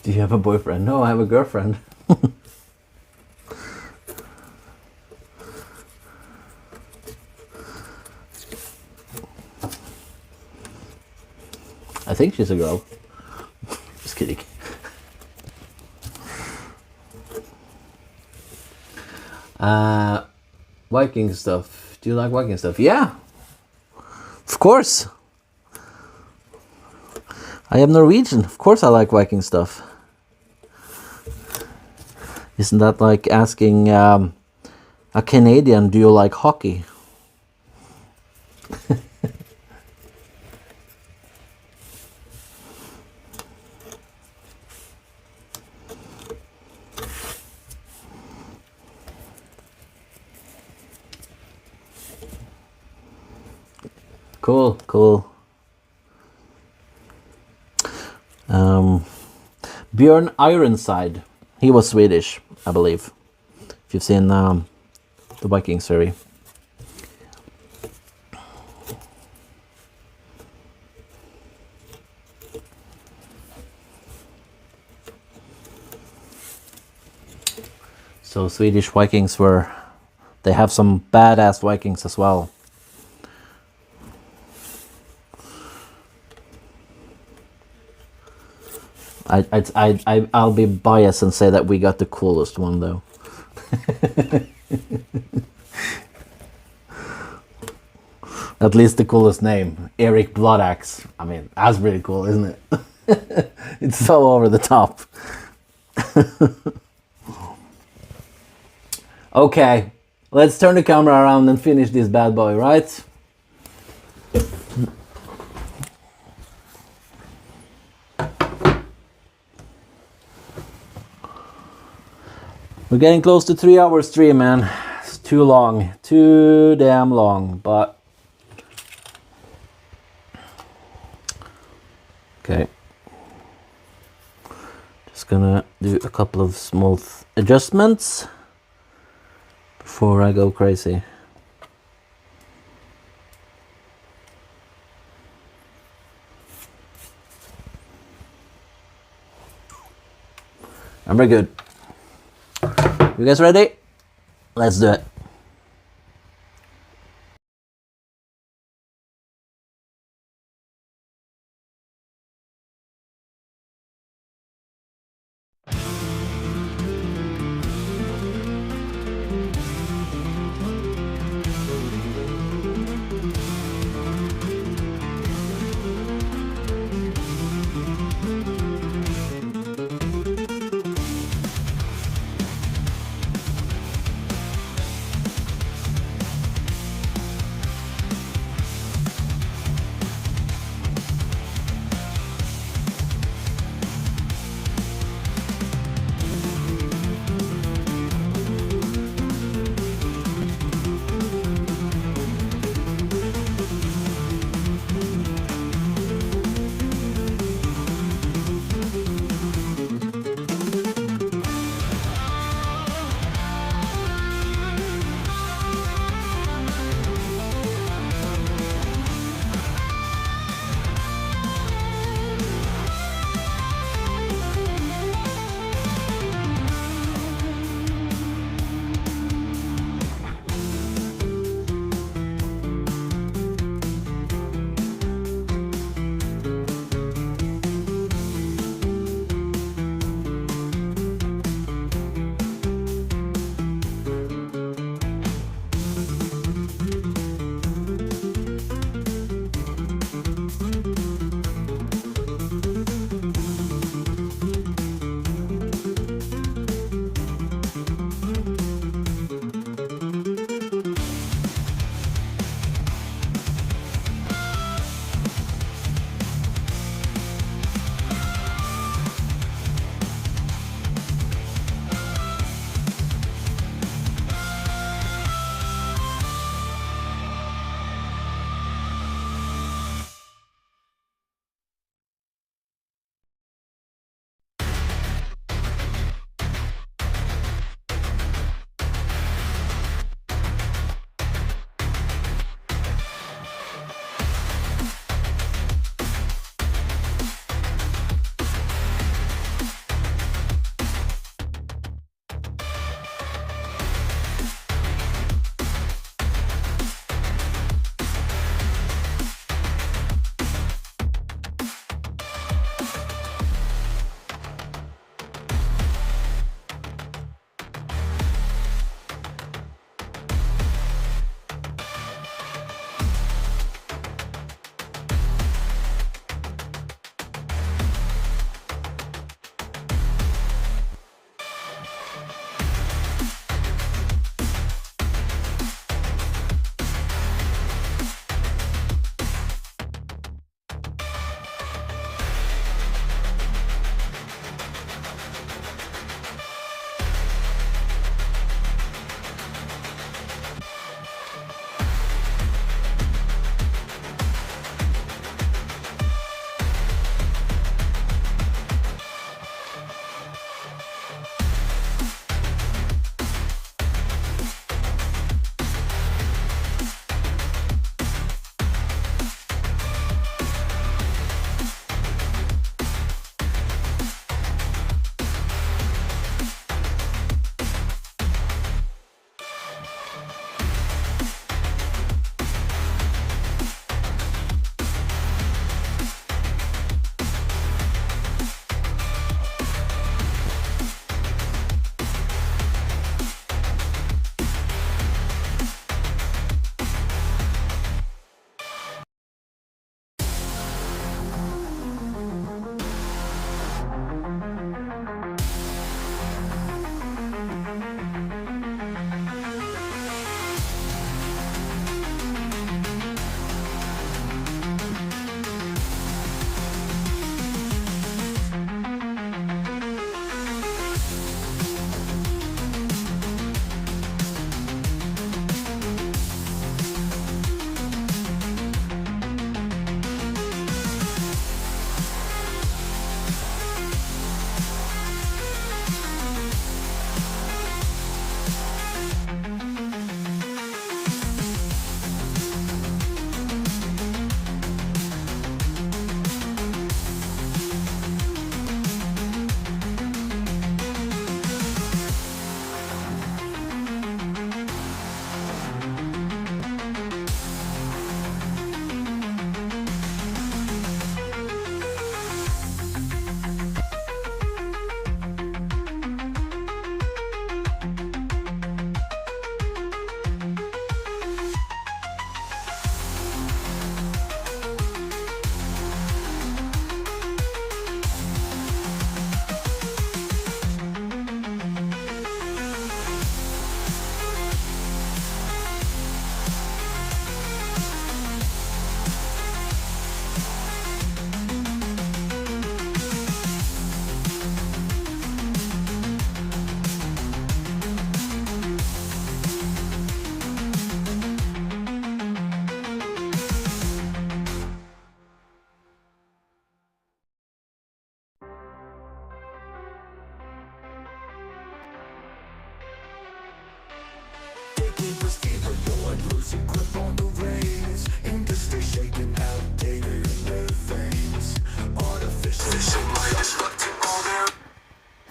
Do you have a boyfriend? No, I have a girlfriend. I think she's a girl. Just kidding. Viking stuff. Do you like Viking stuff? Yeah, of course. I am Norwegian. Of course I like Viking stuff. Isn't that like asking a Canadian, do you like hockey? Cool, cool. Björn Ironside. He was Swedish, I believe. If you've seen the Viking series. So Swedish Vikings they have some badass Vikings as well. I'll be biased and say that we got the coolest one though. At least the coolest name, Eric Bloodaxe. I mean, that's pretty cool, isn't it? It's so over the top. Okay, let's turn the camera around and finish this bad boy, right? We're getting close to 3 hour stream, man. It's too long, too damn long, but okay. Just gonna do a couple of small adjustments before I go crazy. And we're good. You guys ready? Let's do it.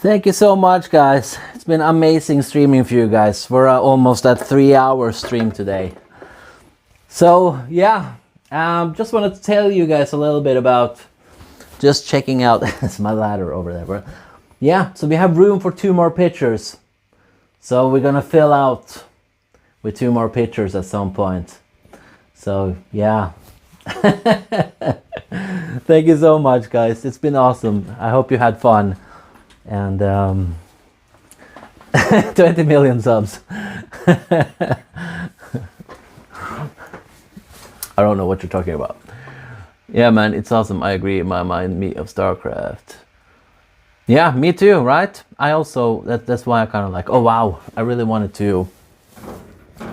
Thank you so much, guys. It's been amazing streaming for you guys. We're almost at 3-hour stream today. So yeah, just wanted to tell you guys a little bit about just checking out. It's my ladder over there. Yeah, so we have room for 2 more pictures. So we're gonna fill out with 2 more pictures at some point. So yeah. Thank you so much, guys. It's been awesome. I hope you had fun. And 20 million subs. I don't know what you're talking about. Yeah, man, it's awesome. I agree. It reminds me of StarCraft. Yeah, me too, right? I also, that's why I kind of like, oh wow, I really wanted to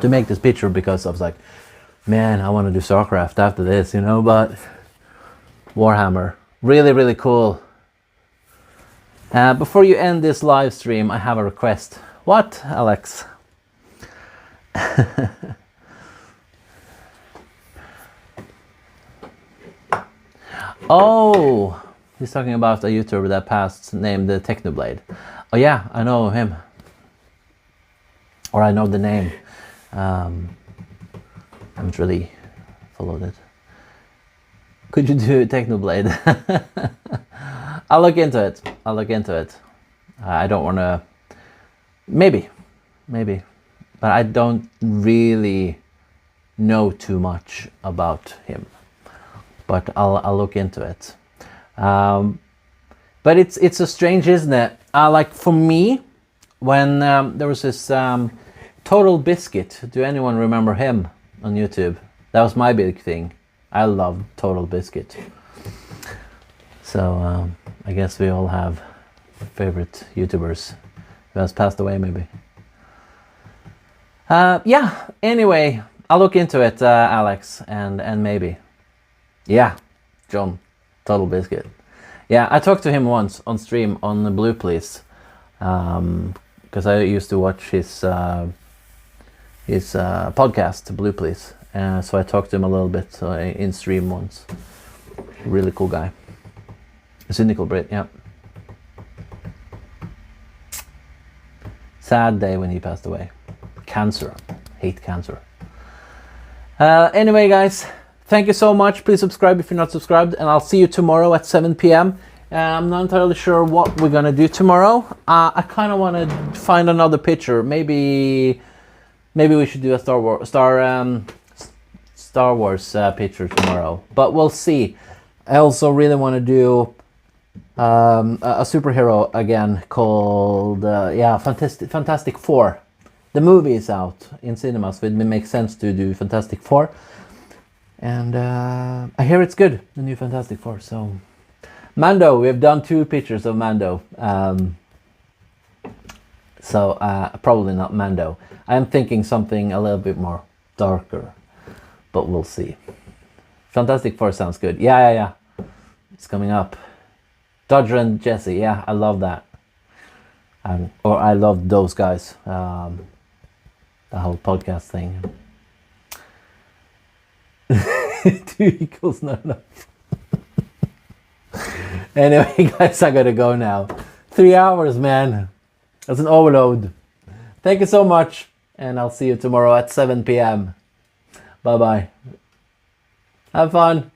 make this picture, because I was like, man, I want to do StarCraft after this, you know, but Warhammer, really, really cool. Before you end this live stream, I have a request. What, Alex? Oh, he's talking about a YouTuber that passed named the Technoblade. Oh yeah, I know him. Or I know the name. I haven't really followed it. Could you do Technoblade? I'll look into it. I'll look into it. I don't want to... Maybe. But I don't really know too much about him. But I'll look into it. But it's a strange, isn't it? Like for me, when there was this Total Biscuit. Do anyone remember him on YouTube? That was my big thing. I love Total Biscuit. So I guess we all have favorite YouTubers who has passed away, maybe. Yeah. Anyway, I'll look into it, Alex, and maybe. Yeah, John, Total Biscuit. Yeah, I talked to him once on stream on the Blue Please, because I used to watch his podcast, Blue Please. So I talked to him a little bit in stream once. Really cool guy. A cynical Brit, yeah. Sad day when he passed away. Cancer. Hate cancer. Anyway, guys. Thank you so much. Please subscribe if you're not subscribed, and I'll see you tomorrow at 7 p.m. I'm not entirely sure what we're gonna do tomorrow. I kind of want to find another picture. Maybe we should do a Star Wars picture tomorrow, but we'll see. I also really want to do a superhero again called Fantastic Four. The movie is out in cinemas, so it makes sense to do Fantastic Four. And I hear it's good, the new Fantastic Four. So, Mando, we have done 2 pictures of Mando. So, probably not Mando. I am thinking something a little bit more darker, but we'll see. Fantastic Four sounds good. Yeah. It's coming up. Dodger and Jesse, yeah, I love that. Or I love those guys. The whole podcast thing. 2 equals not enough. Anyway, guys, I gotta go now. 3 hours, man. That's an overload. Thank you so much, and I'll see you tomorrow at 7 p.m. Bye-bye. Have fun.